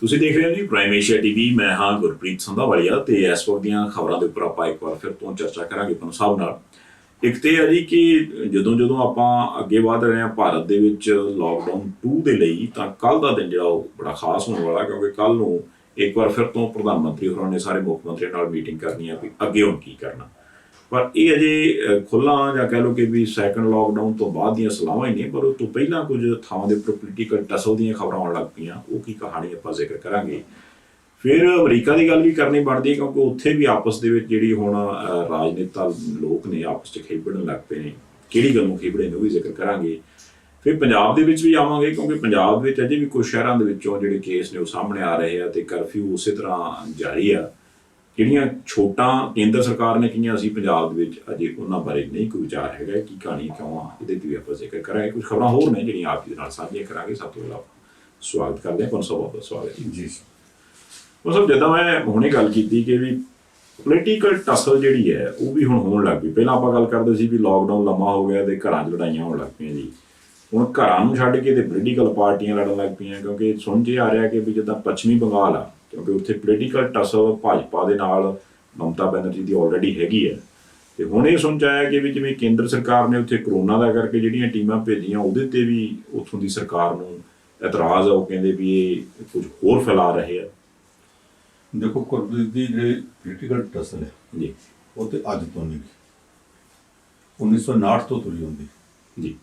ਤੁਸੀਂ ਦੇਖ ਰਹੇ ਹੋ ਜੀ ਪ੍ਰਾਈਮ ਏਸ਼ੀਆ ਟੀਵੀ। ਮੈਂ ਹਾਂ ਗੁਰਪ੍ਰੀਤ ਸੰਧਾਵਾਲੀਆ ਤੇ ਇਸ ਵਕਤ ਦੀਆਂ ਖਬਰਾਂ ਦੇ ਉੱਪਰ ਆਪਾਂ ਇੱਕ ਵਾਰ ਫਿਰ ਤੋਂ ਚਰਚਾ ਕਰਾਂਗੇ ਤੁਹਾਨੂੰ ਸਭ ਨਾਲ। ਇੱਕ ਤੇ ਹੈ ਜੀ ਕਿ ਜਦੋਂ ਆਪਾਂ ਅੱਗੇ ਵਧ ਰਹੇ ਹਾਂ ਭਾਰਤ ਦੇ ਵਿੱਚ ਲਾਕਡਾਊਨ 2 ਦੇ ਲਈ, ਤਾਂ ਕੱਲ ਦਾ ਦਿਨ ਜਿਹੜਾ ਉਹ ਬੜਾ ਖਾਸ ਹੋਣ ਵਾਲਾ, ਕਿਉਂਕਿ ਕੱਲ ਨੂੰ ਇੱਕ ਵਾਰ ਫਿਰ ਤੋਂ ਪ੍ਰਧਾਨ ਮੰਤਰੀ ਹੋਰਾਂ ਨੇ ਸਾਰੇ ਮੁੱਖ ਮੰਤਰੀਆਂ ਨਾਲ ਮੀਟਿੰਗ ਕਰਨੀ ਹੈ ਵੀ ਅੱਗੇ ਹੁਣ ਕੀ ਕਰਨਾ। ਪਰ ਇਹ ਅਜੇ ਖੁੱਲ੍ਹਾ ਜਾਂ ਕਹਿ ਲਓ ਕਿ ਵੀ ਸੈਕੰਡ ਲਾਕਡਾਊਨ ਤੋਂ ਬਾਅਦ ਦੀਆਂ ਸਲਾਹਾਂ ਹੀ ਨੇ, ਪਰ ਉਸ ਤੋਂ ਪਹਿਲਾਂ ਕੁਝ ਥਾਵਾਂ ਦੇ ਉੱਪਰ ਪੋਲੀਟੀਕਲ ਟਸਲ ਦੀਆਂ ਖਬਰਾਂ ਆਉਣ ਲੱਗ ਪਈਆਂ। ਉਹ ਕੀ ਕਹਾਣੀ ਆਪਾਂ ਜ਼ਿਕਰ ਕਰਾਂਗੇ। ਫਿਰ ਅਮਰੀਕਾ ਦੀ ਗੱਲ ਵੀ ਕਰਨੀ ਬਣਦੀ ਹੈ, ਕਿਉਂਕਿ ਉੱਥੇ ਵੀ ਆਪਸ ਦੇ ਵਿੱਚ ਜਿਹੜੀ ਹੁਣ ਰਾਜਨੇਤਾ ਲੋਕ ਨੇ ਆਪਸ 'ਚ ਖੇਡਣ ਲੱਗ ਪਏ ਨੇ। ਕਿਹੜੀ ਗੱਲੋਂ ਖੇਡੜੇ ਨੇ ਉਹ ਵੀ ਜ਼ਿਕਰ ਕਰਾਂਗੇ। ਫਿਰ ਪੰਜਾਬ ਦੇ ਵਿੱਚ ਵੀ ਆਵਾਂਗੇ, ਕਿਉਂਕਿ ਪੰਜਾਬ ਵਿੱਚ ਅਜੇ ਵੀ ਕੁਝ ਸ਼ਹਿਰਾਂ ਦੇ ਵਿੱਚੋਂ ਜਿਹੜੇ ਕੇਸ ਨੇ ਉਹ ਸਾਹਮਣੇ ਆ ਰਹੇ ਆ ਤੇ ਕਰਫਿਊ ਉਸੇ ਤਰ੍ਹਾਂ ਜਾਰੀ ਆ। ਜਿਹੜੀਆਂ ਛੋਟਾਂ ਕੇਂਦਰ ਸਰਕਾਰ ਨੇ ਕਹੀਆਂ ਸੀ ਪੰਜਾਬ ਦੇ ਵਿੱਚ, ਅਜੇ ਉਹਨਾਂ ਬਾਰੇ ਨਹੀਂ ਕੋਈ ਵਿਚਾਰ ਹੈਗਾ। ਕੀ ਕਹਾਣੀ ਕਿਉਂ ਆ, ਇਹਦੇ 'ਤੇ ਵੀ ਆਪਾਂ ਜ਼ਿਕਰ ਕਰਾਂਗੇ। ਕੁਝ ਖਬਰਾਂ ਹੋਰ ਨੇ ਜਿਹੜੀਆਂ ਆਪ ਜੀ ਦੇ ਨਾਲ ਸਾਂਝੀਆਂ ਕਰਾਂਗੇ। ਸਭ ਤੋਂ ਪਹਿਲਾਂ ਸਵਾਗਤ ਕਰਦੇ ਹਾਂ, ਤੁਹਾਨੂੰ ਸਭ ਬਹੁਤ ਸਵਾਗਤ ਹੈ ਜੀ। ਮਤਲਬ ਜਿੱਦਾਂ ਮੈਂ ਹੁਣੇ ਗੱਲ ਕੀਤੀ ਕਿ ਵੀ ਪੋਲੀਟੀਕਲ ਟਸਲ ਜਿਹੜੀ ਹੈ ਉਹ ਵੀ ਹੁਣ ਹੋਣ ਲੱਗ ਪਈ। ਪਹਿਲਾਂ ਆਪਾਂ ਗੱਲ ਕਰਦੇ ਸੀ ਵੀ ਲਾਕਡਾਊਨ ਲੰਮਾ ਹੋ ਗਿਆ ਤੇ ਘਰਾਂ 'ਚ ਲੜਾਈਆਂ ਹੋਣ ਲੱਗ ਪਈਆਂ ਜੀ। ਹੁਣ ਘਰਾਂ ਨੂੰ ਛੱਡ ਕੇ ਤੇ ਪੋਲੀਟੀਕਲ ਪਾਰਟੀਆਂ ਲੜਨ ਲੱਗ ਪਈਆਂ, ਕਿਉਂਕਿ ਸੁਣ 'ਚ ਆ ਰਿਹਾ ਕਿ ਵੀ ਜਿੱਦਾਂ ਪੱਛਮੀ ਬੰਗਾਲ ਆ, ਕਿਉਂਕਿ ਉੱਥੇ ਪੋਲੀਟੀਕਲ ਟਸਲ ਭਾਜਪਾ ਦੇ ਨਾਲ ਮਮਤਾ ਬੈਨਰਜੀ ਦੀ ਆਲਰੇਡੀ ਹੈਗੀ ਹੈ। ਤੇ ਹੁਣ ਇਹ ਸੁਣ 'ਚ ਆਇਆ ਕਿ ਵੀ ਜਿਵੇਂ ਕੇਂਦਰ ਸਰਕਾਰ ਨੇ ਉੱਥੇ ਕਰੋਨਾ ਦਾ ਕਰਕੇ ਜਿਹੜੀਆਂ ਟੀਮਾਂ ਭੇਜੀਆਂ, ਉਹਦੇ 'ਤੇ ਵੀ ਉੱਥੋਂ ਦੀ ਸਰਕਾਰ ਨੂੰ ਇਤਰਾਜ਼ ਆ। ਉਹ ਕਹਿੰਦੇ ਵੀ ਇਹ ਕੁਝ ਹੋਰ ਫੈਲਾ ਰਹੇ ਆ। ਦੇਖੋ ਗੁਰਪ੍ਰੀਤ ਦੀ ਜਿਹੜੀ ਪੋਲੀਟੀਕਲ ਟਸਲ ਹੈ ਜੀ, ਉਹ ਤੇ ਅੱਜ ਤੋਂ ਨਹੀਂ, 1959 ਤੋਂ ਤੁਰੀ ਹੁੰਦੀ ਜੀ।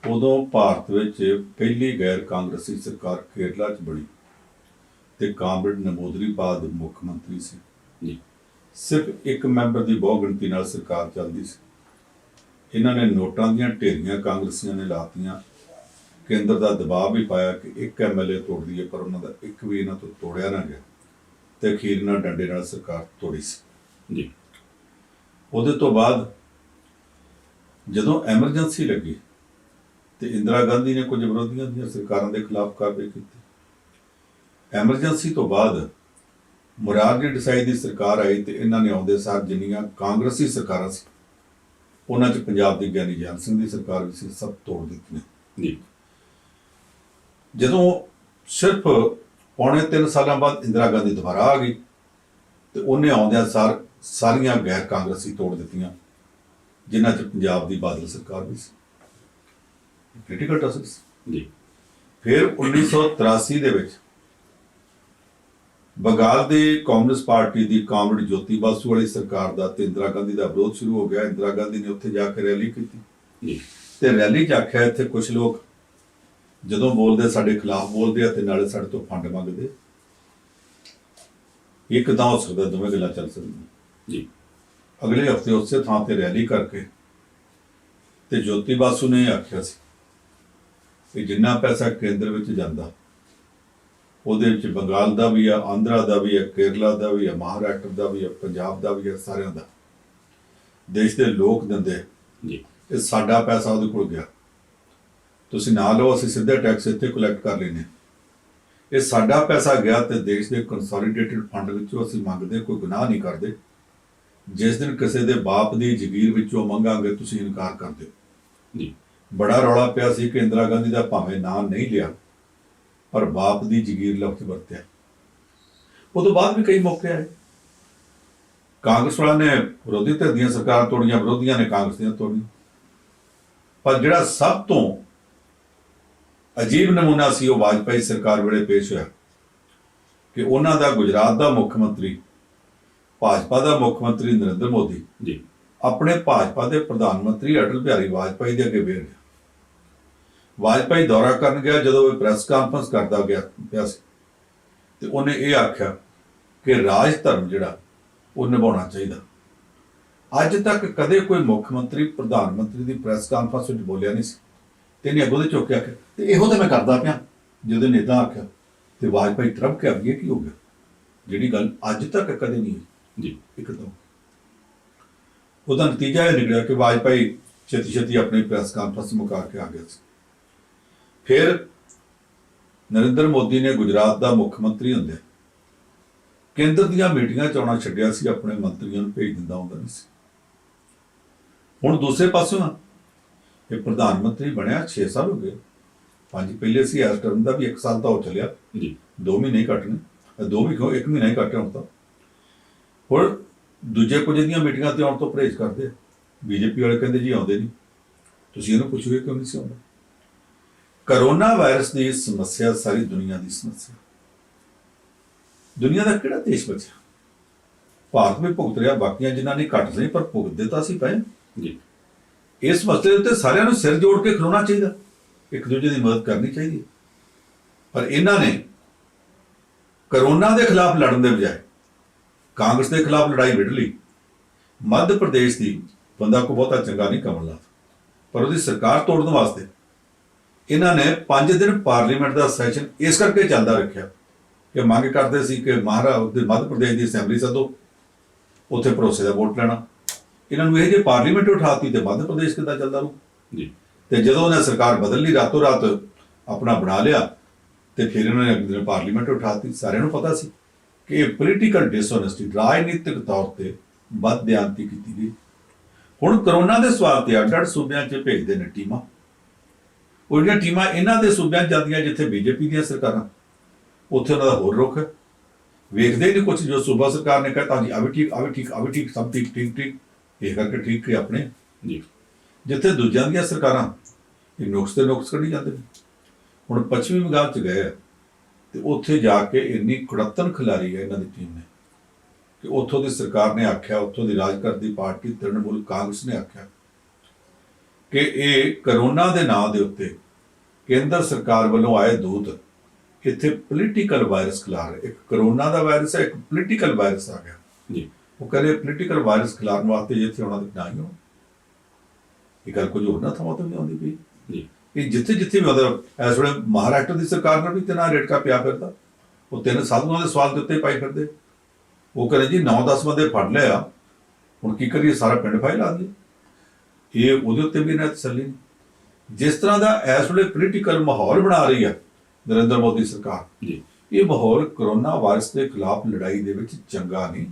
ਉਦੋਂ ਭਾਰਤ ਵਿੱਚ ਪਹਿਲੀ ਗੈਰ ਕਾਂਗਰਸੀ ਸਰਕਾਰ ਕੇਰਲਾ 'ਚ ਬਣੀ ਤੇ ਕਾਮਰੇਡ ਨੰਬੂਦਰੀਪਾਦ ਮੁੱਖ ਮੰਤਰੀ ਸੀ ਜੀ। ਸਿਰਫ ਇੱਕ ਮੈਂਬਰ ਦੀ ਬਹੁ ਗਿਣਤੀ ਨਾਲ ਸਰਕਾਰ ਚੱਲਦੀ ਸੀ। ਇਹਨਾਂ ਨੇ ਨੋਟਾਂ ਦੀਆਂ ਢੇਰੀਆਂ ਕਾਂਗਰਸੀਆਂ ਨੇ ਲਾਤੀਆਂ। ਕੇਂਦਰ ਦਾ ਦਬਾਅ ਵੀ ਪਾਇਆ ਕਿ ਇੱਕ MLA ਤੋੜ ਦਈਏ, ਪਰ ਉਹਨਾਂ ਦਾ ਇੱਕ ਵੀ ਇਹਨਾਂ ਤੋਂ ਤੋੜਿਆ ਨਾ ਗਿਆ ਤੇ ਅਖੀਰ ਨਾਲ ਡੰਡੇ ਨਾਲ ਸਰਕਾਰ ਤੋੜੀ ਸੀ ਜੀ। ਉਹਦੇ ਤੋਂ ਬਾਅਦ ਜਦੋਂ ਐਮਰਜੈਂਸੀ ਲੱਗੀ ਤੇ ਇੰਦਰਾ ਗਾਂਧੀ ਨੇ ਕੁਝ ਵਿਰੋਧੀਆਂ ਦੀਆਂ ਸਰਕਾਰਾਂ ਦੇ ਖਿਲਾਫ ਕਾਰਵਾਈ ਕੀਤੀ। ਐਮਰਜੈਂਸੀ ਤੋਂ ਬਾਅਦ ਮੁਰਾਰਜੀ ਦੇਸਾਈ ਦੀ ਸਰਕਾਰ ਆਈ ਤੇ ਇਹਨਾਂ ਨੇ ਆਉਂਦੇ ਸਾਰ ਜਿੰਨੀਆਂ ਕਾਂਗਰਸੀ ਸਰਕਾਰਾਂ ਸੀ ਉਹਨਾਂ 'ਚ ਪੰਜਾਬ ਦੀ ਗਿਆਨੀ ਜੈਲ ਸਿੰਘ ਦੀ ਸਰਕਾਰ ਵੀ ਸੀ, ਸਭ ਤੋੜ ਦਿੱਤੀਆਂ ਜੀ। ਜਦੋਂ ਸਿਰਫ ਪੌਣੇ 3 ਸਾਲਾਂ ਬਾਅਦ ਇੰਦਰਾ ਗਾਂਧੀ ਦੁਬਾਰਾ ਆ ਗਈ ਤੇ ਉਹਨੇ ਆਉਂਦਿਆਂ ਸਾਰ ਸਾਰੀਆਂ ਗੈਰ ਕਾਂਗਰਸੀ ਤੋੜ ਦਿੱਤੀਆਂ, ਜਿਨ੍ਹਾਂ 'ਚ ਪੰਜਾਬ ਦੀ ਬਾਦਲ ਸਰਕਾਰ ਵੀ ਸੀ। ਪੋਲੀਟੀਕਲ ਟਸਲ ਜੀ। ਫਿਰ 1983 ਦੇ ਵਿੱਚ ਬੰਗਾਲ ਦੀ ਕਾਂਗਰਸ ਪਾਰਟੀ ਦੀ ਕਾਮਰੇਡ ਜੋਤੀ ਬਾਸੂ ਵਾਲੀ ਸਰਕਾਰ ਦਾ ਤੇ ਇੰਦਰਾ ਗਾਂਧੀ ਦਾ ਵਿਰੋਧ ਸ਼ੁਰੂ ਹੋ ਗਿਆ। ਇੰਦਰਾ ਗਾਂਧੀ ਨੇ ਉੱਥੇ ਜਾ ਕੇ ਰੈਲੀ ਕੀਤੀ ਜੀ ਤੇ ਰੈਲੀ 'ਚ ਆਖਿਆ ਇੱਥੇ ਕੁਝ ਲੋਕ ਜਦੋਂ ਬੋਲਦੇ ਸਾਡੇ ਖਿਲਾਫ ਬੋਲਦੇ ਆ ਤੇ ਨਾਲੇ ਸਾਡੇ ਤੋਂ ਫੰਡ ਮੰਗਦੇ। ਇੱਕਦਾਂ ਹੋ ਸਕਦਾ, ਦੋਵੇਂ ਗੱਲਾਂ ਚੱਲ ਸਕਦੀਆਂ ਜੀ। ਅਗਲੇ ਹਫ਼ਤੇ ਉਸੇ ਥਾਂ ਤੇ ਰੈਲੀ ਕਰਕੇ ਤੇ ਜੋਤੀ ਬਾਸੂ ਨੇ ਆਖਿਆ ਸੀ ਕਿ ਜਿੰਨਾ ਪੈਸਾ ਕੇਂਦਰ ਵਿੱਚ ਜਾਂਦਾ ਉਹਦੇ ਵਿੱਚ ਬੰਗਾਲ ਦਾ ਵੀ ਆ, ਆਂਧਰਾ ਦਾ ਵੀ ਆ, ਕੇਰਲਾ ਦਾ ਵੀ ਆ, ਮਹਾਰਾਸ਼ਟਰ ਦਾ ਵੀ ਆ, ਪੰਜਾਬ ਦਾ ਵੀ ਆ, ਸਾਰਿਆਂ ਦਾ ਦੇਸ਼ ਦੇ ਲੋਕ ਦਿੰਦੇ ਜੀ। ਇਹ ਸਾਡਾ ਪੈਸਾ ਉਹਦੇ ਕੋਲ ਗਿਆ, ਤੁਸੀਂ ਨਾ ਲਓ, ਅਸੀਂ ਸਿੱਧਾ ਟੈਕਸ ਇੱਥੇ ਕਲੈਕਟ ਕਰ ਲੈਂਦੇ। ਇਹ ਸਾਡਾ ਪੈਸਾ ਗਿਆ ਤੇ ਦੇਸ਼ ਦੇ ਕੰਸੋਲੀਡੇਟਡ ਫੰਡ ਵਿੱਚੋਂ ਅਸੀਂ ਮੰਗਦੇ, ਕੋਈ ਗੁਨਾਹ ਨਹੀਂ ਕਰਦੇ। ਜਿਸ ਦਿਨ ਕਿਸੇ ਦੇ ਬਾਪ ਦੀ ਜ਼ਗੀਰ ਵਿੱਚੋਂ ਮੰਗਾਂਗੇ ਤੁਸੀਂ ਇਨਕਾਰ ਕਰ ਦਿਓ ਜੀ। ਬੜਾ ਰੌਲਾ ਪਿਆ ਸੀ ਕਿ ਇੰਦਰਾ ਗਾਂਧੀ ਦਾ ਭਾਵੇਂ ਨਾਂ ਨਹੀਂ ਲਿਆ ਪਰ ਬਾਪ ਦੀ ਜ਼ਗੀਰ ਲਫ਼ਜ਼ ਵਰਤਿਆ। ਉਹ ਤੋਂ ਬਾਅਦ ਵੀ ਕਈ ਮੌਕੇ ਆਏ, ਕਾਂਗਰਸ ਵਾਲਿਆਂ ਨੇ ਵਿਰੋਧੀ ਧਿਰ ਦੀਆਂ ਸਰਕਾਰਾਂ ਤੋੜੀਆਂ, ਵਿਰੋਧੀਆਂ ਨੇ ਕਾਂਗਰਸ ਦੀਆਂ ਤੋੜੀਆਂ। ਪਰ ਜਿਹੜਾ ਸਭ ਤੋਂ ਅਜੀਬ ਨਮੂਨਾ ਸੀ ਉਹ ਵਾਜਪਾਈ ਸਰਕਾਰ ਵੇਲੇ ਪੇਸ਼ ਹੋਇਆ ਕਿ ਉਹਨਾਂ ਦਾ ਗੁਜਰਾਤ ਦਾ ਮੁੱਖ ਮੰਤਰੀ, ਭਾਜਪਾ ਦਾ ਮੁੱਖ ਮੰਤਰੀ ਨਰਿੰਦਰ ਮੋਦੀ ਜੀ ਆਪਣੇ ਭਾਜਪਾ ਦੇ ਪ੍ਰਧਾਨ ਮੰਤਰੀ ਅਟਲ ਬਿਹਾਰੀ ਵਾਜਪਾਈ ਦੇ ਅੱਗੇ ਬੈਠ ਗਿਆ। ਵਾਜਪਾਈ ਦੌਰਾ ਕਰਨ ਗਿਆ, ਜਦੋਂ ਉਹ ਪ੍ਰੈਸ ਕਾਨਫਰੰਸ ਕਰਦਾ ਗਿਆ ਪਿਆ ਸੀ ਤੇ ਉਹਨੇ ਇਹ ਆਖਿਆ ਕਿ ਰਾਜ ਧਰਮ ਜਿਹੜਾ ਉਹ ਨਿਭਾਉਣਾ ਚਾਹੀਦਾ। ਅੱਜ ਤੱਕ ਕਦੇ ਕੋਈ ਮੁੱਖ ਮੰਤਰੀ ਪ੍ਰਧਾਨ ਮੰਤਰੀ ਦੀ ਪ੍ਰੈਸ ਕਾਨਫਰੰਸ ਵਿੱਚ ਬੋਲਿਆ ਨਹੀਂ ਸੀ ਤੇ ਇਹਨੇ ਅੱਗੋਂ ਦੇ ਚੁੱਕ ਕੇ ਆਖਿਆ ਤੇ ਇਹੋ ਤਾਂ ਮੈਂ ਕਰਦਾ ਪਿਆ। ਜਦੋਂ ਨੇਤਾ ਆਖਿਆ ਤੇ ਵਾਜਪਾਈ ਤਰਬ ਕੇ ਅੱਗੇ ਕੀ ਹੋ ਗਿਆ, ਜਿਹੜੀ ਗੱਲ ਅੱਜ ਤੱਕ ਕਦੇ ਨਹੀਂ ਹੋਈ ਜੀ। ਇੱਕਦਮ ਉਹਦਾ ਨਤੀਜਾ ਇਹ ਨਿਕਲਿਆ ਕਿ ਵਾਜਪਾਈ ਛੇਤੀ ਛੇਤੀ ਆਪਣੀ ਪ੍ਰੈਸ ਕਾਨਫਰੰਸ ਮੁਕਾ ਕੇ ਆ ਗਿਆ ਸੀ। ਫਿਰ ਨਰਿੰਦਰ ਮੋਦੀ ਨੇ ਗੁਜਰਾਤ ਦਾ ਮੁੱਖ ਮੰਤਰੀ ਹੁੰਦੇ ਕੇਂਦਰ ਦੀਆਂ ਮੀਟਿੰਗਾਂ 'ਚ ਆਉਣਾ ਛੱਡਿਆ ਸੀ, ਆਪਣੇ ਮੰਤਰੀਆਂ ਨੂੰ ਭੇਜ ਦਿੰਦਾ ਹੁੰਦਾ ਨਹੀਂ ਸੀ। ਹੁਣ ਦੂਸਰੇ ਪਾਸੋਂ ਇਹ ਪ੍ਰਧਾਨ ਮੰਤਰੀ ਬਣਿਆ 6 ਸਾਲ ਹੋ ਗਏ, 5 ਪਹਿਲੇ ਸੀ, ਇਸ ਟਰਮ ਦਾ ਵੀ 1 ਸਾਲ ਤਾਂ ਹੋ ਚੱਲਿਆ, ਜੀ 2 ਮਹੀਨੇ ਹੀ ਕੱਟਣੇ, 2 ਵੀ ਕਿਉਂ 1 ਮਹੀਨਾ ਹੀ ਕੱਟਿਆ ਹੁਣ ਤਾਂ। ਹੁਣ ਦੂਜੇ ਕੁਝ ਦੀਆਂ ਮੀਟਿੰਗਾਂ ਤੇ ਆਉਣ ਤੋਂ ਪਰਹੇਜ਼ ਕਰਦੇ ਆ। ਬੀਜੇਪੀ ਵਾਲੇ ਕਹਿੰਦੇ ਜੀ ਆਉਂਦੇ ਨਹੀਂ, ਤੁਸੀਂ ਇਹਨੂੰ ਪੁੱਛੋਗੇ ਕਿਉਂ ਨਹੀਂ ਸੀ ਆਉਂਦਾ। ਕਰੋਨਾ ਵਾਇਰਸ ਦੀ ਸਮੱਸਿਆ ਸਾਰੀ ਦੁਨੀਆ ਦੀ ਸਮੱਸਿਆ, ਦੁਨੀਆ ਦਾ ਕਿਹੜਾ ਦੇਸ਼ ਬਚਿਆ? ਭਾਰਤ ਵੀ ਭੁਗਤ ਰਿਹਾ, ਬਾਕੀਆਂ ਜਿਨ੍ਹਾਂ ਨੇ ਘੱਟ ਸਹੀ ਪਰ ਭੁਗਤਦੇ ਤਾਂ ਅਸੀਂ ਪਏ ਜੀ। ਇਸ ਮਸਲੇ ਉੱਤੇ ਸਾਰਿਆਂ ਨੂੰ ਸਿਰ ਜੋੜ ਕੇ ਖਲੋਣਾ ਚਾਹੀਦਾ, ਇੱਕ ਦੂਜੇ ਦੀ ਮਦਦ ਕਰਨੀ ਚਾਹੀਦੀ। ਪਰ ਇਹਨਾਂ ਨੇ ਕਰੋਨਾ ਦੇ ਖਿਲਾਫ ਲੜਨ ਦੇ ਬਜਾਏ ਕਾਂਗਰਸ ਦੇ ਖਿਲਾਫ ਲੜਾਈ ਵਿੱਢ ਲਈ। ਮੱਧ ਪ੍ਰਦੇਸ਼ ਦੀ ਬੰਦਾ ਕੋ ਬਹੁਤਾ ਚੰਗਾ ਨਹੀਂ ਕਮਲਨਾਥ, ਪਰ ਉਹਦੀ ਸਰਕਾਰ ਤੋੜਨ ਵਾਸਤੇ ਇਹਨਾਂ ਨੇ 5 ਦਿਨ ਪਾਰਲੀਮੈਂਟ ਦਾ ਸੈਸ਼ਨ ਇਸ ਕਰਕੇ ਚੱਲਦਾ ਰੱਖਿਆ ਕਿ ਮੰਗ ਕਰਦੇ ਸੀ ਕਿ ਮਹਾਰਾਜ ਮੱਧ ਪ੍ਰਦੇਸ਼ ਦੀ ਅਸੈਂਬਲੀ ਸੱਦੋ, ਉੱਥੇ ਭਰੋਸੇ ਦਾ ਵੋਟ ਲੈਣਾ। ਇਹਨਾਂ ਨੂੰ ਇਹ ਜੇ ਪਾਰਲੀਮੈਂਟ ਉਠਾਤੀ ਤੇ ਮੱਧ ਪ੍ਰਦੇਸ਼ ਕਿੱਦਾਂ ਚੱਲਦਾ ਰਹੂ ਜੀ। ਤੇ ਜਦੋਂ ਉਹਨੇ ਸਰਕਾਰ ਬਦਲ ਲਈ, ਰਾਤੋਂ ਰਾਤ ਆਪਣਾ ਬਣਾ ਲਿਆ, ਤੇ ਫਿਰ ਇਹਨਾਂ ਨੇ ਅਗਲੇ ਦਿਨ ਪਾਰਲੀਮੈਂਟ ਉਠਾਤੀ। ਸਾਰਿਆਂ ਨੂੰ ਪਤਾ ਸੀ ਕਿ ਇਹ ਪੋਲੀਟੀਕਲ ਡਿਸਓਨੈਸਟੀ, ਰਾਜਨੀਤਿਕ ਤੌਰ ਤੇ ਬਦਦਿਆਨਤੀ ਕੀਤੀ ਗਈ। ਹੁਣ ਕਰੋਨਾ ਦੇ ਸਵਾਲ ਤੇ ਅੱਡ-ਅੱਡ ਸੂਬਿਆਂ 'ਚ ਭੇਜਦੇ ਨੇ ਟੀਮਾਂ। ਉਹ ਜਿਹੜੀਆਂ ਟੀਮਾਂ ਇਹਨਾਂ ਦੇ ਸੂਬਿਆਂ 'ਚ ਜਾਂਦੀਆਂ ਜਿੱਥੇ ਬੀਜੇਪੀ ਦੀਆਂ ਸਰਕਾਰਾਂ, ਉੱਥੇ ਉਹਨਾਂ ਦਾ ਹੋਰ ਰੁਖ ਹੈ। ਵੇਖਦੇ ਨਹੀਂ ਕੁਛ, ਜੋ ਸੂਬਾ ਸਰਕਾਰ ਨੇ ਕਹਤਾ ਜੀ ਆ ਵੀ ਠੀਕ, ਆ ਵੀ ਠੀਕ, ਆ ਵੀ ਠੀਕ, ਸਭ ਠੀਕ ਠੀਕ ਠੀਕ, ਇਹ ਕਰਕੇ ਠੀਕ ਕਿ ਆਪਣੇ ਜੀ। ਜਿੱਥੇ ਦੂਜਿਆਂ ਦੀਆਂ ਸਰਕਾਰਾਂ ਇਹ ਨੁਕਸ ਤੇ ਨੁਕਸ ਕੱਢੀ ਜਾਂਦੇ ਨੇ। ਹੁਣ ਪੱਛਮੀ ਬੰਗਾਲ 'ਚ ਗਏ ਤੇ ਉੱਥੇ ਜਾ ਕੇ ਇੰਨੀ ਕੁੜੱਤਣ ਖਿਲਾਰੀ ਹੈ ਇਹਨਾਂ ਦੀ ਟੀਮ ਨੇ ਕਿ ਉੱਥੋਂ ਦੀ ਸਰਕਾਰ ਨੇ ਆਖਿਆ, ਉੱਥੋਂ ਦੀ ਰਾਜ ਕਰਦੀ ਪਾਰਟੀ ਤ੍ਰਿਣਮੂਲ ਕਾਂਗਰਸ ਨੇ ਆਖਿਆ ਕਿ ਇਹ ਕਰੋਨਾ ਦੇ ਨਾਂ ਦੇ ਉੱਤੇ ਕੇਂਦਰ ਸਰਕਾਰ ਵੱਲੋਂ ਆਏ ਦੂਤ ਇੱਥੇ ਪੋਲੀਟੀਕਲ ਵਾਇਰਸ ਖਿਲਾ ਰਹੇ। ਇੱਕ ਕਰੋਨਾ ਦਾ ਵਾਇਰਸ ਹੈ, ਇੱਕ ਪੋਲੀਟੀਕਲ ਵਾਇਰਸ ਆ ਗਿਆ ਜੀ। ਉਹ ਕਹਿੰਦੇ ਪੋਲੀਟੀਕਲ ਵਾਇਰਸ ਖਿਲਾਉਣ ਵਾਸਤੇ ਜਿੱਥੇ ਉਹਨਾਂ ਦੇ ਨਾ ਹੀ ਹੋ, ਇਹ ਗੱਲ ਕੁਝ ਹੋਰ ਨਾ ਥਾਵਾਂ ਤੋਂ ਨਹੀਂ ਆਉਂਦੀ ਪਈ ਜੀ। ਇਹ ਜਿੱਥੇ ਜਿੱਥੇ ਵੀ ਮਤਲਬ ਇਸ ਵੇਲੇ ਮਹਾਰਾਸ਼ਟਰ ਦੀ ਸਰਕਾਰ ਨਾਲ ਵੀ ਤੇ ਨਾ ਰੇਟਕਾ ਪਿਆ ਫਿਰਦਾ। ਉਹ 3 ਸਾਧੂਆਂ ਦੇ ਸਵਾਲ ਦੇ ਉੱਤੇ ਪਾਈ ਫਿਰਦੇ। ਉਹ ਕਹਿੰਦੇ ਜੀ 9-10 ਬੰਦੇ ਫੜ ਲਿਆ, ਹੁਣ ਕੀ ਕਰੀਏ, ਸਾਰਾ ਪਿੰਡ ਫਾਇਲ ਲਾ ਦਈਏ। ਇਹ ਉਹਦੇ ਉੱਤੇ ਵੀ ਨਾ ਤਸੱਲੀ ਨਹੀਂ। ਜਿਸ ਤਰ੍ਹਾਂ ਦਾ ਇਸ ਵੇਲੇ ਪੋਲੀਟੀਕਲ ਮਾਹੌਲ ਬਣਾ ਰਹੀ ਹੈ ਨਰਿੰਦਰ ਮੋਦੀ ਸਰਕਾਰ ਜੀ, ਇਹ ਮਾਹੌਲ ਕਰੋਨਾ ਵਾਇਰਸ ਦੇ ਖਿਲਾਫ ਲੜਾਈ ਦੇ ਵਿੱਚ ਚੰਗਾ ਨਹੀਂ।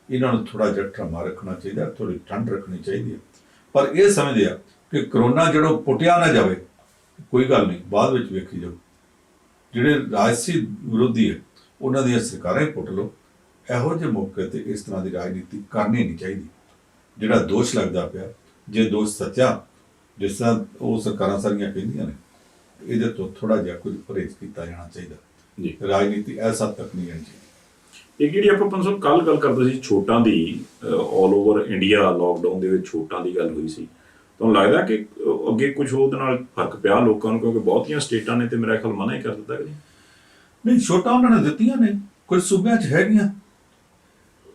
ਇਹਨਾਂ ਨੂੰ ਥੋੜਾ ਜਿਹਾ ਠਰਮਾ ਰੱਖਣਾ ਚਾਹੀਦਾ, ਥੋੜੀ ਠੰਡ ਰੱਖਣੀ ਚਾਹੀਦੀ ਹੈ। ਪਰ ਇਹ ਸਮਝਦੇ ਆ ਕਿ ਕਰੋਨਾ ਜਦੋਂ ਪੁੱਟਿਆ ਨਾ ਜਾਵੇ, ਕੋਈ ਗੱਲ ਨਹੀਂ, ਬਾਅਦ ਵਿੱਚ ਵੇਖੀ ਜਾਓ। ਜਿਹੜੇ ਰਾਜਸੀ ਵਿਰੋਧੀ ਹੈ ਉਹਨਾਂ ਦੀਆਂ ਸਰਕਾਰਾਂ ਹੀ ਪੁੱਟ ਲਓ। ਇਹੋ ਜਿਹੇ ਮੌਕੇ ਤੇ ਇਸ ਤਰ੍ਹਾਂ ਦੀ ਰਾਜਨੀਤੀ ਕਰਨੀ ਨਹੀਂ ਚਾਹੀਦੀ। ਜਿਹੜਾ ਦੋਸ਼ ਲੱਗਦਾ ਪਿਆ, ਜੇ ਦੋਸ਼ ਸੱਚਾ ਜਿਸ ਤਰ੍ਹਾਂ ਉਹ ਸਰਕਾਰਾਂ ਸਾਰੀਆਂ ਕਹਿੰਦੀਆਂ ਨੇ, ਇਹਦੇ ਤੋਂ ਥੋੜਾ ਜਿਹਾ ਕੁਝ ਪਰਹੇਜ਼ ਕੀਤਾ ਜਾਣਾ ਚਾਹੀਦਾ ਜੀ। ਰਾਜਨੀਤੀ ਇਸ ਹੱਦ ਤੱਕ ਨਹੀਂ ਜਾਣੀ ਚਾਹੀਦੀ। ਇਹ ਜਿਹੜੀ ਆਪਾਂ ਪੰਸੋਂ ਕੱਲ ਗੱਲ ਕਰਦੇ ਸੀ ਛੋਟਾਂ ਦੀ, ਆਲ ਓਵਰ ਇੰਡੀਆ ਲਾਕਡਾਊਨ ਦੇ ਵਿੱਚ ਛੋਟਾਂ ਦੀ ਗੱਲ ਹੋਈ ਸੀ, ਤੁਹਾਨੂੰ ਲੱਗਦਾ ਕਿ ਅੱਗੇ ਕੁਝ ਉਹਦੇ ਨਾਲ ਫਰਕ ਪਿਆ ਲੋਕਾਂ ਨੂੰ? ਕਿਉਂਕਿ ਬਹੁਤੀਆਂ ਸਟੇਟਾਂ ਨੇ ਤੇ ਮੇਰਾ ਖਿਆਲ ਮਨਾ ਹੀ ਕਰ ਦਿੱਤਾ ਕਿ ਨਹੀਂ, ਛੋਟਾਂ ਉਹਨਾਂ ਨੇ ਦਿੱਤੀਆਂ ਨੇ, ਕੁਝ ਸੂਬਿਆਂ 'ਚ ਹੈਗੀਆਂ।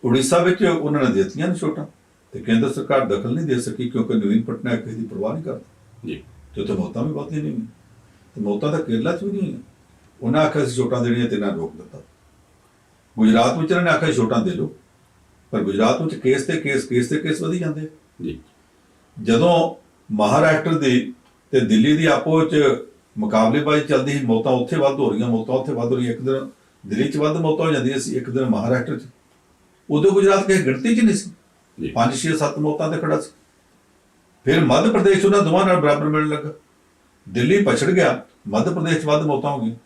ਉੜੀਸਾ ਵਿੱਚ ਉਹਨਾਂ ਨੇ ਦਿੱਤੀਆਂ ਨੇ ਛੋਟਾਂ, ਤੇ ਕੇਂਦਰ ਸਰਕਾਰ ਦਖਲ ਨਹੀਂ ਦੇ ਸਕੀ ਕਿਉਂਕਿ ਨਵੀਨ ਪਟਨਾਇਕ ਕਿਸੇ ਦੀ ਪਰਵਾਹ ਨਹੀਂ ਕਰਦਾ ਜੀ। ਤੇ ਉੱਥੇ ਮੌਤਾਂ ਵੀ ਬਹੁਤੀਆਂ ਨਹੀਂ ਹੋਈਆਂ, ਤੇ ਮੌਤਾਂ ਤਾਂ ਕੇਰਲਾ 'ਚ ਵੀ ਨਹੀਂ ਹੋਈਆਂ। ਉਹਨਾਂ ਆਖਿਆ ਸੀ ਛੋਟਾਂ ਦੇਣੀਆਂ ਤੇ ਇਹਨਾਂ ਰੋਕ ਦਿੱਤਾ। ਗੁਜਰਾਤ ਵਿੱਚ ਇਹਨਾਂ ਨੇ ਆਖਿਆ ਛੋਟਾਂ ਦੇ ਲਓ, ਪਰ ਗੁਜਰਾਤ ਵਿੱਚ ਕੇਸ ਤੇ ਕੇਸ ਵਧੀ ਜਾਂਦੇ ਜੀ। ਜਦੋਂ ਮਹਾਰਾਸ਼ਟਰ ਦੀ ਤੇ ਦਿੱਲੀ ਦੀ ਆਪੋ ਵਿੱਚ ਮੁਕਾਬਲੇਬਾਜ਼ੀ ਚੱਲਦੀ ਸੀ, ਮੌਤਾਂ ਉੱਥੇ ਵੱਧ ਹੋ ਰਹੀਆਂ, ਮੌਤਾਂ ਉੱਥੇ ਵੱਧ ਹੋ ਰਹੀਆਂ। ਇੱਕ ਦਿਨ ਦਿੱਲੀ 'ਚ ਵੱਧ ਮੌਤਾਂ ਹੋ ਜਾਂਦੀਆਂ ਸੀ, ਇੱਕ ਦਿਨ ਮਹਾਰਾਸ਼ਟਰ 'ਚ। ਉਦੋਂ ਗੁਜਰਾਤ ਕਿਸੇ ਗਿਣਤੀ 'ਚ ਨਹੀਂ ਸੀ, 5, 6, 7 ਮੌਤਾਂ ਤੇ ਖੜਾ ਸੀ। ਫਿਰ ਮੱਧ ਪ੍ਰਦੇਸ਼ ਉਹਨਾਂ ਦੋਵਾਂ ਨਾਲ ਬਰਾਬਰ ਮਿਲਣ ਲੱਗਾ। ਦਿੱਲੀ ਪਛੜ ਗਿਆ, ਮੱਧ ਪ੍ਰਦੇਸ਼ 'ਚ ਵੱਧ ਮੌਤਾਂ ਹੋ ਗਈਆਂ।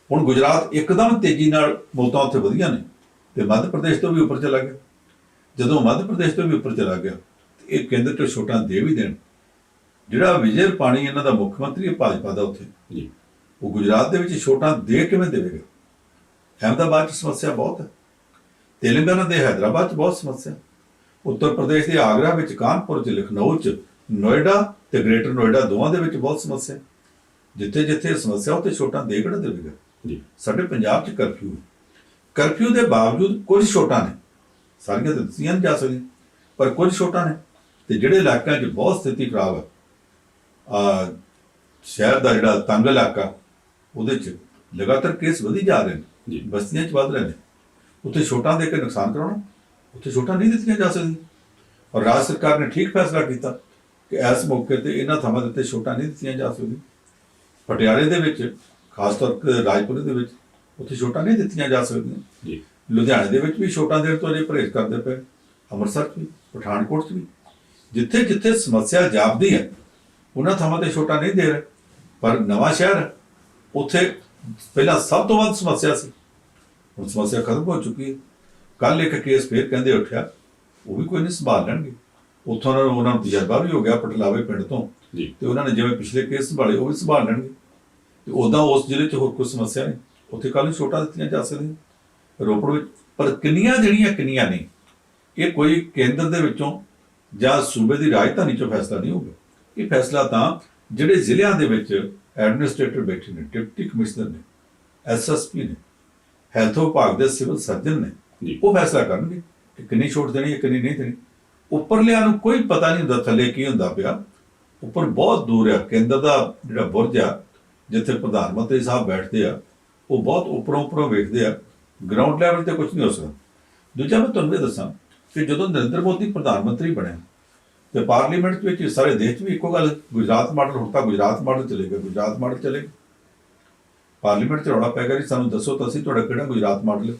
ਹੁਣ ਗੁਜਰਾਤ ਇੱਕਦਮ ਤੇਜ਼ੀ ਨਾਲ ਮੌਤਾਂ ਉੱਥੇ ਵਧੀਆਂ ਨੇ ਤੇ ਮੱਧ ਪ੍ਰਦੇਸ਼ ਤੋਂ ਵੀ ਉੱਪਰ ਚਲਾ ਗਿਆ। ਜਦੋਂ ਮੱਧ ਪ੍ਰਦੇਸ਼ ਤੋਂ ਵੀ ਉੱਪਰ ਚਲਾ ਗਿਆ ਤੇ ਇਹ ਕੇਂਦਰ ਤੋਂ ਛੋਟਾਂ ਦੇ ਵੀ ਦੇਣ। ਜਿਹੜਾ ਵਿਜੇ ਰੂਪਾਣੀ ਇਹਨਾਂ ਦਾ ਮੁੱਖ ਮੰਤਰੀ ਹੈ ਭਾਜਪਾ ਦਾ ਉੱਥੇ ਜੀ, ਉਹ ਗੁਜਰਾਤ ਦੇ ਵਿੱਚ ਛੋਟਾਂ ਦੇ ਕਿਵੇਂ ਦੇਵੇਗਾ? ਅਹਿਮਦਾਬਾਦ 'ਚ ਸਮੱਸਿਆ ਬਹੁਤ ਹੈ, ਤੇਲੰਗਾਨਾ ਦੇ ਹੈਦਰਾਬਾਦ 'ਚ ਬਹੁਤ ਸਮੱਸਿਆ, ਉੱਤਰ ਪ੍ਰਦੇਸ਼ ਦੇ ਆਗਰਾ ਵਿੱਚ, ਕਾਨਪੁਰ 'ਚ, ਲਖਨਊ 'ਚ, ਨੋਇਡਾ ਤੇ ਗ੍ਰੇਟਰ ਨੋਇਡਾ ਦੋਵਾਂ ਦੇ ਵਿੱਚ ਬਹੁਤ ਸਮੱਸਿਆ। ਜਿੱਥੇ ਜਿੱਥੇ ਸਮੱਸਿਆ ਉੱਥੇ ਛੋਟਾਂ ਦੇ ਕਿਹੜਾ ਦੇਵੇਗਾ ਜੀ। ਸਾਡੇ ਪੰਜਾਬ 'ਚ ਕਰਫਿਊ ਦੇ ਬਾਵਜੂਦ ਕੁਝ ਛੋਟਾਂ ਨੇ, ਸਾਰੀਆਂ ਤਾਂ ਦਿੱਤੀਆਂ ਨਹੀਂ ਜਾ ਸਕਦੀਆਂ, ਪਰ ਕੁਝ ਛੋਟਾਂ ਨੇ। ਤੇ ਜਿਹੜੇ ਇਲਾਕਿਆਂ 'ਚ ਬਹੁਤ ਸਥਿਤੀ ਖਰਾਬ ਹੈ, ਸ਼ਹਿਰ ਦਾ ਜਿਹੜਾ ਤੰਗ ਇਲਾਕਾ, ਉਹਦੇ 'ਚ ਲਗਾਤਾਰ ਕੇਸ ਵਧੀ ਜਾ ਰਹੇ ਨੇ ਜੀ, ਬਸਤੀਆਂ 'ਚ ਵੱਧ ਰਹੇ ਨੇ, ਉੱਥੇ ਛੋਟਾਂ ਦੇ ਕੇ ਨੁਕਸਾਨ ਕਰਾਉਣਾ, ਉੱਥੇ ਛੋਟਾਂ ਨਹੀਂ ਦਿੱਤੀਆਂ ਜਾ ਸਕਦੀਆਂ। ਔਰ ਰਾਜ ਸਰਕਾਰ ਨੇ ਠੀਕ ਫੈਸਲਾ ਕੀਤਾ ਕਿ ਇਸ ਮੌਕੇ ਤੇ ਇਹਨਾਂ ਥਾਵਾਂ ਦੇ ਉੱਤੇ ਛੋਟਾਂ ਨਹੀਂ ਦਿੱਤੀਆਂ ਜਾ ਸਕਦੀਆਂ। ਪਟਿਆਲੇ ਦੇ ਵਿੱਚ, ਖਾਸ ਤੌਰ ਤੇ ਰਾਜਪੁਰੇ ਦੇ ਵਿੱਚ, ਉੱਥੇ ਛੋਟਾਂ ਨਹੀਂ ਦਿੱਤੀਆਂ ਜਾ ਸਕਦੀਆਂ ਜੀ। ਲੁਧਿਆਣੇ ਦੇ ਵਿੱਚ ਵੀ ਛੋਟਾਂ ਦੇਣ ਤੋਂ ਅਜੇ ਪਰਹੇਜ਼ ਕਰਦੇ ਪਏ, ਅੰਮ੍ਰਿਤਸਰ 'ਚ ਵੀ, ਪਠਾਨਕੋਟ 'ਚ ਵੀ। ਜਿੱਥੇ ਜਿੱਥੇ ਸਮੱਸਿਆ ਜਾਪਦੀ ਹੈ ਉਹਨਾਂ ਥਾਵਾਂ ਤੇ ਛੋਟਾਂ ਨਹੀਂ ਦੇ ਰਹੇ। ਪਰ ਨਵਾਂ ਸ਼ਹਿਰ ਉੱਥੇ ਪਹਿਲਾਂ ਸਭ ਤੋਂ ਵੱਧ ਸਮੱਸਿਆ ਸੀ, ਹੁਣ ਸਮੱਸਿਆ ਖਤਮ ਹੋ ਚੁੱਕੀ ਹੈ। ਕੱਲ ਇੱਕ ਕੇਸ ਫੇਰ ਕਹਿੰਦੇ ਉੱਠਿਆ, ਉਹ ਵੀ ਕੋਈ ਨਹੀਂ ਸੰਭਾਲ ਲੈਣਗੇ। ਉੱਥੋਂ ਉਹਨਾਂ ਨੂੰ ਤਜਰਬਾ ਵੀ ਹੋ ਗਿਆ ਪਟਲਾਵੇ ਪਿੰਡ ਤੋਂ, ਜੀ, ਤੇ ਉਹਨਾਂ ਨੇ ਜਿਵੇਂ ਪਿਛਲੇ ਕੇਸ ਸੰਭਾਲੇ ਉਹ ਵੀ ਸੰਭਾਲ ਲੈਣਗੇ। ਤੇ ਉੱਦਾਂ ਉਸ ਜ਼ਿਲ੍ਹੇ 'ਚ ਹੋਰ ਕੋਈ ਸਮੱਸਿਆ ਨਹੀਂ, ਉੱਥੇ ਕੱਲ੍ਹ ਨੂੰ ਛੋਟਾ ਦਿੱਤੀਆਂ ਜਾ ਸਕਦੀਆਂ ਰੋਪੜ ਵਿੱਚ। ਪਰ ਕਿੰਨੀਆਂ ਦੇਣੀਆਂ ਕਿੰਨੀਆਂ ਨਹੀਂ, ਇਹ ਕੋਈ ਕੇਂਦਰ ਦੇ ਵਿੱਚੋਂ ਜਾਂ ਸੂਬੇ ਦੀ ਰਾਜਧਾਨੀ 'ਚੋਂ ਫੈਸਲਾ ਨਹੀਂ ਹੋਊਗਾ। ਇਹ ਫੈਸਲਾ ਤਾਂ ਜਿਹੜੇ ਜ਼ਿਲ੍ਹਿਆਂ ਦੇ ਵਿੱਚ ਐਡਮਿਨਿਸਟ੍ਰੇਟਰ ਬੈਠੇ ਨੇ, ਡਿਪਟੀ ਕਮਿਸ਼ਨਰ ਨੇ, ਐਸਐਸਪੀ ਨੇ, ਹੈਲਥ ਵਿਭਾਗ ਦੇ ਸਿਵਲ ਸਰਜਨ ਨੇ, ਜੀ, ਉਹ ਫੈਸਲਾ ਕਰਨਗੇ ਕਿ ਕਿੰਨੀ ਛੋਟ ਦੇਣੀ ਹੈ ਕਿੰਨੀ ਨਹੀਂ ਦੇਣੀ। ਉੱਪਰਲਿਆਂ ਨੂੰ ਕੋਈ ਪਤਾ ਨਹੀਂ ਹੁੰਦਾ ਥੱਲੇ ਕੀ ਹੁੰਦਾ ਪਿਆ। ਉੱਪਰ ਬਹੁਤ ਦੂਰ ਆ, ਕੇਂਦਰ ਦਾ ਜਿਹੜਾ ਬੁਰਜ ਆ ਜਿੱਥੇ ਪ੍ਰਧਾਨ ਮੰਤਰੀ ਸਾਹਿਬ ਬੈਠਦੇ ਆ, ਉਹ ਬਹੁਤ ਉੱਪਰੋਂ ਵੇਖਦੇ ਆ, ਗਰਾਊਂਡ ਲੈਵਲ ਤੇ ਕੁਝ ਨਹੀਂ ਹੋ ਸਕਦਾ। ਦੂਜਾ ਮੈਂ ਤੁਹਾਨੂੰ ਇਹ ਦੱਸਾਂ ਕਿ ਜਦੋਂ ਨਰਿੰਦਰ ਮੋਦੀ ਪ੍ਰਧਾਨ ਮੰਤਰੀ ਬਣਿਆ ਤੇ ਪਾਰਲੀਮੈਂਟ ਵਿੱਚ ਸਾਰੇ ਦੇਸ਼ 'ਚ ਵੀ ਇੱਕੋ ਗੱਲ, ਗੁਜਰਾਤ ਮਾਡਲ, ਹੁਣ ਤਾਂ ਗੁਜਰਾਤ ਮਾਡਲ ਚੱਲੇਗਾ, ਗੁਜਰਾਤ ਮਾਡਲ ਚੱਲੇਗਾ। ਪਾਰਲੀਮੈਂਟ 'ਚ ਰੌਲਾ ਪੈ ਗਿਆ ਜੀ ਸਾਨੂੰ ਦੱਸੋ ਤਾਂ ਅਸੀਂ ਤੁਹਾਡਾ ਕਿਹੜਾ ਗੁਜਰਾਤ ਮਾਡਲ ਹੈ।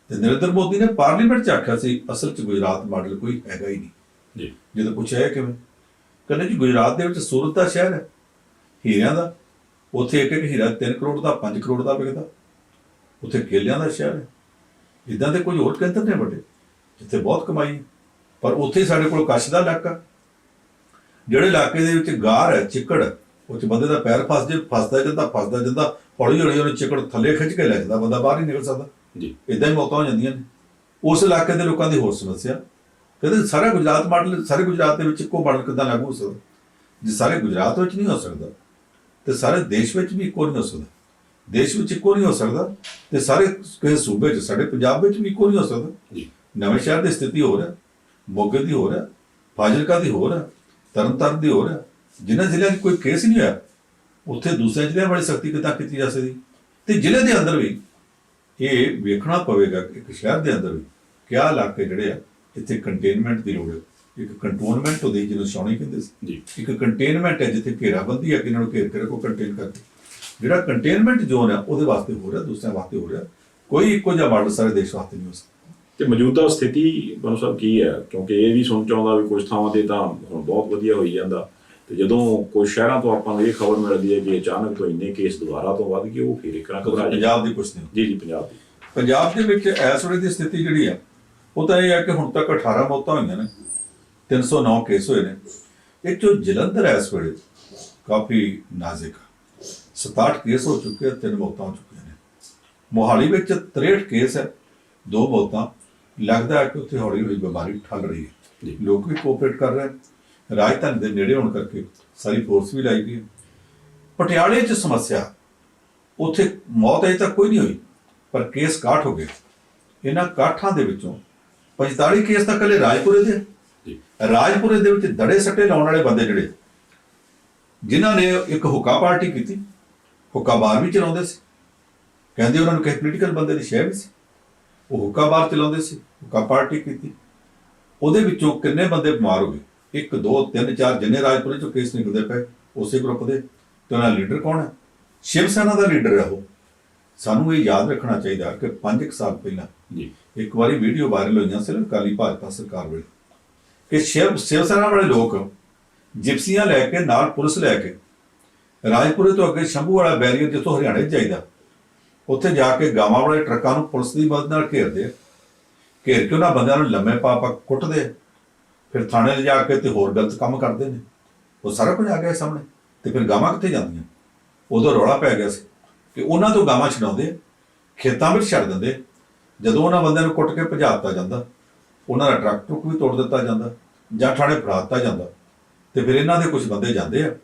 ਤੇ ਨਰਿੰਦਰ ਮੋਦੀ ਨੇ ਪਾਰਲੀਮੈਂਟ 'ਚ ਆਖਿਆ ਸੀ ਅਸਲ 'ਚ ਗੁਜਰਾਤ ਮਾਡਲ ਕੋਈ ਹੈਗਾ ਹੀ ਨਹੀਂ ਜੀ। ਜਦੋਂ ਪੁੱਛਿਆ ਹੈ ਕਿਵੇਂ, ਕਹਿੰਦੇ ਜੀ ਗੁਜਰਾਤ ਦੇ ਵਿੱਚ ਸੂਰਤ ਦਾ ਸ਼ਹਿਰ ਹੈ ਹੀਰਿਆਂ ਦਾ, ਉੱਥੇ ਇੱਕ ਹੀਰਾ 3 ਕਰੋੜ ਦਾ 5 ਕਰੋੜ ਦਾ ਵਿਕਦਾ। ਉੱਥੇ ਕੇਲਿਆਂ ਦਾ ਸ਼ਹਿਰ ਹੈ। ਇੱਦਾਂ ਦੇ ਕੋਈ ਹੋਰ ਕੇਂਦਰ ਨੇ ਵੱਡੇ ਜਿੱਥੇ ਬਹੁਤ ਕਮਾਈ ਹੈ। ਪਰ ਉੱਥੇ ਸਾਡੇ ਕੋਲ ਕੱਛ ਦਾ ਇਲਾਕਾ, ਜਿਹੜੇ ਇਲਾਕੇ ਦੇ ਵਿੱਚ ਗਾਰ ਹੈ, ਚਿੱਕੜ, ਉਹ 'ਚ ਬੰਦੇ ਦਾ ਪੈਰ ਫਸਦਾ ਜਾਂਦਾ, ਹੌਲੀ ਹੌਲੀ ਉਹਨੂੰ ਚਿੱਕੜ ਥੱਲੇ ਖਿੱਚ ਕੇ ਲੈ ਜਾਂਦਾ, ਬੰਦਾ ਬਾਹਰ ਨਹੀਂ ਨਿਕਲ ਸਕਦਾ ਜੀ। ਇੱਦਾਂ ਹੀ ਮੌਤਾਂ ਹੋ ਜਾਂਦੀਆਂ ਨੇ। ਉਸ ਇਲਾਕੇ ਦੇ ਲੋਕਾਂ ਦੀ ਹੋਰ ਸਮੱਸਿਆ, ਕਹਿੰਦੇ ਸਾਰਾ ਗੁਜਰਾਤ ਮਾਡਲ, ਸਾਰੇ ਗੁਜਰਾਤ ਦੇ ਵਿੱਚ ਇੱਕੋ ਮਾਡਲ ਕਿੱਦਾਂ ਲਾਗੂ ਹੋ ਸਕਦਾ? ਜੇ ਸਾਰੇ ਗੁਜਰਾਤ ਵਿੱਚ ਨਹੀਂ ਹੋ ਸਕਦਾ ਤੇ ਸਾਰੇ ਦੇਸ਼ ਵਿੱਚ ਵੀ ਇੱਕੋ ਨਹੀਂ ਹੋ ਸਕਦਾ। ਦੇਸ਼ ਵਿੱਚ ਇੱਕੋ ਨਹੀਂ ਹੋ ਸਕਦਾ ਤੇ ਸਾਰੇ ਕਿਸੇ ਸੂਬੇ 'ਚ, ਸਾਡੇ ਪੰਜਾਬ ਵਿੱਚ ਵੀ ਇੱਕੋ ਨਹੀਂ ਹੋ ਸਕਦਾ ਜੀ। ਨਵੇਂ ਸ਼ਹਿਰ ਦੀ ਸਥਿਤੀ ਹੋ ਰਿਹਾ, ਮੋਗੇ ਦੀ ਹੋ ਰਿਹਾ, ਫਾਜ਼ਿਲਕਾ ਦੀ ਹੋ ਰਿਹਾ, ਤਰਨਤਾਰਨ ਦੀ ਹੋ ਰਿਹਾ। ਜਿਨ੍ਹਾਂ ਜ਼ਿਲ੍ਹਿਆਂ 'ਚ ਕੋਈ ਕੇਸ ਨਹੀਂ ਹੋਇਆ ਉੱਥੇ ਦੂਸਰੇ ਜ਼ਿਲ੍ਹਿਆਂ ਵਾਲੀ ਸਖਤੀ ਕਿੱਦਾਂ ਕੀਤੀ ਜਾ ਸਕਦੀ? ਤੇ ਜ਼ਿਲ੍ਹੇ ਦੇ ਅੰਦਰ ਵੀ ਇਹ ਵੇਖਣਾ ਪਵੇਗਾ ਕਿ ਇੱਕ ਸ਼ਹਿਰ ਦੇ ਅੰਦਰ ਵੀ ਕਿਆ ਇਲਾਕੇ ਜਿਹੜੇ ਆ ਇੱਥੇ ਕੰਟੇਨਮੈਂਟ ਦੀ ਲੋੜ ਹੈ। ਇੱਕ ਕੰਟੋਨਮੈਂਟ ਹੁੰਦੀ ਜਿਹਨੂੰ ਛਾਉਣੀ ਕਹਿੰਦੇ ਸੀ ਜੀ, ਇੱਕ ਕੰਟੇਨਮੈਂਟ ਹੈ ਜਿੱਥੇ ਘੇਰਾਬੰਦੀ ਹੈ ਕਿ ਇਹਨਾਂ ਨੂੰ ਘੇਰ ਕੇ ਰੱਖੋ, ਕੰਟੇਨ ਕਰਕੇ। ਜਿਹੜਾ ਕੰਟੇਨਮੈਂਟ ਜ਼ੋਨ ਆ ਉਹਦੇ ਵਾਸਤੇ ਹੋ ਰਿਹਾ, ਦੂਸਰਿਆਂ ਵਾਸਤੇ ਹੋ ਰਿਹਾ। ਕੋਈ ਇੱਕੋ ਜਿਹਾ ਮਾਡਲ ਸਾਰੇ ਦੇਸ਼ ਵਾਸਤੇ ਨਹੀਂ ਹੋ ਸਕਦਾ। ਤੇ ਮੌਜੂਦਾ ਸਥਿਤੀ ਬਨੂ ਸਾਹਿਬ ਕੀ ਹੈ? ਕਿਉਂਕਿ ਇਹ ਵੀ ਸੁਣ ਚਾਹੁੰਦਾ ਵੀ ਕੁਝ ਥਾਵਾਂ ਤੇ ਤਾਂ ਹੁਣ ਬਹੁਤ ਵਧੀਆ ਹੋਈ ਜਾਂਦਾ, ਤੇ ਜਦੋਂ ਕੁਝ ਸ਼ਹਿਰਾਂ ਤੋਂ ਆਪਾਂ ਨੂੰ ਇਹ ਖਬਰ ਮਿਲਦੀ ਹੈ ਕਿ ਅਚਾਨਕ ਤੋਂ ਇੰਨੇ ਕੇਸ ਦੁਬਾਰਾ ਤੋਂ ਵੱਧ ਗਏ, ਉਹ ਫਿਰ ਇੱਕ ਨਾ ਘਬਰਾ ਪੰਜਾਬ ਦੀ ਕੁਛ ਨਹੀਂ। ਜੀ ਜੀ, ਪੰਜਾਬ ਦੀ। ਪੰਜਾਬ ਦੇ ਵਿੱਚ ਇਸ ਵੇਲੇ ਦੀ ਸਥਿਤੀ ਜਿਹੜੀ ਆ ਉਹ ਤਾਂ ਇਹ ਹੈ ਕਿ ਹੁਣ ਤੱਕ 18 ਮੌਤਾਂ ਹੋਈਆਂ ਨੇ, 309 ਕੇਸ ਹੋਏ ਨੇ। ਇਹ 'ਚੋਂ ਜਲੰਧਰ ਇਸ ਵੇਲੇ ਕਾਫੀ ਨਾਜ਼ੁਕ ਆ, 67 ਕੇਸ ਹੋ ਚੁੱਕੇ, 3 ਮੌਤਾਂ ਹੋ ਚੁੱਕੀਆਂ ਨੇ। ਮੋਹਾਲੀ ਵਿੱਚ 63 ਕੇਸ ਹੈ, 2 ਮੌਤਾਂ। ਲੱਗਦਾ ਹੈ ਕਿ ਉੱਥੇ ਹੌਲੀ ਹੌਲੀ ਬਿਮਾਰੀ ਠੱਲ ਰਹੀ ਹੈ, ਲੋਕ ਵੀ ਕੋਆਪਰੇਟ ਕਰ ਰਹੇ। ਰਾਜਧਾਨੀ ਦੇ ਨੇੜੇ ਹੋਣ ਕਰਕੇ ਸਾਰੀ ਫੋਰਸ ਵੀ ਲਾਈ ਗਈ ਹੈ। ਪਟਿਆਲੇ 'ਚ ਸਮੱਸਿਆ, ਉੱਥੇ ਮੌਤ ਅਜੇ ਤੱਕ ਕੋਈ ਨਹੀਂ ਹੋਈ ਪਰ ਕੇਸ 61 ਹੋ ਗਏ। ਇਹਨਾਂ 61 ਦੇ ਵਿੱਚੋਂ 45 ਕੇਸ ਤਾਂ ਇਕੱਲੇ ਰਾਜਪੁਰੇ ਦੇ। ਰਾਜਪੁਰੇ ਦੇ ਵਿੱਚ ਦੜੇ ਸੱਟੇ ਲਾਉਣ ਵਾਲੇ ਬੰਦੇ ਜਿਹੜੇ, ਜਿਨ੍ਹਾਂ ਨੇ ਇੱਕ ਹੁੱਕਾ ਪਾਰਟੀ ਕੀਤੀ, ਹੁੱਕਾ ਬਾਰ ਵੀ ਚਲਾਉਂਦੇ ਸੀ, ਕਹਿੰਦੇ ਉਹਨਾਂ ਨੂੰ ਕਿਸੇ ਪੋਲੀਟੀਕਲ ਬੰਦੇ ਦੀ ਸ਼ਹਿ ਵੀ ਸੀ, ਉਹ ਹੁੱਕਾ ਬਾਰ ਚਲਾਉਂਦੇ ਸੀ, ਹੁੱਕਾ ਪਾਰਟੀ ਕੀਤੀ। ਉਹਦੇ ਵਿੱਚੋਂ ਕਿੰਨੇ ਬੰਦੇ ਬਿਮਾਰ ਹੋ ਗਏ? 1 2 3 4 ਜਿੰਨੇ ਰਾਜਪੁਰੇ 'ਚੋਂ ਕੇਸ ਨਿਕਲਦੇ ਪਏ ਉਸੇ ਗਰੁੱਪ ਦੇ। ਤੇ ਉਹਨਾਂ ਦਾ ਲੀਡਰ ਕੌਣ ਹੈ? ਸ਼ਿਵ ਸੈਨਾ ਦਾ ਲੀਡਰ ਹੈ ਉਹ। ਸਾਨੂੰ ਇਹ ਯਾਦ ਰੱਖਣਾ ਚਾਹੀਦਾ ਕਿ 5 ਸਾਲ ਪਹਿਲਾਂ ਜੀ ਇੱਕ ਵਾਰੀ ਵੀਡੀਓ ਵਾਇਰਲ ਹੋਈਆਂ ਸੀ ਅਕਾਲੀ ਭਾਜਪਾ ਸਰਕਾਰ ਵੇਲੇ ਕਿ ਸ਼ਿਵ ਸੈਨਾ ਵਾਲੇ ਲੋਕ ਜਿਪਸੀਆਂ ਲੈ ਕੇ ਨਾਲ ਪੁਲਿਸ ਲੈ ਕੇ ਰਾਜਪੁਰੇ ਤੋਂ ਅੱਗੇ ਸ਼ੰਭੂ ਵਾਲਾ ਬੈਰੀਅਰ ਜਿੱਥੋਂ ਹਰਿਆਣੇ ਜਾਈਦਾ, ਉੱਥੇ ਜਾ ਕੇ ਗਾਵਾਂ ਵਾਲੇ ਟਰੱਕਾਂ ਨੂੰ ਪੁਲਿਸ ਦੀ ਮਦਦ ਨਾਲ ਘੇਰਦੇ ਆ। ਘੇਰ ਕੇ ਉਹਨਾਂ ਬੰਦਿਆਂ ਨੂੰ ਲੰਮੇ ਪਾ ਕੁੱਟਦੇ ਆ, ਫਿਰ ਥਾਣੇ ਲਿਜਾ ਕੇ ਤੇ ਹੋਰ ਗਲਤ ਕੰਮ ਕਰਦੇ ਨੇ। ਉਹ ਸਾਰਾ ਕੁਝ ਆ ਗਿਆ ਸਾਹਮਣੇ। ਤੇ ਫਿਰ ਗਾਵਾਂ ਕਿੱਥੇ ਜਾਂਦੀਆਂ? ਉਦੋਂ ਰੌਲਾ ਪੈ ਗਿਆ ਸੀ ਕਿ ਉਹਨਾਂ ਤੋਂ ਗਾਵਾਂ ਛਡਾਉਂਦੇ, ਖੇਤਾਂ ਵਿੱਚ ਛੱਡ ਦਿੰਦੇ। ਜਦੋਂ ਉਹਨਾਂ ਬੰਦਿਆਂ ਨੂੰ ਕੁੱਟ ਕੇ ਭਜਾ ਦਿੱਤਾ ਜਾਂਦਾ, ਉਹਨਾਂ ਦਾ ਟਰੱਕ ਵੀ ਤੋੜ ਦਿੱਤਾ ਜਾਂਦਾ ਜਾਂ ਥਾਣੇ ਫੜਾ ਦਿੱਤਾ ਜਾਂਦਾ। ਤੇ ਫਿਰ ਇਹਨਾਂ ਦੇ ਕੁਝ ਬੰਦੇ ਜਾਂਦੇ ਆ,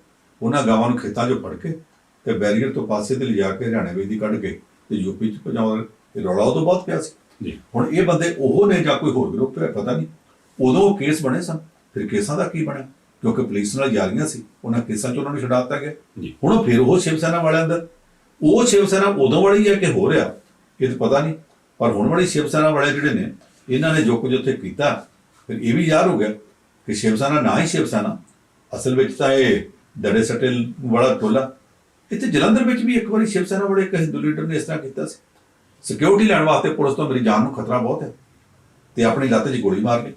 ਉਹਨਾਂ ਗਾਵਾਂ ਨੂੰ ਖੇਤਾਂ 'ਚੋਂ ਫੜ ਕੇ ਤੇ ਬੈਰੀਅਰ ਤੋਂ ਪਾਸੇ ਤੇ ਲਿਜਾ ਕੇ ਹਰਿਆਣੇ ਵਿੱਚ ਦੀ ਕੱਢ ਕੇ ਤੇ ਯੂਪੀ 'ਚ ਪਹੁੰਚਾਉਂਦੇ। ਇਹ ਰੌਲਾ ਉਦੋਂ ਬਹੁਤ ਪਿਆ ਸੀ। ਹੁਣ ਇਹ ਬੰਦੇ ਉਹ ਨੇ ਜਾਂ ਕੋਈ ਹੋਰ ਗਰੁੱਪ ਹੈ ਪਤਾ ਨਹੀਂ। ਉਦੋਂ ਕੇਸ ਬਣੇ ਸਨ, ਫਿਰ ਕੇਸਾਂ ਦਾ ਕੀ ਬਣਿਆ? ਕਿਉਂਕਿ ਪੁਲਿਸ ਨਾਲ ਜਾਰੀਆਂ ਸੀ, ਉਹਨਾਂ ਕੇਸਾਂ 'ਚ ਉਹਨਾਂ ਨੂੰ ਛੁਡਾ ਦਿੱਤਾ ਗਿਆ। ਹੁਣ ਫਿਰ ਉਹ ਸ਼ਿਵ ਸੈਨਾ ਵਾਲਿਆਂ ਅੰਦਰ, ਉਹ ਸ਼ਿਵ ਸੈਨਾ ਉਦੋਂ ਵਾਲੀ ਹੈ ਕਿ ਹੋ ਰਿਹਾ ਇਹ ਤਾਂ ਪਤਾ ਨਹੀਂ। ਪਰ ਹੁਣ ਵਾਲੀ ਸ਼ਿਵ ਸੈਨਾ ਵਾਲੇ ਜਿਹੜੇ ਨੇ, ਇਹਨਾਂ ਨੇ ਜੋ ਕੁਝ ਉੱਥੇ ਕੀਤਾ, ਫਿਰ ਇਹ ਵੀ ਯਾਦ ਹੋ ਗਿਆ ਕਿ ਸ਼ਿਵ ਸੈਨਾ ਨਾ ਹੀ ਸ਼ਿਵ ਸੈਨਾ, ਅਸਲ ਵਿੱਚ ਤਾਂ ਇਹ ਦੜੇ ਸੱਟੇ ਵਾਲਾ ਟੋਲਾ। ਇੱਥੇ ਜਲੰਧਰ ਵਿੱਚ ਵੀ ਇੱਕ ਵਾਰੀ ਸ਼ਿਵ ਸੈਨਾ ਵਾਲੇ ਇੱਕ ਹਿੰਦੂ ਲੀਡਰ ਨੇ ਇਸ ਤਰ੍ਹਾਂ ਕੀਤਾ ਸੀ। ਸਿਕਿਉਰਿਟੀ ਲੈਣ ਵਾਸਤੇ ਪੁਲਿਸ ਤੋਂ ਮੇਰੀ ਜਾਨ ਨੂੰ ਖਤਰਾ ਬਹੁਤ ਹੈ ਤੇ ਆਪਣੀ ਲੱਤ 'ਚ ਗੋਲੀ ਮਾਰ ਲਈ।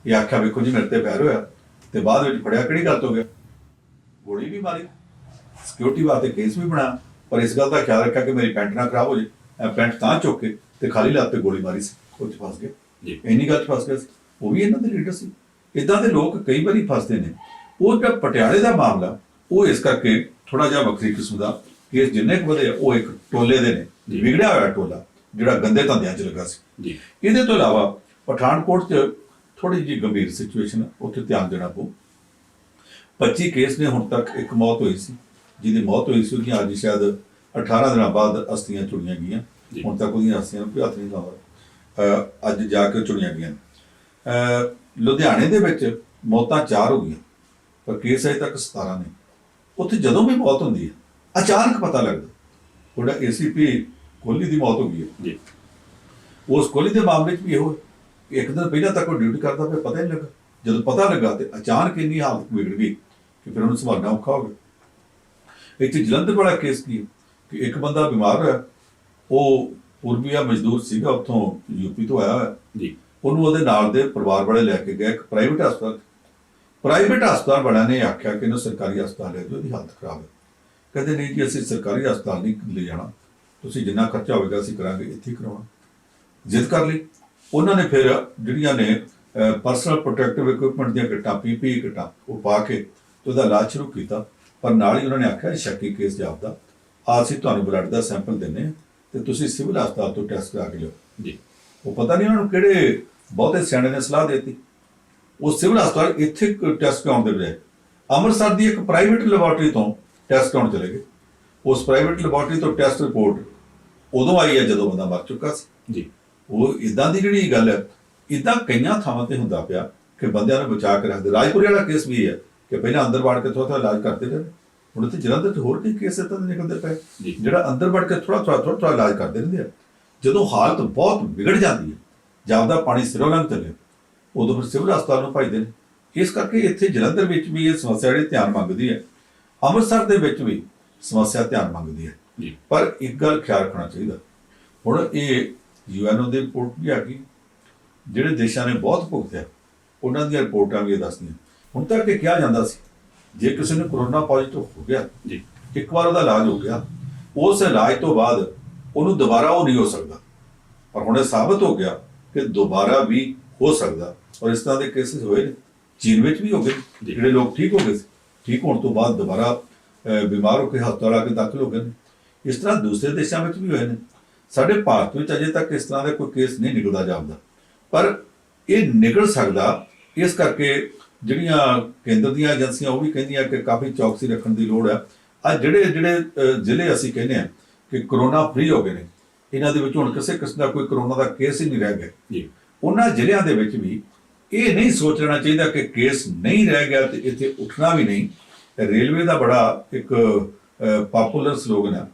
ਇਹ ਆਖਿਆ ਵੇਖੋ ਜੀ ਮੇਰੇ ਤੇ ਫੈਰ ਹੋਇਆ, ਤੇ ਬਾਅਦ ਵਿੱਚ ਫੜਿਆ ਕਿਹੜੀ ਗੱਲ ਤੋਂ ਗਿਆ, ਗੋਲੀ ਵੀ ਮਾਰੀ। ਸਿਕਿਉਰਿਟੀ ਵਾਸਤੇ ਕੇਸ ਵੀ ਬਣਾ, ਪਰ ਇਸ ਗੱਲ ਦਾ ਖਿਆਲ ਰੱਖਿਆ ਕਿ ਮੇਰੀ ਪੈਂਟ ਨਾ ਖਰਾਬ ਹੋ ਜਾਏ। ਪੈਂਟ ਤਾਂ ਚੁੱਕ ਕੇ ਤੇ ਖਾਲੀ ਲੱਤ ਤੇ ਗੋਲੀ ਮਾਰੀ ਸੀ, ਉਹ 'ਚ ਫਸ ਗਏ। ਜੀ। ਇੰਨੀ ਗੱਲ 'ਚ ਫਸ ਗਿਆ ਸੀ, ਉਹ ਵੀ ਇਹਨਾਂ ਦੇ ਲੀਡਰ ਸੀ। ਇਦਾਂ ਦੇ ਲੋਕ ਕਈ ਵਾਰੀ ਫਸਦੇ ਨੇ। ਉਹ ਜਿਹੜਾ ਪਟਿਆਲੇ ਦਾ ਮਾਮਲਾ, ਉਹ ਇਸ ਕਰਕੇ ਥੋੜਾ ਜਿਹਾ ਵੱਖਰੀ ਕਿਸਮ ਦਾ ਕੇਸ ਜਿੰਨੇ ਕੁ ਵਧੇ, ਉਹ ਇੱਕ ਟੋਲੇ ਦੇ ਨੇ, ਜੀ। ਵਿਗੜਿਆ ਹੋਇਆ ਟੋਲਾ ਜਿਹੜਾ ਗੰਦੇ ਧੰਦਿਆਂ 'ਚ ਲੱਗਾ ਸੀ। ਜੀ। ਇਹਦੇ ਤੋਂ ਇਲਾਵਾ ਪਠਾਨਕੋਟ 'ਚ ਥੋੜੀ ਜਿਹੀ ਗੰਭੀਰ ਸਿਚੁਏਸ਼ਨ, ਉੱਥੇ ਧਿਆਨ ਦੇਣਾ ਪਊ। 25 ਕੇਸ ਨੇ ਹੁਣ ਤੱਕ, ਇੱਕ ਮੌਤ ਹੋਈ ਸੀ, ਜਿਹਦੀ ਮੌਤ ਹੋਈ ਸੀ ਉਹਦੀਆਂ ਅੱਜ ਸ਼ਾਇਦ 18 ਦਿਨਾਂ ਬਾਅਦ ਅਸਥੀਆਂ ਚੁਣੀਆਂ ਗਈਆਂ। ਜੀ। ਹੁਣ ਤੱਕ ਉਹਦੀਆਂ ਅਸਥੀਆਂ ਨੂੰ ਕੋਈ ਹੱਥ ਨਹੀਂ ਲਾਉਂਦਾ। ਅੱਜ ਜਾ ਕੇ ਚੁਣੀਆਂ ਗਈਆਂ। ਲੁਧਿਆਣੇ ਦੇ ਵਿੱਚ ਮੌਤਾਂ 4 ਹੋ ਗਈਆਂ, ਪਰ ਕੇਸ ਅਜੇ ਤੱਕ 17 ਨੇ। ਉੱਥੇ ਜਦੋਂ ਵੀ ਮੌਤ ਹੁੰਦੀ ਹੈ ਅਚਾਨਕ ਪਤਾ ਲੱਗਦਾ। ਉਹਦਾ ACP ਕੋਹਲੀ ਦੀ ਮੌਤ ਹੋ ਗਈ ਹੈ ਜੀ। ਉਸ ਕੋਹਲੀ ਦੇ ਮਾਮਲੇ 'ਚ ਵੀ ਇਹੋ ਇੱਕ ਦਿਨ ਪਹਿਲਾਂ ਤੱਕ ਉਹ ਡਿਊਟੀ ਕਰਦਾ ਪਿਆ, ਪਤਾ ਹੀ ਨਹੀਂ ਲੱਗਾ। ਜਦੋਂ ਪਤਾ ਲੱਗਾ ਤੇ ਅਚਾਨਕ ਇੰਨੀ ਹਾਲਤ ਵਿਗੜ ਗਈ ਕਿ ਫਿਰ ਉਹਨੂੰ ਸੰਭਾਲਣਾ ਔਖਾ ਹੋ ਗਿਆ। ਇੱਥੇ ਜਲੰਧਰ ਵਾਲਾ ਕੇਸ ਕੀ ਹੈ ਕਿ ਇੱਕ ਬੰਦਾ ਬਿਮਾਰ ਹੋਇਆ, ਉਹ ਪੂਰਬੀਆ ਮਜ਼ਦੂਰ ਸੀਗਾ, ਉੱਥੋਂ UP ਤੋਂ ਆਇਆ ਹੋਇਆ। ਜੀ। ਉਹਨੂੰ ਉਹਦੇ ਨਾਲ ਦੇ ਪਰਿਵਾਰ ਵਾਲੇ ਲੈ ਕੇ ਗਏ ਇੱਕ ਪ੍ਰਾਈਵੇਟ ਹਸਪਤਾਲ। ਪ੍ਰਾਈਵੇਟ ਹਸਪਤਾਲ ਵਾਲਿਆਂ ਨੇ ਆਖਿਆ ਕਿ ਇਹਨੂੰ ਸਰਕਾਰੀ ਹਸਪਤਾਲ ਲੈ ਜਾਓ, ਉਹਦੀ ਹਾਲਤ ਖਰਾਬ ਹੈ। ਕਹਿੰਦੇ ਨਹੀਂ ਜੀ, ਅਸੀਂ ਸਰਕਾਰੀ ਹਸਪਤਾਲ ਨਹੀਂ ਲੈ ਜਾਣਾ, ਤੁਸੀਂ ਜਿੰਨਾ ਖਰਚਾ ਹੋਵੇਗਾ ਅਸੀਂ ਕਰਾਂਗੇ, ਇੱਥੇ ਹੀ ਕਰਾਉਣਾ। ਜ਼ਿੱਦ ਕਰ ਲਈ। ਉਹਨਾਂ ਨੇ ਫਿਰ ਜਿਹੜੀਆਂ ਨੇ ਪਰਸਨਲ ਪ੍ਰੋਟੈਕਟਿਵ ਇਕਵਿਪਮੈਂਟ ਦੀਆਂ ਕਿੱਟਾਂ, PPE ਕਿੱਟਾਂ, ਉਹ ਪਾ ਕੇ ਤੇ ਉਹਦਾ ਇਲਾਜ ਸ਼ੁਰੂ ਕੀਤਾ। ਪਰ ਨਾਲ ਹੀ ਉਹਨਾਂ ਨੇ ਆਖਿਆ ਸ਼ੱਕੀ ਕੇਸ ਜਾਪਦਾ, ਅਸੀਂ ਤੁਹਾਨੂੰ ਬਲੱਡ ਦਾ ਸੈਂਪਲ ਦਿੰਦੇ ਹਾਂ ਤੇ ਤੁਸੀਂ ਸਿਵਲ ਹਸਪਤਾਲ ਤੋਂ ਟੈਸਟ ਕਰਾ ਕੇ ਲਿਓ। ਜੀ। ਉਹ ਪਤਾ ਨਹੀਂ ਉਹਨਾਂ ਨੂੰ ਕਿਹੜੇ ਬਹੁਤੇ ਸਿਆਣੇ ਨੇ ਸਲਾਹ ਦਿੱਤੀ। ਉਹ ਸਿਵਲ ਹਸਪਤਾਲ ਇੱਥੇ ਟੈਸਟ ਕਰਾਉਣ ਦੇ ਬਜਾਏ ਅੰਮ੍ਰਿਤਸਰ ਦੀ ਇੱਕ ਪ੍ਰਾਈਵੇਟ ਲੈਬੋਰਟਰੀ ਤੋਂ ਟੈਸਟ ਕਰਾਉਣ ਚਲੇ ਗਏ। ਉਸ ਪ੍ਰਾਈਵੇਟ ਲੈਬੋਰਟਰੀ ਤੋਂ ਟੈਸਟ ਰਿਪੋਰਟ ਉਦੋਂ ਆਈ ਹੈ ਜਦੋਂ ਬੰਦਾ ਮਰ ਚੁੱਕਾ ਸੀ। ਜੀ। ਉਹ ਇਦਾਂ ਦੀ ਜਿਹੜੀ ਗੱਲ ਹੈ, ਇਦਾਂ ਕਈਆਂ ਥਾਵਾਂ ਤੇ ਹੁੰਦਾ ਪਿਆ ਕਿ ਬੰਦਿਆਂ ਨੂੰ ਬਚਾ ਕੇ ਰੱਖਦੇ। ਰਾਜਪੁਰੇ ਵਾਲਾ ਕੇਸ ਵੀ ਹੈ ਕਿ ਪਹਿਲਾਂ ਅੰਦਰ ਵੜ ਕੇ ਥੋੜਾ ਇਲਾਜ ਕਰਦੇ ਰਹੇ। ਹੁਣ ਇੱਥੇ ਜਲੰਧਰ 'ਚ ਹੋਰ ਕਈ ਕੇਸ ਇਦਾਂ ਦੇ ਨਿਕਲਦੇ ਪਏ ਜਿਹੜਾ ਅੰਦਰ ਵੜ ਕੇ ਥੋੜਾ ਇਲਾਜ ਕਰਦੇ ਰਹਿੰਦੇ ਆ। ਜਦੋਂ ਹਾਲਤ ਬਹੁਤ ਵਿਗੜ ਜਾਂਦੀ ਹੈ, ਜਾਪਦਾ ਪਾਣੀ ਸਿਰੋਂ ਲੰਘ ਚੱਲੇ, ਉਦੋਂ ਫਿਰ ਸਿਵਲ ਹਸਪਤਾਲ ਨੂੰ ਭਜਦੇ ਨੇ। ਇਸ ਕਰਕੇ ਇੱਥੇ ਜਲੰਧਰ ਵਿੱਚ ਵੀ ਇਹ ਸਮੱਸਿਆ ਜਿਹੜੀ ਧਿਆਨ ਮੰਗਦੀ ਹੈ, ਅੰਮ੍ਰਿਤਸਰ ਦੇ ਵਿੱਚ ਵੀ ਸਮੱਸਿਆ ਧਿਆਨ ਮੰਗਦੀ ਹੈ। ਜੀ। ਪਰ ਇੱਕ ਗੱਲ ਖਿਆਲ ਰੱਖਣਾ ਚਾਹੀਦਾ, ਹੁਣ ਇਹ UNO ਦੀ ਰਿਪੋਰਟ ਵੀ ਆ ਗਈ, ਜਿਹੜੇ ਦੇਸ਼ਾਂ ਨੇ ਬਹੁਤ ਭੁਗਤਿਆ ਉਹਨਾਂ ਦੀਆਂ ਰਿਪੋਰਟਾਂ ਵੀ ਇਹ ਦੱਸਦੀਆਂ। ਹੁਣ ਤੱਕ ਇਹ ਕਿਹਾ ਜਾਂਦਾ ਸੀ ਜੇ ਕਿਸੇ ਨੂੰ ਕਰੋਨਾ ਪੋਜ਼ਿਟਿਵ ਹੋ ਗਿਆ, ਜੀ, ਇੱਕ ਵਾਰ ਉਹਦਾ ਇਲਾਜ ਹੋ ਗਿਆ, ਉਸ ਇਲਾਜ ਤੋਂ ਬਾਅਦ ਉਹਨੂੰ ਦੁਬਾਰਾ ਉਹ ਨਹੀਂ ਹੋ ਸਕਦਾ। ਪਰ ਹੁਣ ਇਹ ਸਾਬਤ ਹੋ ਗਿਆ ਕਿ ਦੁਬਾਰਾ ਵੀ ਹੋ ਸਕਦਾ, ਔਰ ਇਸ ਤਰ੍ਹਾਂ ਦੇ ਕੇਸਿਸ ਹੋਏ ਨੇ। ਚੀਨ ਵਿੱਚ ਵੀ ਹੋ ਗਏ, ਜਿਹੜੇ ਲੋਕ ਠੀਕ ਹੋ ਗਏ ਸੀ, ਠੀਕ ਹੋਣ ਤੋਂ ਬਾਅਦ ਦੁਬਾਰਾ ਬਿਮਾਰ ਹੋ ਕੇ ਹਸਪਤਾਲ ਆ ਕੇ ਦਾਖਲ ਹੋ ਗਏ ਨੇ। ਇਸ ਤਰ੍ਹਾਂ ਦੂਸਰੇ ਦੇਸ਼ਾਂ ਵਿੱਚ ਵੀ ਹੋਏ ਨੇ। ਸਾਡੇ ਭਾਰਤ ਵਿੱਚ ਅਜੇ ਤੱਕ ਇਸ ਤਰ੍ਹਾਂ ਦਾ ਕੋਈ ਕੇਸ ਨਹੀਂ ਨਿਕਲਦਾ ਜਾਪਦਾ, ਪਰ ਇਹ ਨਿਕਲ ਸਕਦਾ। ਇਸ ਕਰਕੇ ਜਿਹੜੀਆਂ ਕੇਂਦਰ ਦੀਆਂ ਏਜੰਸੀਆਂ ਉਹ ਵੀ ਕਹਿੰਦੀਆਂ ਕਿ ਕਾਫੀ ਚੌਕਸੀ ਰੱਖਣ ਦੀ ਲੋੜ ਹੈ। ਅੱਜ ਜਿਹੜੇ ਜ਼ਿਲ੍ਹੇ ਅਸੀਂ ਕਹਿੰਦੇ ਹਾਂ ਕਿ ਕਰੋਨਾ ਫ੍ਰੀ ਹੋ ਗਏ ਨੇ, ਇਹਨਾਂ ਦੇ ਵਿੱਚ ਹੁਣ ਕਿਸੇ ਕਿਸਮ ਦਾ ਕੋਈ ਕਰੋਨਾ ਦਾ ਕੇਸ ਹੀ ਨਹੀਂ ਰਹਿ ਗਿਆ ਜੀ। ਉਹਨਾਂ ਜ਼ਿਲ੍ਹਿਆਂ ਦੇ ਵਿੱਚ ਵੀ ਇਹ ਨਹੀਂ ਸੋਚ ਲੈਣਾ ਚਾਹੀਦਾ ਕਿ ਕੇਸ ਨਹੀਂ ਰਹਿ ਗਿਆ ਤੇ ਇੱਥੇ ਉੱਠਣਾ ਵੀ ਨਹੀਂ। ਰੇਲਵੇ ਦਾ ਬੜਾ ਇੱਕ ਪਾਪੂਲਰ ਸਲੋਗਨ ਹੈ,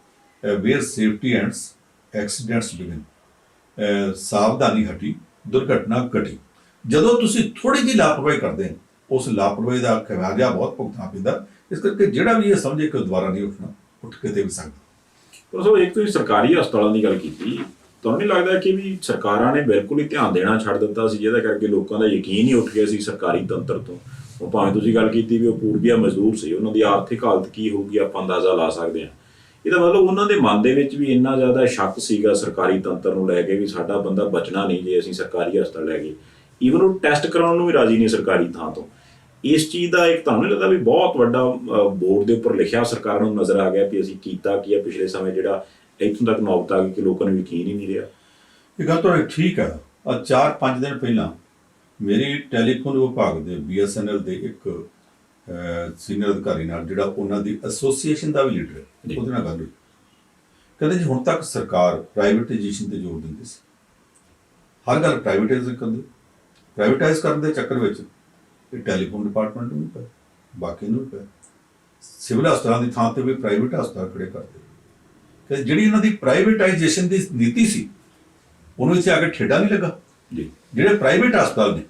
where safety ends accidents begin. ਸਾਵਧਾਨੀ ਹਟੀ ਦੁਰਘਟਨਾ ਘਟੀ। ਜਦੋਂ ਤੁਸੀਂ ਥੋੜੀ ਜਿਹੀ ਲਾਪਰਵਾਹੀ ਕਰਦੇ ਹੋ, ਉਸ ਲਾਪਰਵਾਹੀ ਦਾ ਖਮਿਆਜ਼ਾ ਬਹੁਤ ਭੁਗਤਣਾ ਪੈਂਦਾ। ਇਸ ਕਰਕੇ ਜਿਹੜਾ ਵੀ ਇਹ ਸਮਝੇ ਕਿ ਦੁਬਾਰਾ ਨਹੀਂ ਉੱਠਣਾ, ਉੱਠ ਕੇ ਤੇ ਵੀ ਸਕਦਾ। ਪਰ ਸੋ ਇੱਕ ਤੁਸੀਂ ਸਰਕਾਰੀ ਹਸਪਤਾਲਾਂ ਦੀ ਗੱਲ ਕੀਤੀ, ਤੁਹਾਨੂੰ ਨਹੀਂ ਲੱਗਦਾ ਕਿ ਵੀ ਸਰਕਾਰਾਂ ਨੇ ਬਿਲਕੁਲ ਹੀ ਧਿਆਨ ਦੇਣਾ ਛੱਡ ਦਿੱਤਾ ਸੀ, ਜਿਹਦਾ ਕਰਕੇ ਲੋਕਾਂ ਦਾ ਯਕੀਨ ਹੀ ਉੱਠ ਗਿਆ ਸੀ ਸਰਕਾਰੀ ਤੰਤਰ ਤੋਂ। ਉਹ ਭਾਵੇਂ ਤੁਸੀਂ ਗੱਲ ਕੀਤੀ ਵੀ ਉਹ ਪੂਰਬੀਆ ਮਜ਼ਦੂਰ ਸੀ, ਉਹਨਾਂ ਦੀ ਆਰਥਿਕ ਹਾਲਤ ਕੀ ਹੋਊਗੀ ਆਪਾਂ ਅੰਦਾਜ਼ਾ ਲਾ ਸਕਦੇ ਹਾਂ। ਇਹਦਾ ਮਤਲਬ ਉਹਨਾਂ ਦੇ ਮਨ ਦੇ ਵਿੱਚ ਵੀ ਇੰਨਾ ਜ਼ਿਆਦਾ ਸ਼ੱਕ ਸੀਗਾ ਸਰਕਾਰੀ ਤੰਤਰ ਨੂੰ ਲੈ ਕੇ ਵੀ ਸਾਡਾ ਬੰਦਾ ਬਚਣਾ ਨਹੀਂ ਜੇ ਅਸੀਂ ਸਰਕਾਰੀ ਹਸਪਤਾਲ ਲੈ ਗਏ। ਈਵਨ ਉਹ ਟੈਸਟ ਕਰਾਉਣ ਨੂੰ ਵੀ ਰਾਜੀ ਨਹੀਂ ਸਰਕਾਰੀ ਥਾਂ ਤੋਂ। ਇਸ ਚੀਜ਼ ਦਾ ਇੱਕ ਤੁਹਾਨੂੰ ਨਹੀਂ ਲੱਗਦਾ ਵੀ ਬਹੁਤ ਵੱਡਾ ਬੋਰਡ ਦੇ ਉੱਪਰ ਲਿਖਿਆ ਸਰਕਾਰਾਂ ਨੂੰ ਨਜ਼ਰ ਆ ਗਿਆ ਵੀ ਅਸੀਂ ਕੀਤਾ ਕੀ ਆ ਪਿਛਲੇ ਸਮੇਂ, ਜਿਹੜਾ ਇੱਥੋਂ ਤੱਕ ਨੌਬਤ ਆ ਗਈ ਕਿ ਲੋਕਾਂ ਨੂੰ ਯਕੀਨ ਹੀ ਨਹੀਂ ਰਿਹਾ। ਇਹ ਗੱਲ ਤੁਹਾਡੀ ਠੀਕ ਹੈ। 4-5 ਦਿਨ ਪਹਿਲਾਂ ਮੇਰੀ ਟੈਲੀਫੋਨ ਵਿਭਾਗ ਦੇ BSNL ਦੇ ਇੱਕ ਸੀਨੀਅਰ ਅਧਿਕਾਰੀ ਨਾਲ, ਜਿਹੜਾ ਉਹਨਾਂ ਦੀ ਐਸੋਸੀਏਸ਼ਨ ਦਾ ਵੀ ਲੀਡਰ ਹੈ, ਉਹਦੇ ਨਾਲ ਗੱਲ ਹੋਈ। ਕਹਿੰਦੇ ਜੀ ਹੁਣ ਤੱਕ ਸਰਕਾਰ ਪ੍ਰਾਈਵੇਟਾਈਜੇਸ਼ਨ ਤੇ ਜ਼ੋਰ ਦਿੰਦੀ ਸੀ, ਹਰ ਗੱਲ ਪ੍ਰਾਈਵੇਟਾਈਜ਼ ਕਰਨ ਦੇ ਚੱਕਰ ਵਿੱਚ ਇਹ ਟੈਲੀਫੋਨ ਡਿਪਾਰਟਮੈਂਟ ਨੂੰ ਵੀ ਪਿਆ, ਬਾਕੀ ਨੂੰ ਵੀ ਪਿਆ। ਸਿਵਲ ਹਸਪਤਾਲਾਂ ਦੀ ਥਾਂ ਤੇ ਵੀ ਪ੍ਰਾਈਵੇਟ ਹਸਪਤਾਲ ਖੜੇ ਕਰਦੇ। ਕਿ ਜਿਹੜੀ ਇਹਨਾਂ ਦੀ ਪ੍ਰਾਈਵੇਟਾਈਜੇਸ਼ਨ ਦੀ ਨੀਤੀ ਸੀ, ਉਹਨੂੰ ਇੱਥੇ ਆ ਕੇ ਠੇਡਾ ਨਹੀਂ ਲੱਗਾ। ਜੀ। ਜਿਹੜੇ ਪ੍ਰਾਈਵੇਟ ਹਸਪਤਾਲ ਨੇ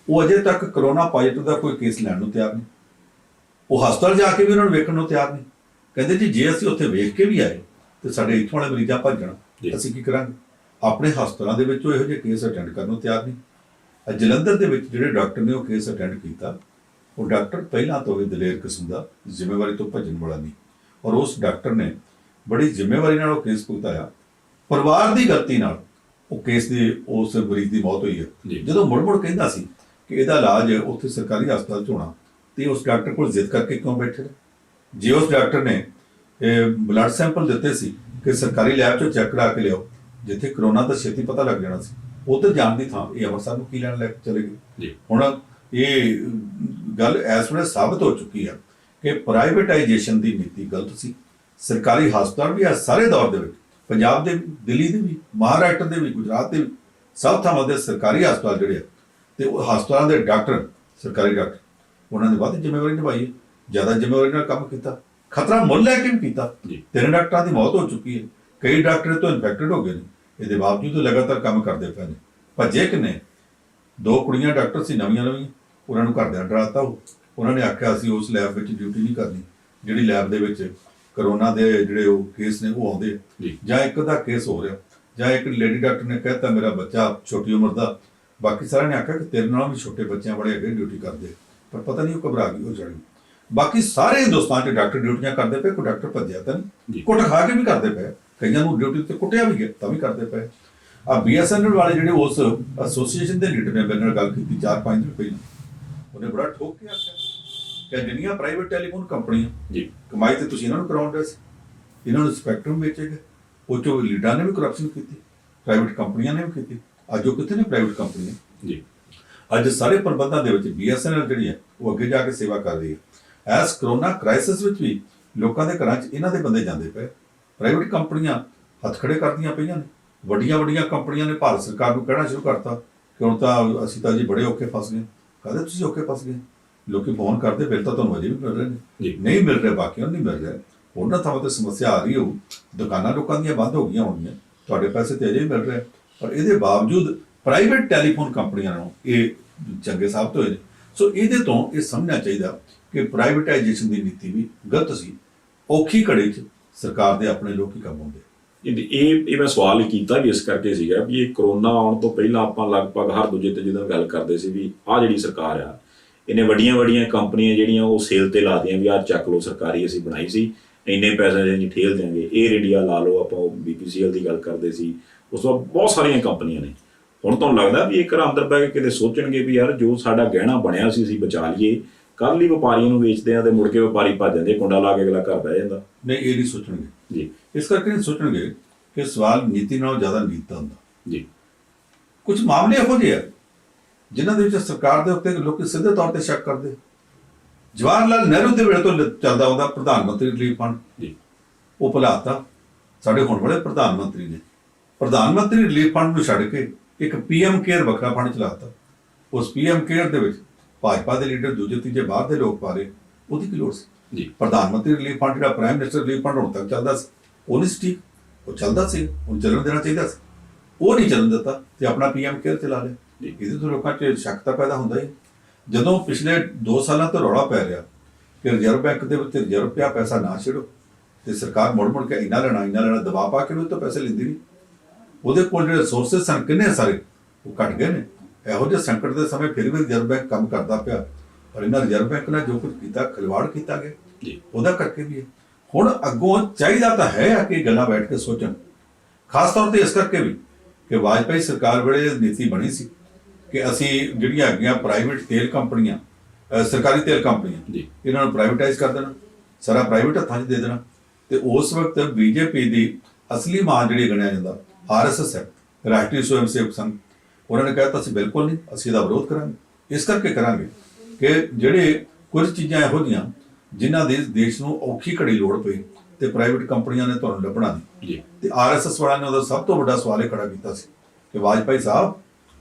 ਉਹ ਅਜੇ ਤੱਕ ਕਰੋਨਾ ਪੋਜ਼ਿਟਿਵ ਦਾ ਕੋਈ ਕੇਸ ਲੈਣ ਨੂੰ ਤਿਆਰ ਨਹੀਂ। ਉਹ ਹਸਪਤਾਲ ਜਾ ਕੇ ਵੀ ਉਹਨਾਂ ਨੂੰ ਵੇਖਣ ਨੂੰ ਤਿਆਰ ਨਹੀਂ। ਕਹਿੰਦੇ ਜੀ ਜੇ ਅਸੀਂ ਉੱਥੇ ਵੇਖ ਕੇ ਵੀ ਆਏ ਤੇ ਸਾਡੇ ਇੱਥੋਂ ਵਾਲੇ ਮਰੀਜ਼ਾਂ ਭੱਜ ਜਾਣਾ, ਅਸੀਂ ਕੀ ਕਰਾਂਗੇ? ਆਪਣੇ ਹਸਪਤਾਲਾਂ ਦੇ ਵਿੱਚ ਉਹ ਇਹੋ ਜਿਹੇ ਕੇਸ ਅਟੈਂਡ ਕਰਨ ਨੂੰ ਤਿਆਰ ਨਹੀਂ। ਜਲੰਧਰ ਦੇ ਵਿੱਚ ਜਿਹੜੇ ਡਾਕਟਰ ਨੇ ਉਹ ਕੇਸ ਅਟੈਂਡ ਕੀਤਾ, ਉਹ ਡਾਕਟਰ ਪਹਿਲਾਂ ਤੋਂ ਵੀ ਦਲੇਰ ਕਿਸਮ ਦਾ, ਜ਼ਿੰਮੇਵਾਰੀ ਤੋਂ ਭੱਜਣ ਵਾਲਾ ਨਹੀਂ। ਔਰ ਉਸ ਡਾਕਟਰ ਨੇ ਬੜੀ ਜ਼ਿੰਮੇਵਾਰੀ ਨਾਲ ਉਹ ਕੇਸ ਭੁਗਤਾਇਆ। ਪਰਿਵਾਰ ਦੀ ਗਲਤੀ ਨਾਲ ਉਹ ਕੇਸ ਦੇ ਉਸ ਮਰੀਜ਼ ਦੀ ਮੌਤ ਹੋਈ ਹੈ। ਜਦੋਂ ਮੁੜ ਕਹਿੰਦਾ ਸੀ ਕਿ ਇਹਦਾ ਇਲਾਜ ਉੱਥੇ ਸਰਕਾਰੀ ਹਸਪਤਾਲ 'ਚ ਹੋਣਾ, ਤੇ ਉਸ ਡਾਕਟਰ ਕੋਲ ਜ਼ਿੱਦ ਕਰਕੇ ਕਿਉਂ ਬੈਠੇ? ਜੇ ਉਸ ਡਾਕਟਰ ਨੇ ਬਲੱਡ ਸੈਂਪਲ ਦਿੱਤੇ ਸੀ ਕਿ ਸਰਕਾਰੀ ਲੈਬ 'ਚੋਂ ਚੈੱਕ ਕਰਾ ਕੇ ਲਿਆਓ, ਜਿੱਥੇ ਕਰੋਨਾ ਤਾਂ ਛੇਤੀ ਪਤਾ ਲੱਗ ਜਾਣਾ ਸੀ, ਉੱਧਰ ਜਾਣ ਦੀ ਥਾਂ ਇਹ ਅੰਮ੍ਰਿਤਸਰ ਨੂੰ ਕੀ ਲੈਣ ਲੈ ਕੇ ਚਲੇ ਗਏ। ਹੁਣ ਇਹ ਗੱਲ ਇਸ ਵੇਲੇ ਸਾਬਤ ਹੋ ਚੁੱਕੀ ਹੈ ਕਿ ਪ੍ਰਾਈਵੇਟਾਈਜੇਸ਼ਨ ਦੀ ਨੀਤੀ ਗਲਤ ਸੀ। ਸਰਕਾਰੀ ਹਸਪਤਾਲ ਵੀ ਆ ਸਾਰੇ ਦੌਰ ਦੇ ਵਿੱਚ, ਪੰਜਾਬ ਦੇ, ਦਿੱਲੀ ਦੇ ਵੀ, ਮਹਾਰਾਸ਼ਟਰ ਦੇ ਵੀ, ਗੁਜਰਾਤ ਦੇ ਵੀ, ਸਭ ਥਾਵਾਂ ਦੇ ਸਰਕਾਰੀ ਹਸਪਤਾਲ ਜਿਹੜੇ ਆ, ਤੇ ਉਹ ਹਸਪਤਾਲਾਂ ਦੇ ਡਾਕਟਰ, ਸਰਕਾਰੀ ਡਾਕਟਰ, ਉਹਨਾਂ ਨੇ ਵੱਧ ਜ਼ਿੰਮੇਵਾਰੀ ਨਿਭਾਈ ਹੈ, ਜ਼ਿਆਦਾ ਜ਼ਿੰਮੇਵਾਰੀ ਨਾਲ ਕੰਮ ਕੀਤਾ, ਖਤਰਾ ਮੁੱਲ ਲੈ ਕੇ ਵੀ ਕੀਤਾ। 3 ਡਾਕਟਰਾਂ ਦੀ ਮੌਤ ਹੋ ਚੁੱਕੀ ਹੈ, ਕਈ ਡਾਕਟਰ ਤੋਂ ਇਨਫੈਕਟਡ ਹੋ ਗਏ ਨੇ, ਇਹਦੇ ਬਾਵਜੂਦ ਲਗਾਤਾਰ ਕੰਮ ਕਰਦੇ ਪਏ ਨੇ। ਭੱਜੇ ਕਿੰਨੇ? 2 ਕੁੜੀਆਂ ਡਾਕਟਰ ਸੀ ਨਵੀਆਂ, ਉਹਨਾਂ ਨੂੰ ਘਰਦਿਆਂ ਡਰਾਤਾ। ਉਹਨਾਂ ਨੇ ਆਖਿਆ ਅਸੀਂ ਉਸ ਲੈਬ ਵਿੱਚ ਡਿਊਟੀ ਨਹੀਂ ਕਰਨੀ ਜਿਹੜੀ ਲੈਬ ਦੇ ਵਿੱਚ ਕਰੋਨਾ ਦੇ ਜਿਹੜੇ ਉਹ ਕੇਸ ਨੇ ਉਹ ਆਉਂਦੇ, ਜਾਂ ਇੱਕ ਦਾ ਕੇਸ ਹੋ ਰਿਹਾ, ਜਾਂ ਇੱਕ ਲੇਡੀ ਡਾਕਟਰ ਨੇ ਕਹਿਤਾ ਮੇਰਾ ਬੱਚਾ ਛੋਟੀ ਉਮਰ ਦਾ, ਬਾਕੀ ਸਾਰਿਆਂ ਨੇ ਆਖਿਆ ਕਿ ਤੇਰੇ ਨਾਲੋਂ ਵੀ ਛੋਟੇ ਬੱਚਿਆਂ ਵਾਲੇ ਅੱਗੇ ਡਿਊਟੀ ਕਰਦੇ, ਪਰ ਪਤਾ ਨਹੀਂ ਉਹ ਘਬਰਾ ਗਈ, ਉਹ ਚੜੀ। ਬਾਕੀ ਸਾਰੇ ਹਿੰਦੁਸਤਾਨ 'ਚ ਡਾਕਟਰ ਡਿਊਟੀਆਂ ਕਰਦੇ ਪਏ, ਕੋਈ ਡਾਕਟਰ ਭੱਜਿਆ ਤਾਂ ਨਹੀਂ, ਕੁੱਟ ਖਾ ਕੇ ਵੀ ਕਰਦੇ ਪਏ, ਕਈਆਂ ਨੂੰ ਡਿਊਟੀ ਤੇ ਕੁੱਟਿਆ ਵੀ ਗਿਆ ਤਾਂ ਵੀ ਕਰਦੇ ਪਏ। ਆ BSNL ਵਾਲੇ ਜਿਹੜੇ ਉਸ ਐਸੋਸੀਏਸ਼ਨ ਦੇ ਲੀਡਰ ਨੇ ਮੇਰੇ ਨਾਲ ਗੱਲ ਕੀਤੀ 4-5 ਦਿਨ ਪਹਿਲਾਂ, ਉਹਨੇ ਬੜਾ ਠੋਕ ਕੇ ਆਖਿਆ ਕਿ ਜਿੰਨੀਆਂ ਪ੍ਰਾਈਵੇਟ ਟੈਲੀਫੋਨ ਕੰਪਨੀਆਂ ਕਮਾਈ ਤੇ ਤੁਸੀਂ ਇਹਨਾਂ ਨੂੰ ਕਰਾਉਂਦੇ ਸੀ, ਇਹਨਾਂ ਨੂੰ ਸਪੈਕਟਰਮ ਵੇਚੇ ਗਏ, ਉਹ 'ਚੋਂ ਲੀਡਰਾਂ ਨੇ ਵੀ ਕਰਪਸ਼ਨ ਕੀਤੀ, ਪ੍ਰਾਈਵੇਟ ਕੰਪਨੀਆਂ ਨੇ ਵੀ ਕੀਤੀ। ਅੱਜ ਉਹ ਕਿੱਥੇ ਨੇ ਪ੍ਰਾਈਵੇਟ ਕੰਪਨੀਆਂ? ਅੱਜ ਸਾਰੇ ਪ੍ਰਬੰਧਾਂ ਦੇ ਵਿੱਚ BSNL ਜਿਹੜੀ ਹੈ ਉਹ ਅੱਗੇ ਜਾ ਕੇ ਸੇਵਾ ਕਰ ਰਹੀ ਹੈ। ਐਸ ਕਰੋਨਾ ਕ੍ਰਾਈਸਿਸ ਵਿੱਚ ਵੀ ਲੋਕਾਂ ਦੇ ਘਰਾਂ 'ਚ ਇਹਨਾਂ ਦੇ ਬੰਦੇ ਜਾਂਦੇ ਪਏ। ਪ੍ਰਾਈਵੇਟ ਕੰਪਨੀਆਂ ਹੱਥ ਖੜੇ ਕਰਦੀਆਂ ਪਈਆਂ ਨੇ। ਵੱਡੀਆਂ ਕੰਪਨੀਆਂ ਨੇ ਭਾਰਤ ਸਰਕਾਰ ਨੂੰ ਕਹਿਣਾ ਸ਼ੁਰੂ ਕਰਤਾ ਕਿ ਹੁਣ ਤਾਂ ਅਸੀਂ ਤਾਂ ਜੀ ਬੜੇ ਔਖੇ ਫਸ ਗਏ। ਕਦੇ ਤੁਸੀਂ ਔਖੇ ਫਸ ਗਏ? ਲੋਕੀ ਫੋਨ ਕਰਦੇ, ਬਿੱਲ ਤਾਂ ਤੁਹਾਨੂੰ ਅਜੇ ਵੀ ਮਿਲ ਰਹੇ ਨੇ, ਨਹੀਂ ਮਿਲ ਰਹੇ, ਬਾਕੀਆਂ ਨੂੰ ਨਹੀਂ ਮਿਲ ਰਿਹਾ। ਉਹਨਾਂ ਥਾਵਾਂ ਤੇ ਸਮੱਸਿਆ ਆ ਰਹੀ ਹੋਊ, ਦੁਕਾਨਾਂ ਲੋਕਾਂ ਦੀਆਂ ਬੰਦ ਹੋ ਗਈਆਂ ਹੋਣਗੀਆਂ, ਤੁਹਾਡੇ ਪੈਸੇ ਤੇ ਅਜੇ ਵੀ ਮਿਲ ਰਹੇ, ਪਰ ਇਹਦੇ ਬਾਵਜੂਦ ਪ੍ਰਾਈਵੇਟ ਟੈਲੀਫੋਨ ਕੰਪਨੀਆਂ ਨੂੰ ਇਹ ਚੰਗੇ ਸਾਬਤ ਹੋਏ ਨੇ। ਸੋ ਇਹਦੇ ਤੋਂ ਇਹ ਸਮਝਣਾ ਚਾਹੀਦਾ ਕਿ ਪ੍ਰਾਈਵੇਟਾਈਜੇਸ਼ਨ ਦੀ ਨੀਤੀ ਵੀ ਗਲਤ ਸੀ। ਔਖੀ ਘੜੀ 'ਚ ਸਰਕਾਰ ਦੇ ਆਪਣੇ ਲੋਕ ਹੀ ਕੰਮ ਆਉਂਦੇ। ਇਹ ਮੈਂ ਸਵਾਲ ਕੀਤਾ ਵੀ ਇਸ ਕਰਕੇ ਸੀਗਾ ਵੀ ਇਹ ਕਰੋਨਾ ਆਉਣ ਤੋਂ ਪਹਿਲਾਂ ਆਪਾਂ ਲਗਭਗ ਹਰ ਦੂਜੇ ਤੇ ਜਦੋਂ ਗੱਲ ਕਰਦੇ ਸੀ ਵੀ ਆਹ ਜਿਹੜੀ ਸਰਕਾਰ ਆ, ਇਹਨੇ ਵੱਡੀਆਂ ਕੰਪਨੀਆਂ ਜਿਹੜੀਆਂ ਉਹ ਸੇਲ ਤੇ ਲਾਦੀਆਂ ਵੀ ਆਹ ਚੱਕ ਲਓ, ਸਰਕਾਰੀ ਅਸੀਂ ਬਣਾਈ ਸੀ, ਇੰਨੇ ਪੈਸੇ ਅਸੀਂ ਠੇਲ ਦਿਆਂਗੇ। ਏਅਰ ਇੰਡੀਆ ਲਾ ਲਓ, ਆਪਾਂ BPCL ਦੀ ਗੱਲ ਕਰਦੇ ਸੀ, ਉਸ ਤੋਂ ਬਹੁਤ ਸਾਰੀਆਂ ਕੰਪਨੀਆਂ ਨੇ। ਹੁਣ ਤੁਹਾਨੂੰ ਲੱਗਦਾ ਵੀ ਇੱਕ ਅੰਦਰ ਬਹਿ ਕੇ ਕਿਤੇ ਸੋਚਣਗੇ ਵੀ ਯਾਰ ਜੋ ਸਾਡਾ ਗਹਿਣਾ ਬਣਿਆ ਸੀ ਅਸੀਂ ਬਚਾ ਲਈਏ, ਕੱਲ੍ਹ ਹੀ ਵਪਾਰੀਆਂ ਨੂੰ ਵੇਚਦੇ ਆ ਤੇ ਮੁੜ ਕੇ ਵਪਾਰੀ ਭੱਜ ਜਾਂਦੇ, ਕੁੰਡਾ ਲਾ ਕੇ ਅਗਲਾ ਘਰ ਬਹਿ ਜਾਂਦਾ। ਨਹੀਂ, ਇਹ ਨਹੀਂ ਸੋਚਣਗੇ ਜੀ। ਇਸ ਕਰਕੇ ਨਹੀਂ ਸੋਚਣਗੇ ਕਿ ਸਵਾਲ ਨੀਤੀ ਨਾਲੋਂ ਜ਼ਿਆਦਾ ਨੀਤ ਦਾ ਹੁੰਦਾ ਜੀ। ਕੁਝ ਮਾਮਲੇ ਇਹੋ ਜਿਹੇ ਆ ਜਿਨ੍ਹਾਂ ਦੇ ਵਿੱਚ ਸਰਕਾਰ ਦੇ ਉੱਤੇ ਲੋਕ ਸਿੱਧੇ ਤੌਰ ਤੇ ਸ਼ੱਕ ਕਰਦੇ। ਜਵਾਹਰ ਲਾਲ ਨਹਿਰੂ ਦੇ ਵੇਲੇ ਤੋਂ ਚੱਲਦਾ ਆਉਂਦਾ ਪ੍ਰਧਾਨ ਮੰਤਰੀ ਰਿਲੀਫ ਫੰਡ ਜੀ, ਉਹ ਭੁਲਾਤਾ ਸਾਡੇ ਹੁਣ ਵਾਲੇ ਪ੍ਰਧਾਨ ਮੰਤਰੀ ਨੇ। ਪ੍ਰਧਾਨ ਮੰਤਰੀ ਰਿਲੀਫ ਫੰਡ ਨੂੰ ਛੱਡ ਕੇ ਇੱਕ PM ਕੇਅਰ ਵੱਖਰਾ ਫੰਡ ਚਲਾਤਾ। ਉਸ PM ਕੇਅਰ ਦੇ ਵਿੱਚ ਭਾਜਪਾ ਦੇ ਲੀਡਰ ਦੂਜੇ ਤੀਜੇ ਬਾਹਰ ਦੇ ਲੋਕ ਪਾ ਰਹੇ, ਉਹਦੀ ਕੀ ਲੋੜ ਸੀ ਜੀ? ਪ੍ਰਧਾਨ ਮੰਤਰੀ ਰਿਲੀਫ ਫੰਡ ਜਿਹੜਾ ਪ੍ਰਾਈਮ ਮਿਨਿਸਟਰ ਰਿਲੀਫ ਫੰਡ ਹੁਣ ਤੱਕ ਚੱਲਦਾ ਸੀ, ਉਹ ਨਹੀਂ ਸੀ ਠੀਕ, ਉਹ ਚੱਲਦਾ ਸੀ, ਹੁਣ ਚੱਲਣ ਦੇਣਾ ਚਾਹੀਦਾ ਸੀ, ਉਹ ਨਹੀਂ ਚੱਲਣ ਦਿੱਤਾ ਤੇ ਆਪਣਾ PM ਕੇਅਰ ਚਲਾ ਲਿਆ। ਇਹਦੇ ਤੋਂ ਲੋਕਾਂ 'ਚ ਸ਼ੱਕ ਤਾਂ ਪੈਦਾ ਹੁੰਦਾ ਹੀ। ਜਦੋਂ ਪਿਛਲੇ 2 ਸਾਲਾਂ ਤੋਂ ਰੌਲਾ ਪੈ ਰਿਹਾ ਕਿ ਰਿਜ਼ਰਵ ਬੈਂਕ ਦੇ ਵਿੱਚ ਰਿਜ਼ਰਵ ਪਿਆ ਪੈਸਾ ਨਾ ਛੱਡੋ, ਤੇ ਸਰਕਾਰ ਮੁੜ ਕੇ ਇੰਨਾ ਲੈਣਾ ਦਬਾਅ ਪਾ ਕੇ ਉਹ ਤੋਂ ਪੈਸੇ ਲੈਂਦੀ ਨਹੀਂ। ਉਹਦੇ ਕੋਲ ਜਿਹੜੇ ਸੋਰਸਿਸ ਸਨ ਕਿੰਨੇ ਸਾਰੇ ਉਹ ਘਟ ਗਏ ਨੇ। ਇਹੋ ਜਿਹੇ ਸੰਕਟ ਦੇ ਸਮੇਂ ਫਿਰ ਵੀ ਰਿਜ਼ਰਵ ਬੈਂਕ ਕੰਮ ਕਰਦਾ ਪਿਆ, ਪਰ ਇਹਨਾਂ ਰਿਜ਼ਰਵ ਬੈਂਕ ਨੇ ਜੋ ਕੁਝ ਕੀਤਾ ਖਿਲਵਾੜ ਕੀਤਾ ਗਿਆ, ਉਹਦਾ ਕਰਕੇ ਵੀ ਹੈ। ਹੁਣ ਅੱਗੋਂ ਚਾਹੀਦਾ ਤਾਂ ਹੈ ਕਿ ਗੱਲਾਂ ਬੈਠ ਕੇ ਸੋਚਣ, ਖਾਸ ਤੌਰ ਤੇ ਇਸ ਕਰਕੇ ਵੀ ਕਿ ਵਾਜਪਾਈ ਸਰਕਾਰ ਵੇਲੇ ਨੀਤੀ ਬਣੀ ਸੀ ਕਿ ਅਸੀਂ ਜਿਹੜੀਆਂ ਹੈਗੀਆਂ ਪ੍ਰਾਈਵੇਟ ਤੇਲ ਕੰਪਨੀਆਂ, ਸਰਕਾਰੀ ਤੇਲ ਕੰਪਨੀਆਂ, ਇਹਨਾਂ ਨੂੰ ਪ੍ਰਾਈਵੇਟਾਈਜ਼ ਕਰ ਦੇਣਾ, ਸਾਰਾ ਪ੍ਰਾਈਵੇਟ ਹੱਥਾਂ 'ਚ ਦੇ ਦੇਣਾ। ਤੇ ਉਸ ਵਕਤ BJP ਦੀ ਅਸਲੀ ਮਾਂ ਜਿਹੜੀ ਗਣਿਆ ਜਾਂਦਾ RSS ਹੈ, ਰਾਸ਼ਟਰੀ ਸਵੈਮ ਸੇਵਕ ਸੰਘ, ਉਹਨਾਂ ਨੇ ਕਹਿਤਾ ਅਸੀਂ ਬਿਲਕੁਲ ਨਹੀਂ, ਅਸੀਂ ਇਹਦਾ ਵਿਰੋਧ ਕਰਾਂਗੇ। ਇਸ ਕਰਕੇ ਕਰਾਂਗੇ ਕਿ ਜਿਹੜੇ ਕੁਝ ਚੀਜ਼ਾਂ ਇਹੋ ਜਿਹੀਆਂ ਜਿਨ੍ਹਾਂ ਦੇ ਦੇਸ਼ ਨੂੰ ਔਖੀ ਘੜੀ ਲੋੜ ਪਈ ਤੇ ਪ੍ਰਾਈਵੇਟ ਕੰਪਨੀਆਂ ਨੇ ਤੁਹਾਨੂੰ ਲੱਭਣਾ ਨਹੀਂ। ਤੇ RSS ਵਾਲਿਆਂ ਨੇ ਉਹਦਾ ਸਭ ਤੋਂ ਵੱਡਾ ਸਵਾਲ ਇਹ ਖੜਾ ਕੀਤਾ ਸੀ ਕਿ ਵਾਜਪਾਈ ਸਾਹਿਬ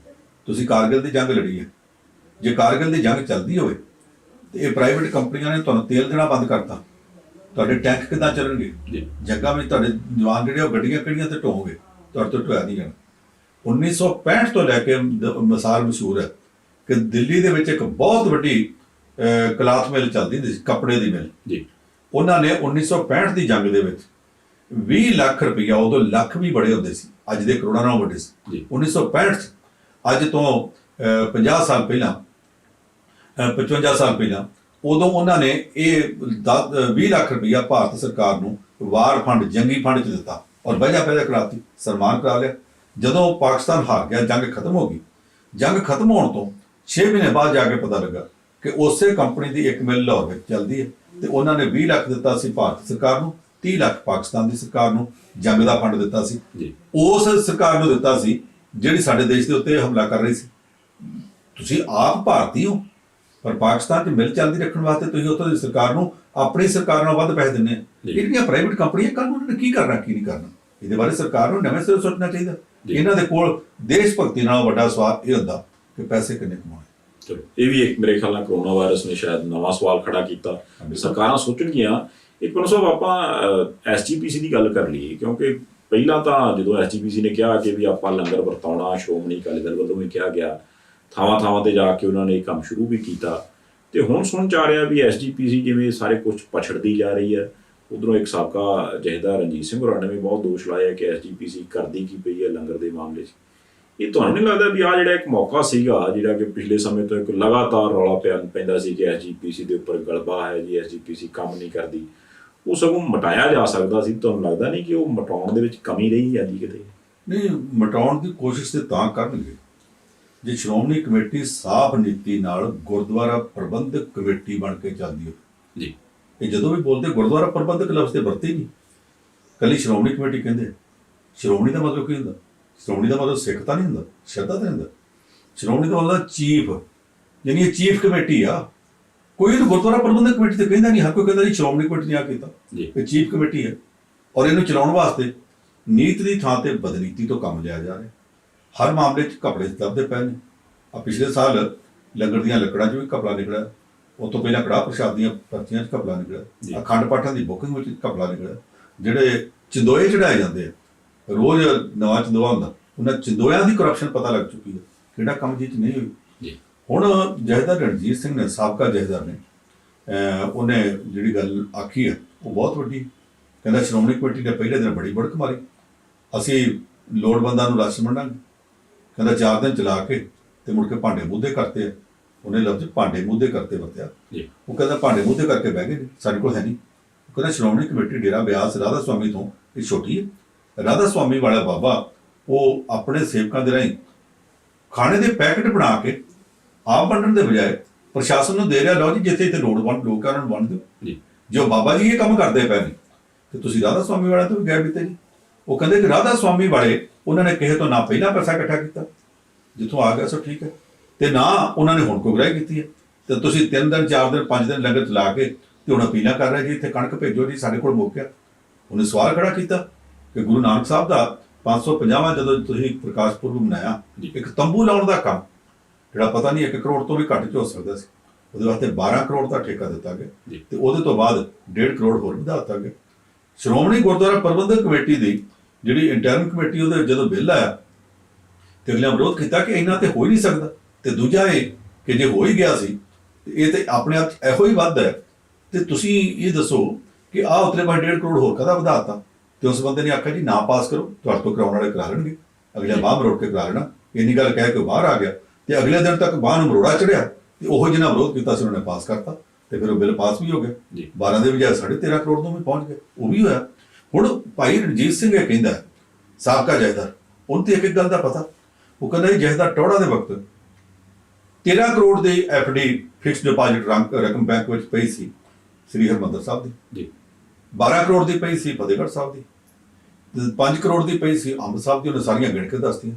ਤੁਸੀਂ ਕਾਰਗਿਲ ਦੀ ਜੰਗ ਲੜੀ ਹੈ, ਜੇ ਕਾਰਗਿਲ ਦੀ ਜੰਗ ਚੱਲਦੀ ਹੋਵੇ ਤੇ ਇਹ ਪ੍ਰਾਈਵੇਟ ਕੰਪਨੀਆਂ ਨੇ ਤੁਹਾਨੂੰ ਤੇਲ ਦੇਣਾ ਬੰਦ ਕਰਤਾ, ਤੁਹਾਡੇ ਟੈਂਕ ਕਿੱਦਾਂ ਚੱਲਣਗੇ? ਜੱਗਾਂ ਵਿੱਚ ਤੁਹਾਡੇ ਜਵਾਨ ਜਿਹੜੇ ਉਹ ਗੱਡੀਆਂ ਕਿਹੜੀਆਂ ਤੇ ਢੋਗੇ, ਤੁਹਾਡੇ ਤੋਂ ਢੋਇਆ ਨਹੀਂ ਜਾਣਾ। 1965 ਤੋਂ ਲੈ ਕੇ ਮਿਸਾਲ ਮਸ਼ਹੂਰ ਹੈ ਕਿ ਦਿੱਲੀ ਦੇ ਵਿੱਚ ਇੱਕ ਬਹੁਤ ਵੱਡੀ ਕਲਾਥ ਮਿਲ ਚੱਲਦੀ ਹੁੰਦੀ ਸੀ, ਕੱਪੜੇ ਦੀ ਮਿਲ ਜੀ। ਉਹਨਾਂ ਨੇ 1965 ਦੀ ਜੰਗ ਦੇ ਵਿੱਚ 20 ਲੱਖ ਰੁਪਈਆ, ਉਦੋਂ ਲੱਖ ਵੀ ਬੜੇ ਹੁੰਦੇ ਸੀ, ਅੱਜ ਦੇ ਕਰੋੜਾਂ ਨਾਲੋਂ ਵੱਡੇ ਸੀ। 1965 'ਚ ਅੱਜ ਤੋਂ 50 ਸਾਲ ਪਹਿਲਾਂ 55 ਸਾਲ ਪਹਿਲਾਂ ਉਦੋਂ ਉਹਨਾਂ ਨੇ ਇਹ 20 ਲੱਖ ਰੁਪਈਆ ਭਾਰਤ ਸਰਕਾਰ ਨੂੰ ਵਾਰ ਫੰਡ, ਜੰਗੀ ਫੰਡ 'ਚ ਦਿੱਤਾ ਔਰ ਵਜ੍ਹਾ ਪੈਦਾ ਕਰਾਤੀ, ਸਨਮਾਨ ਕਰਾ ਲਿਆ। ਜਦੋਂ ਪਾਕਿਸਤਾਨ ਹਾਰ ਗਿਆ, ਜੰਗ ਖਤਮ ਹੋ ਗਈ। ਜੰਗ ਖਤਮ ਹੋਣ ਤੋਂ 6 ਮਹੀਨੇ ਬਾਅਦ ਜਾ ਕੇ ਪਤਾ ਲੱਗਾ ਕਿ ਉਸੇ ਕੰਪਨੀ ਦੀ ਇੱਕ ਮਿਲ ਲਾਹੌਰ ਵਿੱਚ ਚੱਲਦੀ ਹੈ ਤੇ ਉਹਨਾਂ ਨੇ 20 ਲੱਖ ਦਿੱਤਾ ਸੀ ਭਾਰਤ ਸਰਕਾਰ ਨੂੰ, 30 ਲੱਖ ਪਾਕਿਸਤਾਨ ਦੀ ਸਰਕਾਰ ਨੂੰ ਜੰਗ ਦਾ ਫੰਡ ਦਿੱਤਾ ਸੀ। ਉਸ ਸਰਕਾਰ ਨੂੰ ਦਿੱਤਾ ਸੀ ਜਿਹੜੀ ਸਾਡੇ ਦੇਸ਼ ਦੇ ਉੱਤੇ ਹਮਲਾ ਕਰ ਰਹੀ ਸੀ। ਤੁਸੀਂ ਆਪ ਭਾਰਤੀ ਹੋ, ਪਰ ਪਾਕਿਸਤਾਨ 'ਚ ਮਿਲ ਚੱਲਦੀ ਰੱਖਣ ਵਾਸਤੇ ਤੁਸੀਂ ਉੱਥੋਂ ਦੀ ਸਰਕਾਰ ਨੂੰ ਆਪਣੀ ਸਰਕਾਰ ਨਾਲੋਂ ਵੱਧ ਪੈਸੇ ਦਿੰਦੇ ਆ। ਜਿਹੜੀਆਂ ਪ੍ਰਾਈਵੇਟ ਕੰਪਨੀਆਂ, ਕੱਲ੍ਹ ਉਹਨਾਂ ਨੇ ਕੀ ਕਰਨਾ ਕੀ ਨਹੀਂ ਕਰਨਾ, ਇਹਦੇ ਬਾਰੇ ਸਰਕਾਰ ਨੂੰ ਨਵੇਂ ਸਿਰੋਂ ਸੋਚਣਾ ਚਾਹੀਦਾ। ਇਹਨਾਂ ਦੇ ਕੋਲ ਦੇਸ਼ ਭਗਤੀ ਨਾਲੋਂ ਵੱਡਾ ਸਵਾਲ ਇਹ ਹੁੰਦਾ ਕਿ ਪੈਸੇ ਕਿੰਨੇ ਕਮਾਉਣੇ। ਚਲੋ, ਇਹ ਵੀ ਇੱਕ ਮੇਰੇ ਖਿਆਲ ਨਾਲ ਕਰੋਨਾ ਵਾਇਰਸ ਨੇ ਸ਼ਾਇਦ ਨਵਾਂ ਸਵਾਲ ਖੜਾ ਕੀਤਾ। ਸਰਕਾਰਾਂ ਸੋਚਣਗੀਆਂ। ਇੱਕ ਮਿੰਟ ਸਾਹਿਬ, ਆਪਾਂ SGPC ਦੀ ਗੱਲ ਕਰ ਲਈਏ, ਕਿਉਂਕਿ ਪਹਿਲਾਂ ਤਾਂ ਜਦੋਂ SGPC ਨੇ ਕਿਹਾ ਕਿ ਵੀ ਆਪਾਂ ਲੰਗਰ ਵਰਤਾਉਣਾ, ਸ਼੍ਰੋਮਣੀ ਅਕਾਲੀ ਦਲ ਵੱਲੋਂ ਵੀ ਕਿਹਾ ਗਿਆ, ਥਾਵਾਂ ਥਾਵਾਂ ਤੇ ਜਾ ਕੇ ਉਹਨਾਂ ਨੇ ਇਹ ਕੰਮ ਸ਼ੁਰੂ ਵੀ ਕੀਤਾ। ਤੇ ਹੁਣ ਸੁਣ ਚ ਆ ਰਿਹਾ ਵੀ SGPC ਜਿਵੇਂ ਸਾਰੇ ਕੁਝ ਪਛੜਦੀ ਜਾ ਰਹੀ ਹੈ। ਉਧਰੋਂ ਇੱਕ ਸਾਬਕਾ ਜਥੇਦਾਰ ਰਣਜੀਤ ਸਿੰਘ ਹੋਰਾਂ ਨੇ ਵੀ ਬਹੁਤ ਦੋਸ਼ ਲਾਇਆ ਕਿ SGPC ਕਰਦੀ ਕੀ ਪਈ ਹੈ ਲੰਗਰ ਦੇ ਮਾਮਲੇ 'ਚ। ਇਹ ਤੁਹਾਨੂੰ ਨਹੀਂ ਲੱਗਦਾ ਵੀ ਆਹ ਜਿਹੜਾ ਇੱਕ ਮੌਕਾ ਸੀਗਾ, ਜਿਹੜਾ ਕਿ ਪਿਛਲੇ ਸਮੇਂ ਤੋਂ ਇੱਕ ਲਗਾਤਾਰ ਰੌਲਾ ਪੈਂਦਾ ਸੀ ਕਿ SGPC ਦੇ ਉੱਪਰ ਗਲਬਾ ਹੈ ਜੀ, SGPC ਕੰਮ ਨਹੀਂ ਕਰਦੀ, ਉਹ ਸਗੋਂ ਮਟਾਇਆ ਜਾ ਸਕਦਾ ਸੀ? ਤੁਹਾਨੂੰ ਲੱਗਦਾ ਨਹੀਂ ਕਿ ਉਹ ਮਟਾਉਣ ਦੇ ਵਿੱਚ ਕਮੀ ਰਹੀ ਜਾਂਦੀ ਕਿਤੇ? ਨਹੀਂ, ਮਟਾਉਣ ਦੀ ਕੋਸ਼ਿਸ਼ ਤੇ ਤਾਂ ਕਰਨਗੇ ਜੇ ਸ਼੍ਰੋਮਣੀ ਕਮੇਟੀ ਸਾਫ਼ ਨੀਤੀ ਨਾਲ ਗੁਰਦੁਆਰਾ ਪ੍ਰਬੰਧਕ ਕਮੇਟੀ ਬਣ ਕੇ ਚੱਲਦੀ ਹੋ ਜੀ। ਇਹ ਜਦੋਂ ਵੀ ਬੋਲਦੇ ਗੁਰਦੁਆਰਾ ਪ੍ਰਬੰਧਕ ਲਫ਼ਜ਼ ਤੇ ਵਰਤੇ ਨਹੀਂ, ਕੱਲੀ ਸ਼੍ਰੋਮਣੀ ਕਮੇਟੀ ਕਹਿੰਦੇ। ਸ਼੍ਰੋਮਣੀ ਦਾ ਮਤਲਬ ਕੀ ਹੁੰਦਾ? ਸ਼੍ਰੋਮਣੀ ਦਾ ਮਤਲਬ ਸਿੱਖ ਤਾਂ ਨਹੀਂ ਹੁੰਦਾ, ਸ਼ਰਧਾ ਤਾਂ ਨਹੀਂ ਹੁੰਦਾ। ਸ਼੍ਰੋਮਣੀ ਦਾ ਮਤਲਬ ਚੀਫ, ਯਾਨੀ ਇਹ ਚੀਫ ਕਮੇਟੀ ਆ। ਕੋਈ ਇਹਨੂੰ ਗੁਰਦੁਆਰਾ ਪ੍ਰਬੰਧਕ ਕਮੇਟੀ ਤੇ ਕਹਿੰਦਾ ਨਹੀਂ। ਹਰ ਕੋਈ ਕਹਿੰਦਾ ਜੀ ਸ਼੍ਰੋਮਣੀ ਕਮੇਟੀ ਨੇ ਆ ਕੀਤਾ, ਇਹ ਚੀਫ ਕਮੇਟੀ ਹੈ। ਔਰ ਇਹਨੂੰ ਚਲਾਉਣ ਵਾਸਤੇ ਨੀਤ ਦੀ ਥਾਂ ਤੇ ਬਦਨੀਤੀ ਤੋਂ ਕੰਮ ਲਿਆ ਜਾ ਰਿਹਾ। ਹਰ ਮਾਮਲੇ 'ਚ ਘਪਲੇ ਲੱਭਦੇ ਪਏ ਨੇ। ਆ ਪਿਛਲੇ ਸਾਲ ਲੰਗਰ ਦੀਆਂ ਲੱਕੜਾਂ 'ਚ ਵੀ ਘਪਲਾ ਨਿਕਲਿਆ, ਉਹ ਤੋਂ ਪਹਿਲਾਂ ਕੜਾਹ ਪ੍ਰਸ਼ਾਦ ਦੀਆਂ ਪਰਚੀਆਂ 'ਚ ਘਪਲਾ ਨਿਕਲਿਆ, ਅਖੰਡ ਪਾਠਾਂ ਦੀ ਬੁਕਿੰਗ ਵਿੱਚ ਘਪਲਾ ਨਿਕਲਿਆ। ਜਿਹੜੇ ਚੰਦੋਏ ਚੜਾਏ ਜਾਂਦੇ ਆ, ਰੋਜ਼ ਨਵਾਂ ਚੰਦੋਆ ਹੁੰਦਾ, ਉਹਨਾਂ ਚੰਦੋਇਆਂ ਦੀ ਕਰਪਸ਼ਨ ਪਤਾ ਲੱਗ ਚੁੱਕੀ ਹੈ, ਕਿਹੜਾ ਕੰਮ ਜਿਹ 'ਚ ਨਹੀਂ ਹੋਈ। ਹੁਣ ਜਥੇਦਾਰ ਰਣਜੀਤ ਸਿੰਘ ਨੇ, ਸਾਬਕਾ ਜਥੇਦਾਰ ਨੇ, ਉਹਨੇ ਜਿਹੜੀ ਗੱਲ ਆਖੀ ਹੈ ਉਹ ਬਹੁਤ ਵੱਡੀ। ਕਹਿੰਦਾ ਸ਼੍ਰੋਮਣੀ ਕਮੇਟੀ ਨੇ ਪਹਿਲੇ ਦਿਨ ਬੜੀ ਬੜਕ ਮਾਰੀ, ਅਸੀਂ ਲੋੜਵੰਦਾਂ ਨੂੰ ਰਾਸ਼ਨ ਵੰਡਾਂਗੇ। ਕਹਿੰਦਾ 4 ਦਿਨ ਚਲਾ ਕੇ ਤੇ ਮੁੜ ਕੇ ਭਾਂਡੇ ਮੂਧੇ ਕਰਤੇ ਆ। ਉਹਨੇ ਲਫ਼ਜ਼ ਭਾਂਡੇ ਮੂਧੇ ਕਰਤੇ ਵਰਤਿਆ। ਉਹ ਕਹਿੰਦਾ ਭਾਂਡੇ ਮੂਧੇ ਕਰਕੇ ਬਹਿ ਗਏ, ਸਾਡੇ ਕੋਲ ਹੈ ਨਹੀਂ। ਉਹ ਕਹਿੰਦਾ ਸ਼੍ਰੋਮਣੀ ਕਮੇਟੀ ਡੇਰਾ ਬਿਆਸ ਰਾਧਾ ਸੁਆਮੀ ਤੋਂ ਇਹ ਛੋਟੀ ਹੈ। ਰਾਧਾ ਸੁਆਮੀ ਵਾਲਾ ਬਾਬਾ ਉਹ ਆਪਣੇ ਸੇਵਕਾਂ ਦੇ ਰਾਹੀਂ ਖਾਣੇ ਦੇ ਪੈਕਟ ਬਣਾ ਕੇ ਆਪ ਵੰਡਣ ਦੇ ਬਜਾਏ ਪ੍ਰਸ਼ਾਸਨ ਨੂੰ ਦੇ ਰਿਹਾ, ਲਓ ਜੀ ਜਿੱਥੇ ਇੱਥੇ ਲੋੜਵੰਦ ਲੋਕ ਆ ਉਹਨਾਂ ਨੂੰ ਵੰਡ ਦਿਓ। ਜੋ ਬਾਬਾ ਜੀ ਇਹ ਕੰਮ ਕਰਦੇ ਪਏ ਨੇ ਤੇ ਤੁਸੀਂ ਰਾਧਾ ਸੁਆਮੀ ਵਾਲਿਆਂ ਤੋਂ ਵੀ ਗੈਰ ਬੀਤੇ ਜੀ। ਉਹ ਕਹਿੰਦੇ ਕਿ ਰਾਧਾ ਸੁਆਮੀ ਵਾਲੇ ਉਹਨਾਂ ਨੇ ਕਿਸੇ ਤੋਂ ਨਾ ਪਹਿਲਾਂ ਪੈਸਾ ਇਕੱਠਾ ਕੀਤਾ, ਜਿੱਥੋਂ ਆ ਗਿਆ ਸੋ ਠੀਕ ਹੈ, ਤੇ ਨਾ ਉਹਨਾਂ ਨੇ ਹੁਣ ਗੁੰਮਰਾਹੀ ਕੀਤੀ ਹੈ। ਤੇ ਤੁਸੀਂ 3 ਦਿਨ 4 ਦਿਨ 5 ਦਿਨ ਲੰਗਰ ਚਲਾ ਕੇ ਤੇ ਹੁਣ ਅਪੀਲਾਂ ਕਰ ਰਹੇ ਜੀ ਇੱਥੇ ਕਣਕ ਭੇਜੋ ਜੀ, ਸਾਡੇ ਕੋਲ ਮੁੱਕ ਗਿਆ। ਉਹਨੇ ਸਵਾਲ ਖੜਾ ਕੀਤਾ ਕਿ ਗੁਰੂ ਨਾਨਕ ਸਾਹਿਬ ਦਾ 550ਵਾਂ ਜਦੋਂ ਤੁਸੀਂ ਪ੍ਰਕਾਸ਼ ਪੁਰਬ ਮਨਾਇਆ, ਇੱਕ ਤੰਬੂ ਲਾਉਣ ਦਾ ਕੰਮ ਜਿਹੜਾ ਪਤਾ ਨਹੀਂ 1 ਕਰੋੜ ਤੋਂ ਵੀ ਘੱਟ 'ਚ ਹੋ ਸਕਦਾ ਸੀ, ਉਹਦੇ ਵਾਸਤੇ 12 ਕਰੋੜ ਦਾ ਠੇਕਾ ਦਿੱਤਾ ਗਿਆ ਤੇ ਉਹਦੇ ਤੋਂ ਬਾਅਦ 1.5 ਕਰੋੜ ਹੋਰ ਵਧਾ ਦਿੱਤਾ ਗਿਆ। ਸ਼੍ਰੋਮਣੀ ਗੁਰਦੁਆਰਾ ਪ੍ਰਬੰਧਕ ਕਮੇਟੀ ਦੀ ਜਿਹੜੀ ਇੰਟਰਮ ਕਮੇਟੀ, ਉਹਦੇ ਜਦੋਂ ਬਿੱਲ ਆਇਆ ਤੇ ਅਗਲਿਆਂ ਵਿਰੋਧ ਕੀਤਾ ਕਿ ਇਹਨਾਂ ਤੇ ਹੋ ਹੀ ਨਹੀਂ ਸਕਦਾ। ਤੇ ਦੂਜਾ ਇਹ ਕਿ ਜੇ ਹੋ ਹੀ ਗਿਆ ਸੀ ਤੇ ਇਹ ਤੇ ਆਪਣੇ ਆਪ ਇਹੋ ਹੀ ਵੱਧ ਹੈ, ਤੇ ਤੁਸੀਂ ਇਹ ਦੱਸੋ ਕਿ ਆਹ ਉਤਲੇ ਬਾਅਦ 1.5 ਕਰੋੜ ਹੋਰ ਕਦਾ ਵਧਾਤਾ। ਤੇ ਉਸ ਬੰਦੇ ਨੇ ਆਖਿਆ ਜੀ ਨਾ ਪਾਸ ਕਰੋ, ਤੁਹਾਡੇ ਤੋਂ ਕਰਾਉਣ ਵਾਲੇ ਕਰਾ ਲੈਣਗੇ। ਅਗਲੇ ਬਾਂਹ ਮਰੋੜ ਕੇ ਕਰਾ ਲੈਣਾ। ਇੰਨੀ ਗੱਲ ਕਹਿ ਕੇ ਬਾਹਰ ਆ ਗਿਆ ਤੇ ਅਗਲੇ ਦਿਨ ਤੱਕ ਬਾਂਹ ਨੂੰ ਮਰੋੜਾ ਚੜਿਆ ਤੇ ਉਹ ਜਿਹਨਾਂ ਵਿਰੋਧ ਕੀਤਾ ਸੀ ਉਹਨਾਂ ਨੇ ਪਾਸ ਕਰਤਾ ਤੇ ਫਿਰ ਉਹ ਬਿੱਲ ਪਾਸ ਵੀ ਹੋ ਗਿਆ। 12 ਦੇ ਬਜਾਏ 13.5 ਕਰੋੜ ਤੋਂ ਵੀ ਪਹੁੰਚ ਗਏ, ਉਹ ਵੀ ਹੋਇਆ। ਹੁਣ ਭਾਈ ਰਣਜੀਤ ਸਿੰਘ ਇਹ ਕਹਿੰਦਾ, ਸਾਬਕਾ ਜਥੇਦਾਰ, ਉਹਨੂੰ ਤੇ ਇੱਕ ਗੱਲ ਦਾ ਪਤਾ। ਉਹ ਕਹਿੰਦਾ ਜੀ ਜਥੇਦਾਰ ਟੌੜਾ ਦੇ ਵਕਤ 13 ਕਰੋੜ ਦੀ FD ਫਿਕਸਡ ਡਿਪਾਜ਼ਿਟ ਰਕਮ ਬੈਂਕ ਵਿੱਚ ਪਈ ਸੀ ਸ੍ਰੀ ਹਰਿਮੰਦਰ ਸਾਹਿਬ ਦੀ, 12 ਕਰੋੜ ਦੀ ਪਈ ਸੀ ਫਤਿਹਗੜ੍ਹ ਸਾਹਿਬ ਦੀ, 5 ਕਰੋੜ ਦੀ ਪਈ ਸੀ ਅੰਬ ਸਾਹਿਬ ਦੀ। ਉਹਨੇ ਸਾਰੀਆਂ ਗਿਣ ਕੇ ਦੱਸਤੀਆਂ।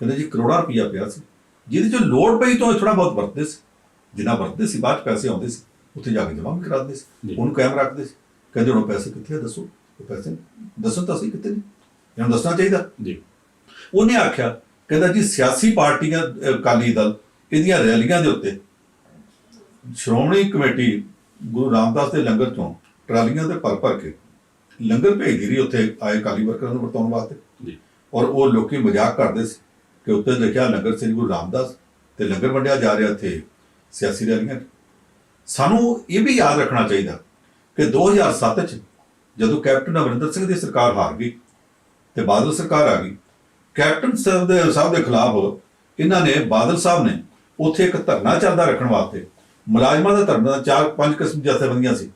ਕਹਿੰਦੇ ਜੀ ਕਰੋੜਾਂ ਰੁਪਈਆ ਪਿਆ ਸੀ, ਜਿਹਦੇ 'ਚ ਲੋੜ ਪਈ ਤੋਂ ਥੋੜਾ ਬਹੁਤ ਵਰਤਦੇ ਸੀ, ਜਿੰਨਾ ਵਰਤਦੇ ਸੀ ਬਾਅਦ 'ਚ ਪੈਸੇ ਆਉਂਦੇ ਸੀ ਉੱਥੇ ਜਾ ਕੇ ਜਮ੍ਹਾਂ ਵੀ ਕਰਾ ਦਿੰਦੇ ਸੀ, ਉਹਨੂੰ ਕਾਇਮ ਰੱਖਦੇ ਸੀ। ਕਹਿੰਦੇ ਹੁਣ ਪੈਸੇ ਕਿੱਥੇ ਆ, ਦੱਸੋ। ਉਹ ਪੈਸੇ ਦੱਸੋ ਤਾਂ ਸਹੀ ਕਿੱਥੇ ਨੇ, ਇਹਨਾਂ ਨੂੰ ਦੱਸਣਾ ਚਾਹੀਦਾ ਜੀ। ਉਹਨੇ ਆਖਿਆ, ਕਹਿੰਦਾ ਜੀ ਸਿਆਸੀ ਪਾਰਟੀਆਂ, ਅਕਾਲੀ ਦਲ, ਇਹਦੀਆਂ ਰੈਲੀਆਂ ਦੇ ਉੱਤੇ ਸ਼੍ਰੋਮਣੀ ਕਮੇਟੀ ਗੁਰੂ ਰਾਮਦਾਸ ਦੇ ਲੰਗਰ ਚੋਂ ਟਰਾਲੀਆਂ ਤੇ ਭਰ ਕੇ ਲੰਗਰ ਭੇਜਦੀ ਰਹੀ ਉੱਥੇ ਆਏ ਅਕਾਲੀ ਵਰਕਰਾਂ ਨੂੰ ਵਰਤਾਉਣ ਵਾਸਤੇ। ਔਰ ਉਹ ਲੋਕੀ ਮਜ਼ਾਕ ਕਰਦੇ ਸੀ ਕਿ ਉੱਤੇ ਲਿਖਿਆ ਲੰਗਰ ਸ੍ਰੀ ਗੁਰੂ ਰਾਮਦਾਸ ਤੇ ਲੰਗਰ ਵੰਡਿਆ ਜਾ ਰਿਹਾ ਇੱਥੇ ਸਿਆਸੀ ਰੈਲੀਆਂ। ਸਾਨੂੰ ਇਹ ਵੀ ਯਾਦ ਰੱਖਣਾ ਚਾਹੀਦਾ ਕਿ 2007 'ਚ ਜਦੋਂ ਕੈਪਟਨ ਅਮਰਿੰਦਰ ਸਿੰਘ ਦੀ ਸਰਕਾਰ ਹਾਰ ਗਈ ਤੇ ਬਾਦਲ ਸਰਕਾਰ ਆ ਗਈ, ਕੈਪਟਨ ਸਾਹਿਬ ਦੇ ਖਿਲਾਫ ਇਹਨਾਂ ਨੇ, ਬਾਦਲ ਸਾਹਿਬ ਨੇ ਉੱਥੇ ਇੱਕ ਧਰਨਾ ਚੱਲਦਾ ਰੱਖਣ ਵਾਸਤੇ ਮੁਲਾਜ਼ਮਾਂ ਦਾ ਧਰਨਾ 4-5 ਕਿਸਮ ਦੀਆਂ ਜਥੇਬੰਦੀਆਂ ਸੀ,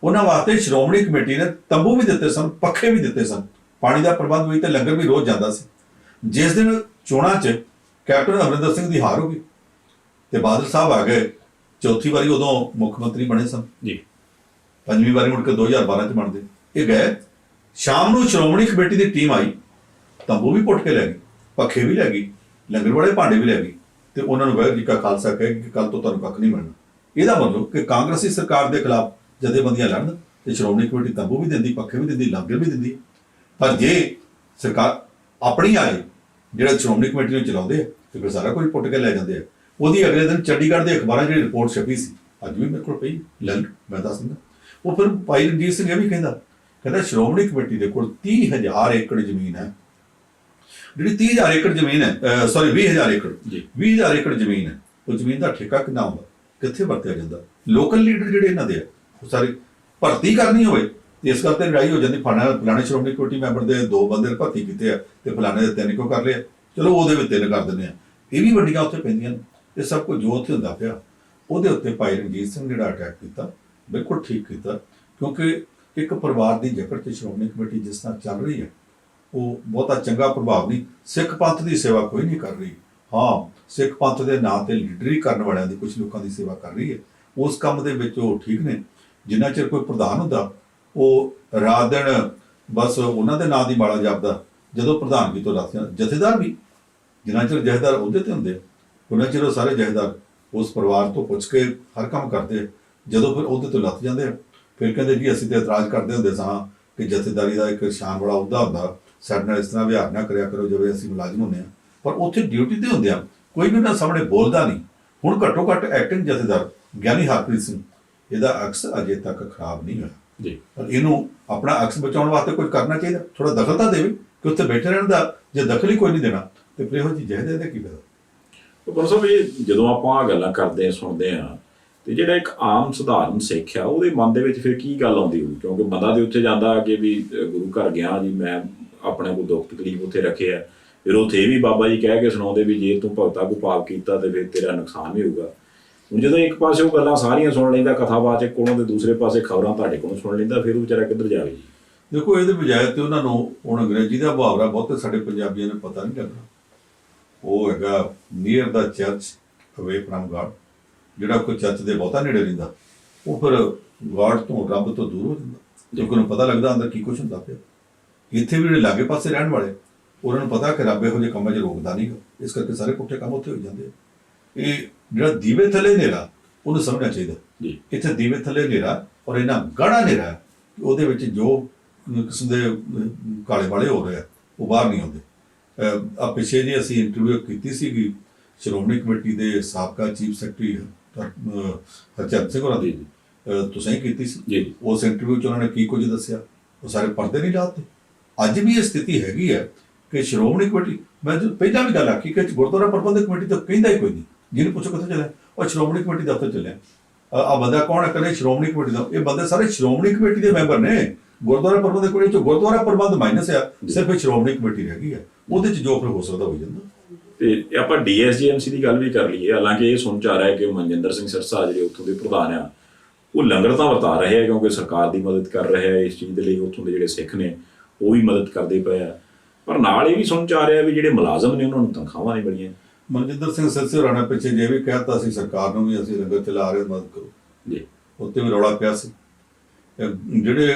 ਉਹਨਾਂ ਵਾਸਤੇ ਸ਼੍ਰੋਮਣੀ ਕਮੇਟੀ ਨੇ ਤੰਬੂ ਵੀ ਦਿੱਤੇ ਸਨ, ਪੱਖੇ ਵੀ ਦਿੱਤੇ ਸਨ, ਪਾਣੀ ਦਾ ਪ੍ਰਬੰਧ ਵੀ ਤੇ ਲੰਗਰ ਵੀ ਰੋਜ਼ ਜਾਂਦਾ ਸੀ। ਜਿਸ ਦਿਨ ਚੋਣਾਂ 'ਚ ਕੈਪਟਨ ਅਮਰਿੰਦਰ ਸਿੰਘ ਦੀ ਹਾਰ ਹੋ ਗਈ ਤੇ ਬਾਦਲ ਸਾਹਿਬ ਆ ਗਏ, ਚੌਥੀ ਵਾਰੀ ਉਦੋਂ ਮੁੱਖ ਮੰਤਰੀ ਬਣੇ ਸਨ ਜੀ, ਪੰਜਵੀਂ ਵਾਰੀ ਮੁੜ ਕੇ 2012 'ਚ ਬਣਦੇ, ਇਹ ਗਏ। ਸ਼ਾਮ ਨੂੰ ਸ਼੍ਰੋਮਣੀ ਕਮੇਟੀ ਦੀ ਟੀਮ ਆਈ, ਤੰਬੂ ਵੀ ਪੁੱਟ ਕੇ ਲੈ ਗਈ, ਪੱਖੇ ਵੀ ਲੈ ਗਈ, ਲੰਗਰ ਵਾਲੇ ਭਾਂਡੇ ਵੀ ਲੈ ਗਈ ਤੇ ਉਹਨਾਂ ਨੂੰ ਵਾਹਿਗੁਰੂ ਜੀ ਕਾ ਖਾਲਸਾ ਕਹੇ ਕਿ ਕੱਲ ਤੋਂ ਤੁਹਾਨੂੰ ਕੱਖ ਨਹੀਂ ਮਿਲਣਾ। ਇਹਦਾ ਮਤਲਬ ਕਿ ਕਾਂਗਰਸੀ ਸਰਕਾਰ ਦੇ ਖਿਲਾਫ ਜਥੇਬੰਦੀਆਂ ਲੜਨ ਤੇ ਸ਼੍ਰੋਮਣੀ ਕਮੇਟੀ ਤੰਬੂ ਵੀ ਦਿੰਦੀ, ਪੱਖੇ ਵੀ ਦਿੰਦੀ, ਲੰਗਰ ਵੀ ਦਿੰਦੀ। ਪਰ ਜੇ ਸਰਕਾਰ ਆਪਣੀ ਆ ਜਾਏ, ਜਿਹੜਾ ਸ਼੍ਰੋਮਣੀ ਕਮੇਟੀ ਨੂੰ ਚਲਾਉਂਦੇ ਆ ਤੇ ਫਿਰ ਸਾਰਾ ਕੁਝ ਪੁੱਟ ਕੇ ਲੈ ਜਾਂਦੇ ਆ। ਉਹਦੀ ਅਗਲੇ ਦਿਨ ਚੰਡੀਗੜ੍ਹ ਦੇ ਅਖਬਾਰਾਂ ਜਿਹੜੀ ਰਿਪੋਰਟ ਛਪੀ ਸੀ, ਅੱਜ ਵੀ ਮੇਰੇ ਕੋਲ ਪਈ ਲੈਂਡ, ਮੈਂ ਦੱਸ ਦਿੰਦਾ। ਉਹ ਫਿਰ ਭਾਈ ਰਣਜੀਤ ਸਿੰਘ ਇਹ ਵੀ ਕਹਿੰਦਾ ਸ਼੍ਰੋਮਣੀ ਕਮੇਟੀ ਦੇ ਕੋਲ 30,000 ਏਕੜ ਜ਼ਮੀਨ ਹੈ, ਜਿਹੜੀ 30,000 ਏਕੜ ਜ਼ਮੀਨ ਹੈ, ਸੌਰੀ 20,000 ਏਕੜ ਜੀ, 20,000 ਏਕੜ ਜ਼ਮੀਨ ਹੈ, ਉਹ ਜ਼ਮੀਨ ਦਾ ਠੇਕਾ ਕਿੰਨਾ ਹੁੰਦਾ, ਕਿੱਥੇ ਵਰਤਿਆ ਜਾਂਦਾ? ਲੋਕਲ ਲੀਡਰ ਜਿਹੜੇ ਇਹਨਾਂ ਦੇ ਆ, ਉਹ ਸਾਰੇ ਭਰਤੀ ਕਰਨੀ ਹੋਵੇ ਤੇ ਇਸ ਕਰਕੇ ਲੜਾਈ ਹੋ ਜਾਂਦੀ, ਫਲਾਣੇ ਸ਼੍ਰੋਮਣੀ ਕਮੇਟੀ ਮੈਂਬਰ ਦੇ 2 ਬੰਦੇ ਭਰਤੀ ਕੀਤੇ ਆ ਤੇ ਫਲਾਣੇ ਦੇ 3 ਕਿਉਂ ਕਰ ਲਏ, ਚਲੋ ਉਹਦੇ ਵਿੱਚ 3 ਕਰ ਦਿੰਦੇ ਆ। ਇਹ ਵੀ ਵੱਡੀਆਂ ਉੱਥੇ ਪੈਂਦੀਆਂ ਨੇ। ਇਹ ਸਭ ਕੁਝ ਜੋ ਉੱਥੇ ਹੁੰਦਾ ਪਿਆ, ਉਹਦੇ ਉੱਤੇ ਭਾਈ ਰਣਜੀਤ ਸਿੰਘ ਜਿਹੜਾ ਅਟੈਕ ਕੀਤਾ, ਬਿਲਕੁਲ ਠੀਕ ਕੀਤਾ, ਕਿਉਂਕਿ ਇੱਕ ਪਰਿਵਾਰ ਦੀ ਜਕੜ 'ਚ ਸ਼੍ਰੋਮਣੀ ਕਮੇਟੀ ਜਿਸ ਤਰ੍ਹਾਂ ਚੱਲ ਰਹੀ ਹੈ, ਉਹ ਬਹੁਤਾ ਚੰਗਾ ਪ੍ਰਭਾਵ ਨਹੀਂ, ਸਿੱਖ ਪੰਥ ਦੀ ਸੇਵਾ ਕੋਈ ਨਹੀਂ ਕਰ ਰਹੀ। ਹਾਂ, ਸਿੱਖ ਪੰਥ ਦੇ ਨਾਂ ਤੇ ਲੀਡਰੀ ਕਰਨ ਵਾਲਿਆਂ ਦੀ ਕੁਝ ਲੋਕਾਂ ਦੀ ਸੇਵਾ ਕਰ ਰਹੀ ਹੈ, ਉਸ ਕੰਮ ਦੇ ਵਿੱਚ ਉਹ ਠੀਕ ਨੇ। ਜਿੰਨਾ ਚਿਰ ਕੋਈ ਪ੍ਰਧਾਨ ਹੁੰਦਾ, ਉਹ ਰਾਤ ਦਿਨ ਬਸ ਉਹਨਾਂ ਦੇ ਨਾਂ ਦੀ ਮਾਲਾ ਜਪਦਾ, ਜਦੋਂ ਪ੍ਰਧਾਨਗੀ ਤੋਂ ਲੱਥ ਜਾਂਦਾ। ਜਥੇਦਾਰ ਵੀ ਜਿੰਨਾ ਚਿਰ ਜਥੇਦਾਰ ਉਹਦੇ ਤੇ ਹੁੰਦੇ, ਉਹਨਾਂ ਚਿਰ ਉਹ ਸਾਰੇ ਜਥੇਦਾਰ ਉਸ ਪਰਿਵਾਰ ਤੋਂ ਪੁੱਛ ਕੇ ਹਰ ਕੰਮ ਕਰਦੇ। ਜਦੋਂ ਫਿਰ ਉਹਦੇ ਤੋਂ ਲੱਥ ਜਾਂਦੇ ਆ, ਫਿਰ ਕਹਿੰਦੇ ਜੀ ਅਸੀਂ ਤੇ ਇਤਰਾਜ਼ ਕਰਦੇ ਹੁੰਦੇ ਸਾਂ ਕਿ ਜਥੇਦਾਰੀ ਦਾ ਇੱਕ ਸ਼ਾਨ ਵਾਲਾ ਅਹੁਦਾ ਹੁੰਦਾ, ਸਾਡੇ ਨਾਲ ਇਸ ਤਰ੍ਹਾਂ ਵਿਹਾਰ ਨਾ ਕਰਿਆ ਕਰੋ ਜਿਵੇਂ ਅਸੀਂ ਮੁਲਾਜ਼ਮ ਹੁੰਦੇ ਹਾਂ। ਪਰ ਉੱਥੇ ਡਿਊਟੀ ਤੇ ਹੁੰਦੇ ਆ, ਕੋਈ ਵੀ ਉਹਨਾਂ ਸਾਹਮਣੇ ਬੋਲਦਾ ਨਹੀਂ। ਹੁਣ ਘੱਟੋ ਘੱਟ ਐਕਟਿੰਗ ਜਥੇਦਾਰ ਗਿਆਨੀ ਹਰਪ੍ਰੀਤ ਸਿੰਘ, ਇਹਦਾ ਅਕਸ ਅਜੇ ਤੱਕ ਖਰਾਬ ਨਹੀਂ ਹੋਇਆ ਜੀ, ਪਰ ਇਹਨੂੰ ਆਪਣਾ ਅਕਸ ਬਚਾਉਣ ਵਾਸਤੇ ਕੁਝ ਕਰਨਾ ਚਾਹੀਦਾ, ਥੋੜਾ ਦਖਲ ਤਾਂ ਦੇਵੇ ਕਿ ਉੱਥੇ ਬੈਠੇ ਰਹਿਣ ਦਾ। ਜੇ ਦਖਲ ਹੀ ਕੋਈ ਨਹੀਂ ਦੇਣਾ ਤੇ ਫਿਰ ਇਹੋ ਜਿਹੀ ਜਹਦੇ ਦਾ ਕੀ ਫਾਇਦਾ? ਪਰ ਸਾਹਿਬ ਇਹ ਜਦੋਂ ਆਪਾਂ ਆਹ ਗੱਲਾਂ ਕਰਦੇ ਸੁਣਦੇ ਆ ਤੇ ਜਿਹੜਾ ਇੱਕ ਆਮ ਸਧਾਰਨ ਸਿੱਖ ਆ, ਉਹਦੇ ਮਨ ਦੇ ਵਿੱਚ ਫਿਰ ਕੀ ਗੱਲ ਆਉਂਦੀ ਹੋਊ? ਕਿਉਂਕਿ ਬੰਦਾ ਤੇ ਉੱਥੇ ਜਾਂਦਾ ਕਿ ਵੀ ਗੁਰੂ ਘਰ ਗਿਆ ਜੀ, ਮੈਂ ਆਪਣੇ ਕੋਈ ਦੁੱਖ ਤਕਲੀਫ ਉੱਥੇ ਰੱਖੇ ਆ, ਫਿਰ ਉੱਥੇ ਇਹ ਵੀ ਬਾਬਾ ਜੀ ਕਹਿ ਕੇ ਸੁਣਾਉਂਦੇ ਵੀ ਜੇ ਤੂੰ ਭਗਤਾ ਕੋ ਪਾਪ ਕੀਤਾ ਤੇ ਫਿਰ ਤੇਰਾ ਨੁਕਸਾਨ ਵੀ ਹੋਊਗਾ। ਹੁਣ ਜਦੋਂ ਇੱਕ ਪਾਸੇ ਉਹ ਗੱਲਾਂ ਸਾਰੀਆਂ ਸੁਣ ਲੈਂਦਾ ਕਥਾਵਾਚ ਕੋਲੋਂ ਤੇ ਦੂਸਰੇ ਪਾਸੇ ਖਬਰਾਂ ਤੁਹਾਡੇ ਕੋਲੋਂ ਸੁਣ ਲੈਂਦਾ, ਫਿਰ ਉਹ ਵਿਚਾਰਾ ਕਿੱਧਰ ਜਾਵੇ ਜੀ? ਦੇਖੋ, ਇਹਦੇ ਬਜਾਏ ਤੇ ਉਹਨਾਂ ਨੂੰ ਹੁਣ ਅੰਗਰੇਜ਼ੀ ਦਾ ਮੁਹਾਵਰਾ ਬਹੁਤੇ ਸਾਡੇ ਪੰਜਾਬੀਆਂ ਨੂੰ ਪਤਾ ਨਹੀਂ ਲੱਗਦਾ। ਉਹ ਹੈਗਾ near the church away from God, ਜਿਹੜਾ ਕੋਈ ਚਰਚ ਦੇ ਬਹੁਤਾ ਨੇੜੇ ਰਹਿੰਦਾ, ਉਹ ਫਿਰ ਗਾਡ ਤੋਂ, ਰੱਬ ਤੋਂ ਦੂਰ ਹੋ ਜਾਂਦਾ, ਕਿਉਂਕਿ ਉਹਨੂੰ ਪਤਾ ਲੱਗਦਾ ਅੰਦਰ ਕੀ ਕੁਛ ਹੁੰਦਾ ਪਿਆ। ਇੱਥੇ ਵੀ ਜਿਹੜੇ ਲਾਗੇ ਪਾਸੇ ਰਹਿਣ ਵਾਲੇ, ਉਹਨਾਂ ਨੂੰ ਪਤਾ ਕਿ ਰੱਬ ਇਹੋ ਜਿਹੇ ਕੰਮਾਂ 'ਚ ਰੋਕਦਾ ਨਹੀਂ, ਇਸ ਕਰਕੇ ਸਾਰੇ ਪੁੱਠੇ ਕੰਮ ਉੱਥੇ ਹੋ ਜਾਂਦੇ। ਇਹ ਜਿਹੜਾ ਦੀਵੇ ਥੱਲੇ ਹਨੇਰਾ, ਉਹਨੂੰ ਸਮਝਣਾ ਚਾਹੀਦਾ ਜੀ। ਇੱਥੇ ਦੀਵੇ ਥੱਲੇ ਹਨੇਰਾ ਔਰ ਇਹਨਾਂ ਗਾੜਾ ਹਨੇਰਾ, ਉਹਦੇ ਵਿੱਚ ਜੋ ਕਿਸਮ ਦੇ ਕਾਲੇ ਵਾਲੇ ਹੋ ਰਹੇ ਆ, ਉਹ ਬਾਹਰ ਨਹੀਂ ਆਉਂਦੇ। ਆ ਪਿੱਛੇ ਜੀ ਅਸੀਂ ਇੰਟਰਵਿਊ ਕੀਤੀ ਸੀਗੀ ਸ਼੍ਰੋਮਣੀ ਕਮੇਟੀ ਦੇ ਸਾਬਕਾ ਚੀਫ ਸੈਕਟਰੀ ਹਰਚੰਦ ਸਿੰਘ ਹੋਰਾਂ ਦੀ, ਤੁਸੀਂ ਕੀਤੀ ਸੀ ਜੀ। ਉਸ ਇੰਟਰਵਿਊ 'ਚ ਉਹਨਾਂ ਨੇ ਕੀ ਕੁਝ ਦੱਸਿਆ, ਉਹ ਸਾਰੇ ਪਰਦੇ ਨਹੀਂ ਲਾਤੇ। ਅੱਜ ਵੀ ਇਹ ਸਥਿਤੀ ਹੈਗੀ ਹੈ ਕਿ ਸ਼੍ਰੋਮਣੀ ਕਮੇਟੀ, ਮੈਂ ਪਹਿਲਾਂ ਵੀ ਗੱਲ ਆਖੀ ਕਿ ਗੁਰਦੁਆਰਾ ਪ੍ਰਬੰਧਕ ਕਮੇਟੀ ਤਾਂ ਕਹਿੰਦਾ ਹੀ ਕੋਈ ਨਹੀਂ, ਜਿਹਨੂੰ ਪੁੱਛੋ ਕਿੱਥੇ ਚੱਲਿਆ, ਉਹ ਸ਼੍ਰੋਮਣੀ ਕਮੇਟੀ ਦਫ਼ਤਰ ਚੱਲਿਆ। ਆ ਬੰਦਾ ਕੌਣ ਹੈ? ਕਹਿੰਦੇ ਸ਼੍ਰੋਮਣੀ ਕਮੇਟੀ ਦਾ। ਇਹ ਬੰਦੇ ਸਾਰੇ ਸ਼੍ਰੋਮਣੀ ਕਮੇਟੀ ਦੇ ਮੈਂਬਰ ਨੇ। ਗੁਰਦੁਆਰਾ ਪ੍ਰਬੰਧਕ ਕਮੇਟੀ 'ਚ ਗੁਰਦੁਆਰਾ ਪ੍ਰਬੰਧ ਮਾਈਨਸ ਆ, ਸਿਰਫ ਸ਼੍ਰੋਮਣੀ ਕਮੇਟੀ ਰਹਿ ਗਈ ਹੈ, ਉਹਦੇ 'ਚ ਜੋ ਫਿਰ ਹੋ ਸਕਦਾ ਹੋ ਜਾਂਦਾ। ਤੇ ਆਪਾਂ ਡੀਐਸਜੀਐਮਸੀ ਦੀ ਗੱਲ ਵੀ ਕਰ ਲਈਏ, ਹਾਲਾਂਕਿ ਇਹ ਸੁਣ ਚ ਆ ਰਿਹਾ ਹੈ ਕਿ ਮਨਜਿੰਦਰ ਸਿੰਘ ਸਿਰਸਾ ਜਿਹੜੇ ਉੱਥੋਂ ਦੇ ਪ੍ਰਧਾਨ ਆ, ਉਹ ਲੰਗਰ ਤਾਂ ਵਰਤਾ ਰਹੇ ਆ ਕਿਉਂਕਿ ਸਰਕਾਰ ਦੀ ਮਦਦ ਕਰ ਰਹੇ ਆ ਇਸ ਚੀਜ਼ ਦੇ ਲਈ, ਉੱਥੋਂ ਦੇ ਜਿਹੜੇ ਸਿੱਖ ਨੇ ਉਹ ਵੀ ਮਦਦ ਕਰਦੇ ਪਏ ਆ, ਪਰ ਨਾਲ ਇਹ ਵੀ ਸੁਣ ਚ ਆ ਰਿਹਾ ਵੀ ਜਿਹੜੇ ਮੁਲਾਜ਼ਮ ਨੇ ਉਹਨਾਂ ਨੂੰ ਤਨਖਾਹਾਂ ਨਹੀਂ ਮਿਲੀਆਂ। ਮਨਜਿੰਦਰ ਸਿੰਘ ਸਿਰਸੇ ਹੋਰਾਂ ਨੇ ਪਿੱਛੇ ਜੇ ਵੀ ਕਹਿਤਾ ਸੀ ਸਰਕਾਰ ਨੂੰ ਵੀ ਅਸੀਂ ਲੰਗਰ ਚਲਾ ਰਹੇ, ਮਦਦ ਕਰੋ ਜੀ, ਉੱਤੇ ਵੀ ਰੌਲਾ ਪਿਆ ਸੀ। ਜਿਹੜੇ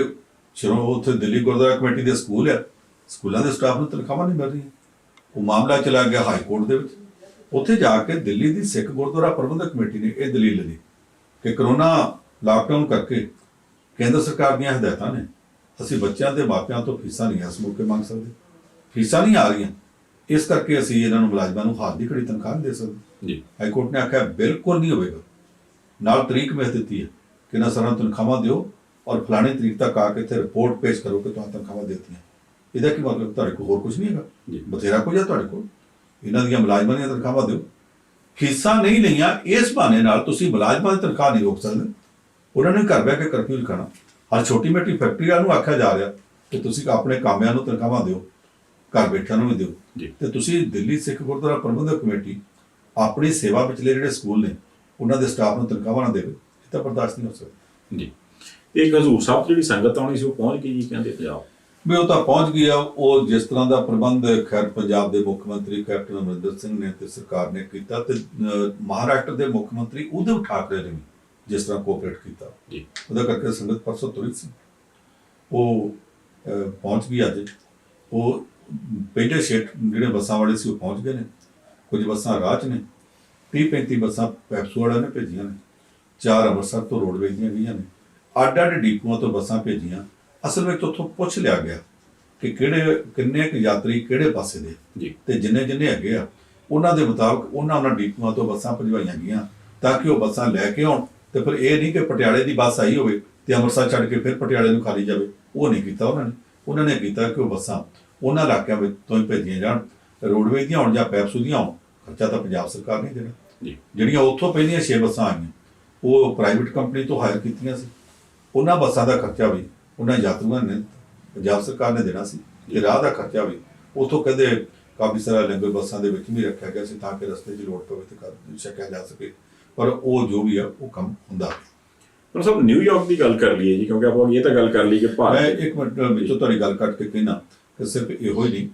ਉੱਥੇ ਦਿੱਲੀ ਗੁਰਦੁਆਰਾ ਕਮੇਟੀ ਦੇ ਸਕੂਲ ਆ, ਸਕੂਲਾਂ ਦੇ ਸਟਾਫ ਨੂੰ ਤਨਖਾਹਾਂ ਨਹੀਂ ਮਿਲ ਰਹੀਆਂ। ਉਹ ਮਾਮਲਾ ਚਲਾ ਗਿਆ ਹਾਈ ਕੋਰਟ ਦੇ ਵਿੱਚ। ਉੱਥੇ ਜਾ ਕੇ ਦਿੱਲੀ ਦੀ ਸਿੱਖ ਗੁਰਦੁਆਰਾ ਪ੍ਰਬੰਧਕ ਕਮੇਟੀ ਨੇ ਇਹ ਦਲੀਲ ਲਈ ਕਿ ਕਰੋਨਾ ਲਾਕਡਾਊਨ ਕਰਕੇ ਕੇਂਦਰ ਸਰਕਾਰ ਦੀਆਂ ਹਦਾਇਤਾਂ ਨੇ, ਅਸੀਂ ਬੱਚਿਆਂ ਦੇ ਮਾਪਿਆਂ ਤੋਂ ਫੀਸਾਂ ਨਹੀਂ ਇਸ ਮੌਕੇ ਮੰਗ ਸਕਦੇ, ਫੀਸਾਂ ਨਹੀਂ ਆ ਰਹੀਆਂ, ਇਸ ਕਰਕੇ ਅਸੀਂ ਇਹਨਾਂ ਨੂੰ ਮੁਲਾਜ਼ਮਾਂ ਨੂੰ ਹਾਲ ਦੀ ਘੜੀ ਤਨਖਾਹ ਨਹੀਂ ਦੇ ਸਕਦੇ ਜੀ। ਹਾਈ ਕੋਰਟ ਨੇ ਆਖਿਆ ਬਿਲਕੁਲ ਨਹੀਂ ਹੋਵੇਗਾ, ਨਾਲ ਤਰੀਕ ਮਿਲ ਦਿੱਤੀ ਹੈ ਕਿ ਇਹਨਾਂ ਸਾਰਿਆਂ ਨੂੰ ਤਨਖਾਹਾਂ ਦਿਓ ਔਰ ਫਲਾਣੀ ਤਰੀਕ ਤੱਕ ਆ ਕੇ ਇੱਥੇ ਰਿਪੋਰਟ ਪੇਸ਼ ਕਰੋ ਕਿ ਤੁਹਾਨੂੰ ਤਨਖਾਹਾਂ ਦਿੱਤੀਆਂ। ਇਹਦਾ ਕੀ ਮਤਲਬ? ਤੁਹਾਡੇ ਕੋਲ ਹੋਰ ਕੁਝ ਨਹੀਂ ਹੈਗਾ ਜੀ, ਬਥੇਰਾ ਕੁਝ ਹੈ ਤੁਹਾਡੇ ਕੋਲ, ਇਹਨਾਂ ਦੀਆਂ ਮੁਲਾਜ਼ਮਾਂ ਦੀਆਂ ਤਨਖਾਹਾਂ ਦਿਓ। ਫੀਸਾਂ ਨਹੀਂ ਲਈਆਂ, ਇਸ ਬਹਾਨੇ ਨਾਲ ਤੁਸੀਂ ਮੁਲਾਜ਼ਮਾਂ ਦੀ ਤਨਖਾਹ ਨਹੀਂ ਰੋਕ ਸਕਦੇ। ਉਹਨਾਂ ਨੇ ਘਰ ਬਹਿ ਕੇ ਕਰਫਿਊ ਲਗਾਉਣਾ। ਹਰ ਛੋਟੀ ਮੋਟੀ ਫੈਕਟਰੀ ਵਾਲ ਨੂੰ ਆਖਿਆ ਜਾ ਰਿਹਾ ਕਿ ਤੁਸੀਂ ਆਪਣੇ ਕਾਮਿਆਂ ਨੂੰ ਤਨਖਾਹਾਂ ਦਿਓ, ਘਰ ਬੈਠਿਆਂ ਨੂੰ ਵੀ ਦਿਓ। ਤੇ ਤੁਸੀਂ ਦਿੱਲੀ ਸਿੱਖ ਗੁਰਦੁਆਰਾ ਪ੍ਰਬੰਧਕ ਕਮੇਟੀ ਆਪਣੀ ਸੇਵਾ ਵਿਚਲੇ ਜਿਹੜੇ ਸਕੂਲ ਨੇ ਉਹਨਾਂ ਦੇ ਸਟਾਫ ਨੂੰ ਤਨਖਾਹਾਂ ਨਾ ਦੇਵੇ, ਇਹ ਤਾਂ ਬਰਦਾਸ਼ਤ ਨਹੀਂ ਹੋ ਸਕਦਾ ਜੀ। ਤੇ ਇੱਕ ਹਜ਼ੂਰ ਸਾਹਿਬ ਤੋਂ ਜਿਹੜੀ ਸੰਗਤ ਆਉਣੀ ਸੀ ਉਹ ਪਹੁੰਚ ਗਈ ਜੀ ਕਹਿੰਦੇ ਪੰਜਾਬ? ਵੀ ਉਹ ਤਾਂ ਪਹੁੰਚ ਗਈ ਆ। ਉਹ ਜਿਸ ਤਰ੍ਹਾਂ ਦਾ ਪ੍ਰਬੰਧ ਖੈਰ ਪੰਜਾਬ ਦੇ ਮੁੱਖ ਮੰਤਰੀ ਕੈਪਟਨ ਅਮਰਿੰਦਰ ਸਿੰਘ ਨੇ ਤੇ ਸਰਕਾਰ ਨੇ ਕੀਤਾ, ਤੇ ਮਹਾਰਾਸ਼ਟਰ ਦੇ ਮੁੱਖ ਮੰਤਰੀ ਉਧਵ ਠਾਕਰੇ ਨੇ ਵੀ ਜਿਸ ਤਰ੍ਹਾਂ ਕੋਆਪਰੇਟ ਕੀਤਾ ਜੀ, ਉਹਦਾ ਕਰਕੇ ਸੰਗਤ ਪਰਸੋਂ ਤੁਰੀ ਸੀ। ਉਹ ਪਹੁੰਚ ਗਈ ਅੱਜ। ਉਹ ਪਹਿਲੇ ਸ਼ੇਟ ਜਿਹੜੇ ਬੱਸਾਂ ਵਾਲੇ ਸੀ ਉਹ ਪਹੁੰਚ ਗਏ ਨੇ, ਕੁਝ ਬੱਸਾਂ ਰਾਹ 'ਚ ਨੇ, 30-35 ਬੱਸਾਂ ਪੈਪਸੂ ਵਾਲਿਆਂ ਨੇ ਭੇਜੀਆਂ ਨੇ, 4 ਅੰਮ੍ਰਿਤਸਰ ਤੋਂ ਰੋਡਵੇਜ਼ ਦੀਆਂ ਗਈਆਂ ਨੇ, ਅੱਡ-ਅੱਡ ਡਿਪੂਆਂ ਤੋਂ ਬੱਸਾਂ ਭੇਜੀਆਂ। ਅਸਲ ਵਿੱਚ ਉੱਥੋਂ ਪੁੱਛ ਲਿਆ ਗਿਆ ਕਿ ਕਿੰਨੇ ਕੁ ਯਾਤਰੀ ਕਿਹੜੇ ਪਾਸੇ ਦੇ ਜੀ, ਤੇ ਜਿੰਨੇ ਹੈਗੇ ਆ ਉਹਨਾਂ ਦੇ ਮੁਤਾਬਕ ਉਹਨਾਂ ਡਿਪੂਆਂ ਤੋਂ ਬੱਸਾਂ ਭਜਵਾਈਆਂ ਗਈਆਂ ਤਾਂ ਕਿ ਉਹ ਬੱਸਾਂ ਲੈ ਕੇ ਆਉਣ। ਤੇ ਫਿਰ ਇਹ ਨਹੀਂ ਕਿ ਪਟਿਆਲੇ ਦੀ ਬੱਸ ਆਈ ਹੋਵੇ ਤੇ ਅੰਮ੍ਰਿਤਸਰ ਛੱਡ ਕੇ ਫਿਰ ਪਟਿਆਲੇ ਨੂੰ ਖਾਲੀ ਜਾਵੇ, ਉਹ ਨਹੀਂ ਕੀਤਾ ਉਹਨਾਂ ਨੇ ਕੀਤਾ ਕਿ ਉਹ ਬੱਸਾਂ ਉਹਨਾਂ ਇਲਾਕਿਆਂ ਵਿੱਚ ਤੋਂ ਹੀ ਭੇਜੀਆਂ ਜਾਣ, ਰੋਡਵੇਜ਼ ਦੀਆਂ ਹੋਣ ਜਾਂ ਪੈਪਸੂ ਦੀਆਂ ਹੋਣ, ਖਰਚਾ ਤਾਂ ਪੰਜਾਬ ਸਰਕਾਰ ਨੇ ਦੇਣਾ। ਜਿਹੜੀਆਂ ਉੱਥੋਂ ਪਹਿਲੀਆਂ 6 ਬੱਸਾਂ ਆਈਆਂ ਉਹ ਪ੍ਰਾਈਵੇਟ ਕੰਪਨੀ ਤੋਂ ਹਾਇਰ ਕੀਤੀਆਂ ਸੀ, ਉਹਨਾਂ ਬੱਸਾਂ ਦਾ ਖਰਚਾ ਵੀ ਉਹਨਾਂ ਯਾਤਰੂਆਂ ਨੇ ਪੰਜਾਬ ਸਰਕਾਰ ਨੇ ਦੇਣਾ ਸੀ, ਤੇ ਰਾਹ ਦਾ ਖਰਚਾ ਵੀ ਉੱਥੋਂ ਕਹਿੰਦੇ ਕਾਫੀ ਸਾਰਾ ਲੰਗਰ ਬੱਸਾਂ ਦੇ ਵਿੱਚ ਵੀ ਰੱਖਿਆ ਗਿਆ ਸੀ ਤਾਂ ਕਿ ਰਸਤੇ 'ਚ ਲੋੜ ਪਵੇ ਤੇ ਛਕਿਆ ਜਾ ਸਕੇ। ਪਰ ਉਹ ਜੋ ਵੀ ਆ ਉਹ ਕੰਮ ਹੁੰਦਾ। ਪਰ ਸਭ ਨਿਊਯਾਰਕ ਦੀ ਗੱਲ ਕਰ ਲਈਏ ਜੀ, ਕਿਉਂਕਿ ਆਪਾਂ ਇਹ ਤਾਂ ਗੱਲ ਕਰ ਲਈ ਕਿ ਮੈਂ ਭਾਰਤ। ਇੱਕ ਮਿੰਟ ਵਿੱਚੋਂ ਤੁਹਾਡੀ ਗੱਲ ਕੱਟ ਕੇ ਕਹਿਣਾ ਕਿ ਸਿਰਫ ਇਹੋ ਹੀ ਨਹੀਂ,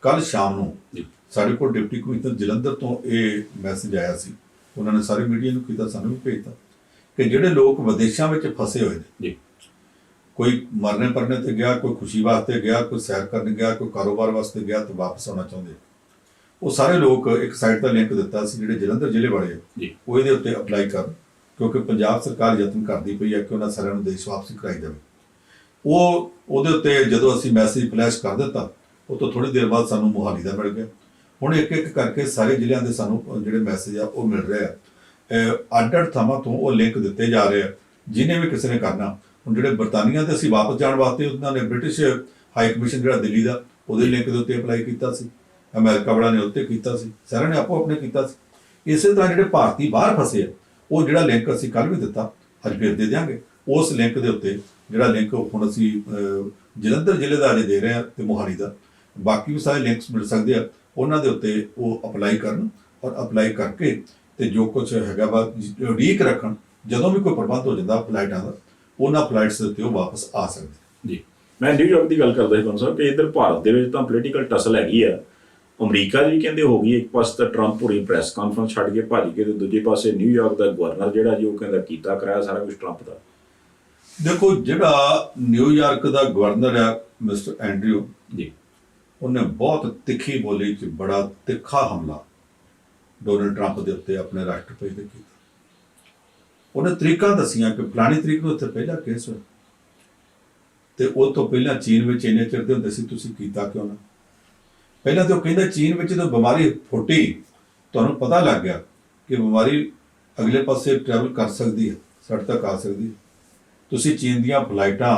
ਕੱਲ ਸ਼ਾਮ ਨੂੰ ਸਾਡੇ ਕੋਲ ਡਿਪਟੀ ਕਮਿਸ਼ਨਰ ਜਲੰਧਰ ਤੋਂ ਇਹ ਮੈਸੇਜ ਆਇਆ ਸੀ, ਉਹਨਾਂ ਨੇ ਸਾਰੇ ਮੀਡੀਆ ਨੂੰ ਕੀਤਾ, ਸਾਨੂੰ ਵੀ ਭੇਜਤਾ ਕਿ ਜਿਹੜੇ ਲੋਕ ਵਿਦੇਸ਼ਾਂ ਵਿੱਚ ਫਸੇ ਹੋਏ ਨੇ ਜੀ, ਕੋਈ ਮਰਨੇ ਪਰਨੇ ਤੇ ਗਿਆ, ਕੋਈ ਖੁਸ਼ੀ ਵਾਸਤੇ ਗਿਆ, ਕੋਈ ਸੈਰ ਕਰਨ ਗਿਆ, ਕੋਈ ਕਾਰੋਬਾਰ ਵਾਸਤੇ ਗਿਆ ਤੇ ਵਾਪਸ ਆਉਣਾ ਚਾਹੁੰਦੇ, ਉਹ ਸਾਰੇ ਲੋਕ ਇੱਕ ਸਾਈਟ ਦਾ ਲਿੰਕ ਦਿੱਤਾ ਸੀ ਜਿਹੜੇ ਜਲੰਧਰ ਜ਼ਿਲ੍ਹੇ ਵਾਲੇ ਆ ਉਹ ਇਹਦੇ ਉੱਤੇ ਅਪਲਾਈ ਕਰਨ, ਕਿਉਂਕਿ ਪੰਜਾਬ ਸਰਕਾਰ ਯਤਨ ਕਰਦੀ ਪਈ ਹੈ ਕਿ ਉਹਨਾਂ ਸਾਰਿਆਂ ਨੂੰ ਦੇਸ਼ ਵਾਪਸੀ ਕਰਾਈ ਜਾਵੇ। ਉਹਦੇ ਉੱਤੇ ਜਦੋਂ ਅਸੀਂ ਮੈਸੇਜ ਫਲੈਸ਼ ਕਰ ਦਿੱਤਾ, ਉਹ ਤੋਂ ਥੋੜੀ ਦੇਰ ਬਾਅਦ ਸਾਨੂੰ ਮੁਹਾਲੀ ਦਾ ਮਿਲ ਗਿਆ। ਹੁਣ ਇੱਕ ਇੱਕ ਕਰਕੇ ਸਾਰੇ ਜ਼ਿਲ੍ਹਿਆਂ ਦੇ ਸਾਨੂੰ ਜਿਹੜੇ ਮੈਸੇਜ ਆ ਉਹ ਮਿਲ ਰਹੇ ਆ, ਅੱਡ-ਅੱਡ ਥਾਵਾਂ ਤੋਂ ਉਹ ਲਿੰਕ ਦਿੱਤੇ ਜਾ ਰਹੇ ਆ ਜਿਹਨੇ ਵੀ ਕਿਸੇ ਨੇ ਕਰਨਾ। ਹੁਣ ਜਿਹੜੇ ਬਰਤਾਨੀਆ ਤੇ ਅਸੀਂ ਵਾਪਸ ਜਾਣ ਵਾਸਤੇ ਉਹਨਾਂ ਨੇ ਬ੍ਰਿਟਿਸ਼ ਹਾਈ ਕਮਿਸ਼ਨ ਜਿਹੜਾ ਦਿੱਲੀ ਦਾ ਉਹਦੇ ਲਿੰਕ ਦੇ ਉੱਤੇ ਅਪਲਾਈ ਕੀਤਾ ਸੀ, ਅਮਰੀਕਾ ਵਾਲਾ ਨੇ ਉੱਤੇ ਕੀਤਾ ਸੀ, ਸਾਰਿਆਂ ਨੇ ਆਪੋ ਆਪਣੇ ਕੀਤਾ ਸੀ। ਇਸੇ ਤਰ੍ਹਾਂ ਜਿਹੜੇ ਭਾਰਤੀ ਬਾਹਰ ਫਸੇ ਆ ਉਹ ਜਿਹੜਾ ਲਿੰਕ ਅਸੀਂ ਕੱਲ੍ਹ ਵੀ ਦਿੱਤਾ, ਅੱਜ ਫਿਰ ਦੇ ਦਿਆਂਗੇ। ਉਸ ਲਿੰਕ ਦੇ ਉੱਤੇ ਜਿਹੜਾ ਲਿੰਕ ਹੁਣ ਅਸੀਂ ਜਲੰਧਰ ਜ਼ਿਲ੍ਹੇ ਦਾ ਅਜੇ ਦੇ ਰਹੇ ਹਾਂ ਤੇ ਮੋਹਾਲੀ ਦਾ, ਬਾਕੀ ਵੀ ਸਾਰੇ ਲਿੰਕਸ ਮਿਲ ਸਕਦੇ ਆ, ਉਹਨਾਂ ਦੇ ਉੱਤੇ ਉਹ ਅਪਲਾਈ ਕਰਨ ਔਰ ਅਪਲਾਈ ਕਰਕੇ ਤੇ ਜੋ ਕੁਝ ਹੈਗਾ ਵਾ ਉਡੀਕ ਰੱਖਣ, ਜਦੋਂ ਵੀ ਕੋਈ ਪ੍ਰਬੰਧ ਹੋ ਜਾਂਦਾ ਫਲਾਈਟਾਂ ਦਾ, ਉਹਨਾਂ ਫਲਾਈਟਸ ਦੇ ਉੱਤੇ ਉਹ ਵਾਪਸ ਆ ਸਕਦੇ ਜੀ। ਮੈਂ ਨਿਊਯਾਰਕ ਦੀ ਗੱਲ ਕਰਦਾ ਸੀ ਤੁਹਾਨੂੰ ਸਾਹਿਬ ਕਿ ਇੱਧਰ ਭਾਰਤ ਦੇ ਵਿੱਚ ਤਾਂ ਪੋਲੀਟੀਕਲ ਟਸਲ ਹੈਗੀ ਆ। ਅਮਰੀਕਾ ਜੀ ਕਹਿੰਦੇ ਹੋ ਗਈ, ਇੱਕ ਪਾਸੇ ਤਾਂ ਟਰੰਪ ਹੋਰੀ ਪ੍ਰੈਸ ਕਾਨਫਰੰਸ ਛੱਡ ਕੇ ਭੱਜ ਕੇ, ਤੇ ਦੂਜੇ ਪਾਸੇ ਨਿਊਯਾਰਕ ਦਾ ਗਵਰਨਰ ਜਿਹੜਾ ਜੀ ਉਹ ਕਹਿੰਦਾ ਕੀਤਾ ਕਰਾਇਆ ਸਾਰਾ ਕੁਝ ਟਰੰਪ ਦਾ। ਦੇਖੋ, ਜਿਹੜਾ ਨਿਊਯਾਰਕ ਦਾ ਗਵਰਨਰ ਆ ਮਿਸਟਰ ਐਂਡਰਿਊ ਜੀ, ਉਹਨੇ ਬਹੁਤ ਤਿੱਖੀ ਬੋਲੀ 'ਚ ਬੜਾ ਤਿੱਖਾ ਹਮਲਾ ਡੋਨਲਡ ਟਰੰਪ ਦੇ ਉੱਤੇ ਆਪਣੇ ਰਾਸ਼ਟਰਪਤੀ ਦੇ ਕੀਤਾ। ਉਹਨੇ ਤਰੀਕਾਂ ਦੱਸੀਆਂ ਕਿ ਫਲਾਣੀ ਤਰੀਕ ਨੂੰ ਉੱਥੇ ਪਹਿਲਾ ਕੇਸ ਹੋਇਆ ਤੇ ਉਹ ਤੋਂ ਪਹਿਲਾਂ ਚੀਨ ਵਿੱਚ ਇੰਨੇ ਚਿਰ ਦੇ ਹੁੰਦੇ ਸੀ, ਤੁਸੀਂ ਕੀਤਾ ਕਿਉਂ ਨਾ? ਪਹਿਲਾਂ ਤਾਂ ਉਹ ਕਹਿੰਦਾ ਚੀਨ ਵਿੱਚ ਜਦੋਂ ਬਿਮਾਰੀ ਫੁੱਟੀ ਤੁਹਾਨੂੰ ਪਤਾ ਲੱਗ ਗਿਆ ਕਿ ਬਿਮਾਰੀ ਅਗਲੇ ਪਾਸੇ ਟਰੈਵਲ ਕਰ ਸਕਦੀ ਹੈ, ਸਾਡੇ ਤੱਕ ਆ ਸਕਦੀ ਹੈ, ਤੁਸੀਂ ਚੀਨ ਦੀਆਂ ਫਲਾਈਟਾਂ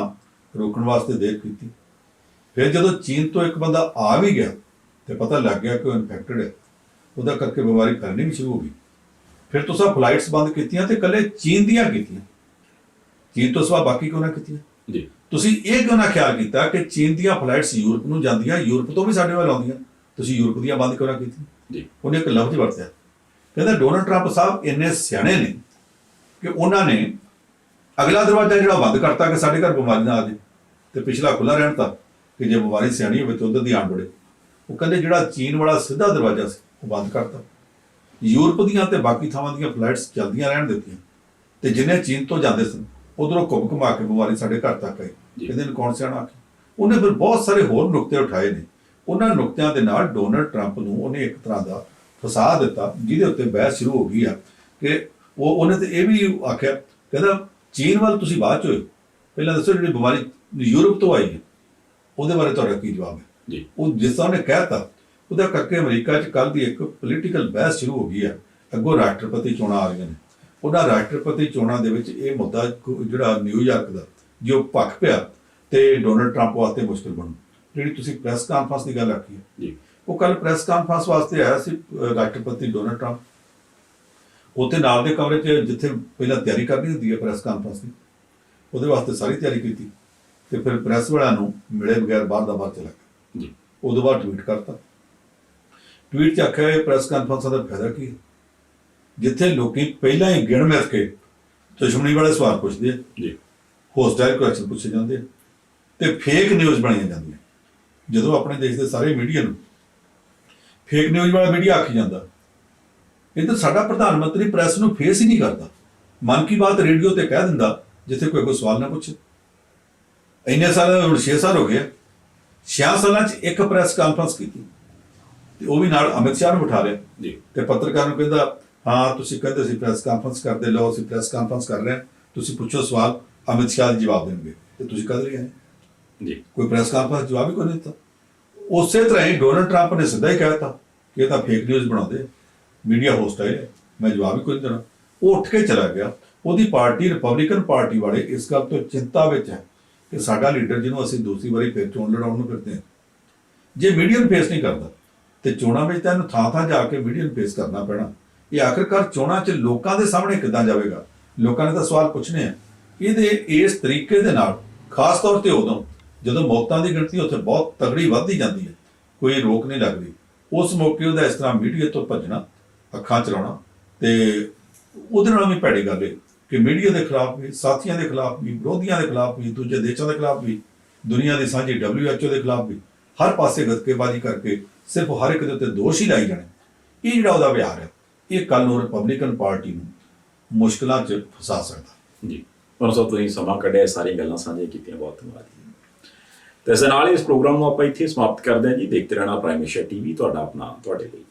ਰੋਕਣ ਵਾਸਤੇ ਦੇਰ ਕੀਤੀ। ਫਿਰ ਜਦੋਂ ਚੀਨ ਤੋਂ ਇੱਕ ਬੰਦਾ ਆ ਵੀ ਗਿਆ ਤੇ ਪਤਾ ਲੱਗ ਗਿਆ ਕਿ ਉਹ ਇਨਫੈਕਟਡ ਹੈ, ਉਹਦਾ ਕਰਕੇ ਬਿਮਾਰੀ ਫੈਲਣੀ ਵੀ ਸ਼ੁਰੂ ਹੋ ਗਈ। ਫਿਰ ਤੁਸੀਂ ਫਲਾਈਟਸ ਬੰਦ ਕੀਤੀਆਂ ਤੇ ਇਕੱਲੇ ਚੀਨ ਦੀਆਂ ਕੀਤੀਆਂ, ਚੀਨ ਤੋਂ ਸਿਵਾ ਬਾਕੀ ਕਿਉਂ ਨਾ ਕੀਤੀਆਂ ਜੀ? ਤੁਸੀਂ ਇਹ ਕਿਉਂ ਨਾ ਖਿਆਲ ਕੀਤਾ ਕਿ ਚੀਨ ਦੀਆਂ ਫਲਾਈਟਸ ਯੂਰਪ ਨੂੰ ਜਾਂਦੀਆਂ, ਯੂਰਪ ਤੋਂ ਵੀ ਸਾਡੇ ਵੱਲ ਆਉਂਦੀਆਂ, ਤੁਸੀਂ ਯੂਰਪ ਦੀਆਂ ਬੰਦ ਕਿਉਂ ਨਾ ਕੀਤੀਆਂ ਜੀ? ਉਹਨੇ ਇੱਕ ਲਫ਼ਜ਼ ਵਰਤਿਆ, ਕਹਿੰਦਾ ਡੋਨਲਡ ਟਰੰਪ ਸਾਹਿਬ ਇੰਨੇ ਸਿਆਣੇ ਨੇ ਕਿ ਉਹਨਾਂ ਨੇ ਅਗਲਾ ਦਰਵਾਜ਼ਾ ਜਿਹੜਾ ਬੰਦ ਕਰਤਾ ਕਿ ਸਾਡੇ ਘਰ ਬਿਮਾਰੀ ਨਾ ਆ ਜਾਏ, ਤੇ ਪਿਛਲਾ ਖੁੱਲਾ ਰਹਿਣ ਤਾਂ ਕਿ ਜੇ ਬਿਮਾਰੀ ਸਿਆਣੀ ਹੋਵੇ ਤਾਂ ਉਧਰ ਦੀ ਆਣ ਬੜੇ। ਉਹ ਕਹਿੰਦੇ ਜਿਹੜਾ ਚੀਨ ਵਾਲਾ ਸਿੱਧਾ ਦਰਵਾਜ਼ਾ ਸੀ ਉਹ ਬੰਦ ਕਰਤਾ, ਯੂਰਪ ਦੀਆਂ ਤੇ ਬਾਕੀ ਥਾਵਾਂ ਦੀਆਂ ਫਲਾਈਟਸ ਚੱਲਦੀਆਂ ਰਹਿਣ ਦਿੱਤੀਆਂ, ਤੇ ਜਿੰਨੇ ਚੀਨ ਤੋਂ ਜਾਂਦੇ ਸਨ ਉਧਰੋਂ ਘੁੰਮ ਘੁਮਾ ਕੇ ਬਿਮਾਰੀ ਸਾਡੇ ਘਰ ਤੱਕ ਆਈ। ਕਹਿੰਦੇ ਨੇ ਕੌਣ ਸਿਆਣਾ ਆਖੇ। ਉਹਨੇ ਫਿਰ ਬਹੁਤ ਸਾਰੇ ਹੋਰ ਨੁਕਤੇ ਉਠਾਏ ਨੇ, ਉਹਨਾਂ ਨੁਕਤਿਆਂ ਦੇ ਨਾਲ ਡੋਨਲਡ ਟਰੰਪ ਨੂੰ ਉਹਨੇ ਇੱਕ ਤਰ੍ਹਾਂ ਦਾ ਫਸਾ ਦਿੱਤਾ, ਜਿਹਦੇ ਉੱਤੇ ਬਹਿਸ ਸ਼ੁਰੂ ਹੋ ਗਈ ਆ ਕਿ ਉਹਨੇ ਤੇ ਇਹ ਵੀ ਆਖਿਆ, ਕਹਿੰਦਾ ਚੀਨ ਵੱਲ ਤੁਸੀਂ ਬਾਅਦ ਚ ਹੋਏ, ਪਹਿਲਾਂ ਦੱਸੋ ਜਿਹੜੀ ਬਿਮਾਰੀ ਯੂਰਪ ਤੋਂ ਆਈ ਹੈ ਉਹਦੇ ਬਾਰੇ ਤੁਹਾਡਾ ਕੀ ਜਵਾਬ ਹੈ ਜੀ? ਉਹ ਜਿਸ ਤਰ੍ਹਾਂ ਉਹਨੇ ਕਹਿਤਾ ਉਹਦਾ ਕਰਕੇ ਅਮਰੀਕਾ 'ਚ ਕੱਲ੍ਹ ਦੀ ਇੱਕ ਪੋਲੀਟੀਕਲ ਬਹਿਸ ਸ਼ੁਰੂ ਹੋ ਗਈ ਹੈ। ਅੱਗੋਂ ਰਾਸ਼ਟਰਪਤੀ ਚੋਣਾਂ ਆ ਰਹੀਆਂ ਨੇ, ਉਹਨਾਂ ਰਾਸ਼ਟਰਪਤੀ ਚੋਣਾਂ ਦੇ ਵਿੱਚ ਇਹ ਮੁੱਦਾ ਜਿਹੜਾ ਨਿਊਯਾਰਕ ਦਾ ਜੋ ਭਖ ਪਿਆ ਤੇ ਡੋਨਲਡ ਟਰੰਪ ਵਾਸਤੇ ਮੁਸ਼ਕਿਲ ਬਣੂ। ਜਿਹੜੀ ਤੁਸੀਂ ਪ੍ਰੈਸ ਕਾਨਫਰੰਸ ਦੀ ਗੱਲ ਆਖੀ ਹੈ ਜੀ, ਉਹ ਕੱਲ ਪ੍ਰੈਸ ਕਾਨਫਰੰਸ ਵਾਸਤੇ ਆਇਆ ਸੀ ਰਾਸ਼ਟਰਪਤੀ ਡੋਨਲਡ ਟਰੰਪ, ਉੱਥੇ ਨਾਲ ਦੇ ਕਮਰੇ 'ਚ ਜਿੱਥੇ ਪਹਿਲਾਂ ਤਿਆਰੀ ਕਰਨੀ ਹੁੰਦੀ ਹੈ ਪ੍ਰੈਸ ਕਾਨਫਰੰਸ ਦੀ, ਉਹਦੇ ਵਾਸਤੇ ਸਾਰੀ ਤਿਆਰੀ ਕੀਤੀ ਤੇ ਫਿਰ ਪ੍ਰੈਸ ਵਾਲਿਆਂ ਨੂੰ ਮਿਲੇ ਬਗੈਰ ਬਾਹਰ ਦਾ ਬਾਹਰ ਚਲਾ ਗਿਆ ਜੀ। ਉਹਦੇ ਬਾਅਦ ਟਵੀਟ ਕਰਤਾ, ਟਵੀਟ 'ਚ ਆਖਿਆ ਇਹ ਪ੍ਰੈਸ ਕਾਨਫਰੰਸਾਂ ਦਾ ਫਾਇਦਾ ਕੀ ਹੈ? ਜਿੱਥੇ ਲੋਕੀ ਪਹਿਲਾਂ ਹੀ ਗਿਣ ਮਿਥ ਕੇ ਦੁਸ਼ਮਣੀ ਵਾਲੇ ਸਵਾਲ ਪੁੱਛਦੇ ਆ, ਜੀ ਹੋਸਟਾਈਲ ਕੁਐਸਚਨ ਪੁੱਛੇ ਜਾਂਦੇ ਆ ਤੇ ਫੇਕ ਨਿਊਜ਼ ਬਣਾਈਆਂ ਜਾਂਦੀਆਂ। ਜਦੋਂ ਆਪਣੇ ਦੇਸ਼ ਦੇ ਸਾਰੇ ਮੀਡੀਆ ਨੂੰ ਫੇਕ ਨਿਊਜ਼ ਵਾਲਾ ਮੀਡੀਆ ਆਖੀ ਜਾਂਦਾ, ਇਹ ਤਾਂ ਸਾਡਾ ਪ੍ਰਧਾਨ ਮੰਤਰੀ ਪ੍ਰੈਸ ਨੂੰ ਫੇਸ ਹੀ ਨਹੀਂ ਕਰਦਾ। ਮਨ ਕੀ ਬਾਤ ਰੇਡੀਓ ਤੇ ਕਹਿ ਦਿੰਦਾ ਜਿੱਥੇ ਕੋਈ ਸਵਾਲ ਨਾ ਪੁੱਛੇ। ਇੰਨੇ ਸਾਲ, ਹੁਣ 6 ਸਾਲ ਹੋ ਗਏ, 6 ਸਾਲਾਂ 'ਚ ਇੱਕ ਪ੍ਰੈਸ ਕਾਨਫਰੰਸ ਕੀਤੀ ਤੇ ਉਹ ਵੀ ਨਾਲ ਅਮਿਤ ਸ਼ਾਹ ਨੂੰ ਬਿਠਾ ਲਿਆ ਜੀ ਤੇ ਪੱਤਰਕਾਰ ਨੂੰ ਕਹਿੰਦਾ, ਹਾਂ ਤੁਸੀਂ ਕਹਿੰਦੇ ਸੀ ਪ੍ਰੈਸ ਕਾਨਫਰੰਸ ਕਰਦੇ, ਲਓ ਅਸੀਂ ਪ੍ਰੈਸ ਕਾਨਫਰੰਸ ਕਰ ਰਹੇ ਹਾਂ, ਤੁਸੀਂ ਪੁੱਛੋ ਸਵਾਲ, ਅਮਿਤ ਸ਼ਾਹ ਜੀ ਜਵਾਬ ਦੇਣਗੇ, ਤੇ ਤੁਸੀਂ ਕਦ ਰਹੇ ਜੀ ਕੋਈ ਪ੍ਰੈਸ ਕਾਨਫਰੰਸ ਜਵਾਬ ਹੀ ਕੋਈ ਨਹੀਂ ਦਿੱਤਾ। ਉਸੇ ਤਰ੍ਹਾਂ ਹੀ ਡੋਨਲਡ ਟਰੰਪ ਨੇ ਸਿੱਧਾ ਹੀ ਕਹਿ ਦਿੱਤਾ ਕਿ ਇਹ ਤਾਂ ਫੇਕ ਨਿਊਜ਼ ਬਣਾਉਂਦੇ, ਮੀਡੀਆ ਹੋਸਟਾਈਲ ਹੈ, ਮੈਂ ਜਵਾਬ ਹੀ ਕੋਈ ਨਹੀਂ ਦੇਣਾ। ਉਹ ਉੱਠ ਕੇ ਚਲਾ ਗਿਆ। ਉਹਦੀ ਪਾਰਟੀ ਰਿਪਬਲਿਕਨ ਪਾਰਟੀ ਵਾਲੇ ਇਸ ਗੱਲ ਤੋਂ ਚਿੰਤਾ ਵਿੱਚ ਹੈ ਕਿ ਸਾਡਾ ਲੀਡਰ ਜਿਹਨੂੰ ਅਸੀਂ ਦੂਸਰੀ ਵਾਰੀ ਫਿਰ ਚੋਣ ਲੜਾਉਣ ਨੂੰ ਫਿਰਦੇ ਹਾਂ, ਜੇ ਮੀਡੀਆ ਨੂੰ ਫੇਸ ਨਹੀਂ ਕਰਦਾ ਤੇ ਚੋਣਾਂ ਵਿੱਚ ਤਾਂ ਇਹਨੂੰ ਥਾਂ ਥਾਂ ਜਾ ਕੇ ਮੀਡੀਆ ਨੂੰ ਫੇਸ ਕਰਨਾ ਪੈਣਾ। ਇਹ ਆਖਿਰਕਾਰ ਚੋਣਾਂ 'ਚ ਲੋਕਾਂ ਦੇ ਸਾਹਮਣੇ ਕਿੱਦਾਂ ਜਾਵੇਗਾ? ਲੋਕਾਂ ਨੇ ਤਾਂ ਸਵਾਲ ਪੁੱਛਣੇ ਆ। ਇਹਦੇ ਇਸ ਤਰੀਕੇ ਦੇ ਨਾਲ ਖਾਸ ਤੌਰ ਤੇ ਉਦੋਂ ਜਦੋਂ ਮੌਤਾਂ ਦੀ ਗਿਣਤੀ ਉੱਥੇ ਬਹੁਤ ਤਗੜੀ ਵੱਧਦੀ ਜਾਂਦੀ ਹੈ, ਕੋਈ ਰੋਕ ਨਹੀਂ ਲੱਗਦੀ, ਉਸ ਮੌਕੇ ਉਹਦਾ ਇਸ ਤਰ੍ਹਾਂ ਮੀਡੀਆ ਤੋਂ ਭੱਜਣਾ, ਅੱਖਾਂ ਚਲਾਉਣਾ, ਤੇ ਉਹਦੇ ਨਾਲ ਵੀ ਭੈੜੀ ਗੱਲ ਹੈ ਕਿ ਮੀਡੀਆ ਦੇ ਖਿਲਾਫ ਵੀ, ਸਾਥੀਆਂ ਦੇ ਖਿਲਾਫ ਵੀ, ਵਿਰੋਧੀਆਂ ਦੇ ਖਿਲਾਫ ਵੀ, ਦੂਜੇ ਦੇਸ਼ਾਂ ਦੇ ਖਿਲਾਫ ਵੀ, ਦੁਨੀਆ ਦੀ ਸਾਂਝੀ WHO ਦੇ ਖਿਲਾਫ ਵੀ, ਹਰ ਪਾਸੇ ਗੱਤਕੇਬਾਜ਼ੀ ਕਰਕੇ ਸਿਰਫ ਹਰ ਇੱਕ ਦੇ ਉੱਤੇ ਦੋਸ਼ ਹੀ ਲਾਈ ਜਾਣੇ। ਇਹ ਜਿਹੜਾ ਉਹਦਾ ਵਿਹਾਰ ਹੈ, ਇਹ ਕੱਲ੍ਹ ਨੂੰ ਰਿਪਬਲਿਕਨ ਪਾਰਟੀ ਨੂੰ ਮੁਸ਼ਕਲਾਂ 'ਚ ਫਸਾ ਸਕਦਾ। ਜੀ ਤੁਹਾਨੂੰ ਸਭ ਤੁਸੀਂ ਸਮਾਂ ਕੱਢਿਆ, ਸਾਰੀਆਂ ਗੱਲਾਂ ਸਾਂਝੀਆਂ ਕੀਤੀਆਂ, ਬਹੁਤ ਧੰਨਵਾਦ ਜੀ। ਤੇ ਇਸ ਨਾਲ ਹੀ ਇਸ ਪ੍ਰੋਗਰਾਮ ਨੂੰ ਆਪਾਂ ਇੱਥੇ ਸਮਾਪਤ ਕਰਦੇ ਹਾਂ ਜੀ। ਦੇਖਦੇ ਰਹਿਣਾ ਪ੍ਰਾਈਮ ਏਸ਼ੀਆ TV, ਤੁਹਾਡਾ ਆਪਣਾ, ਤੁਹਾਡੇ ਲਈ।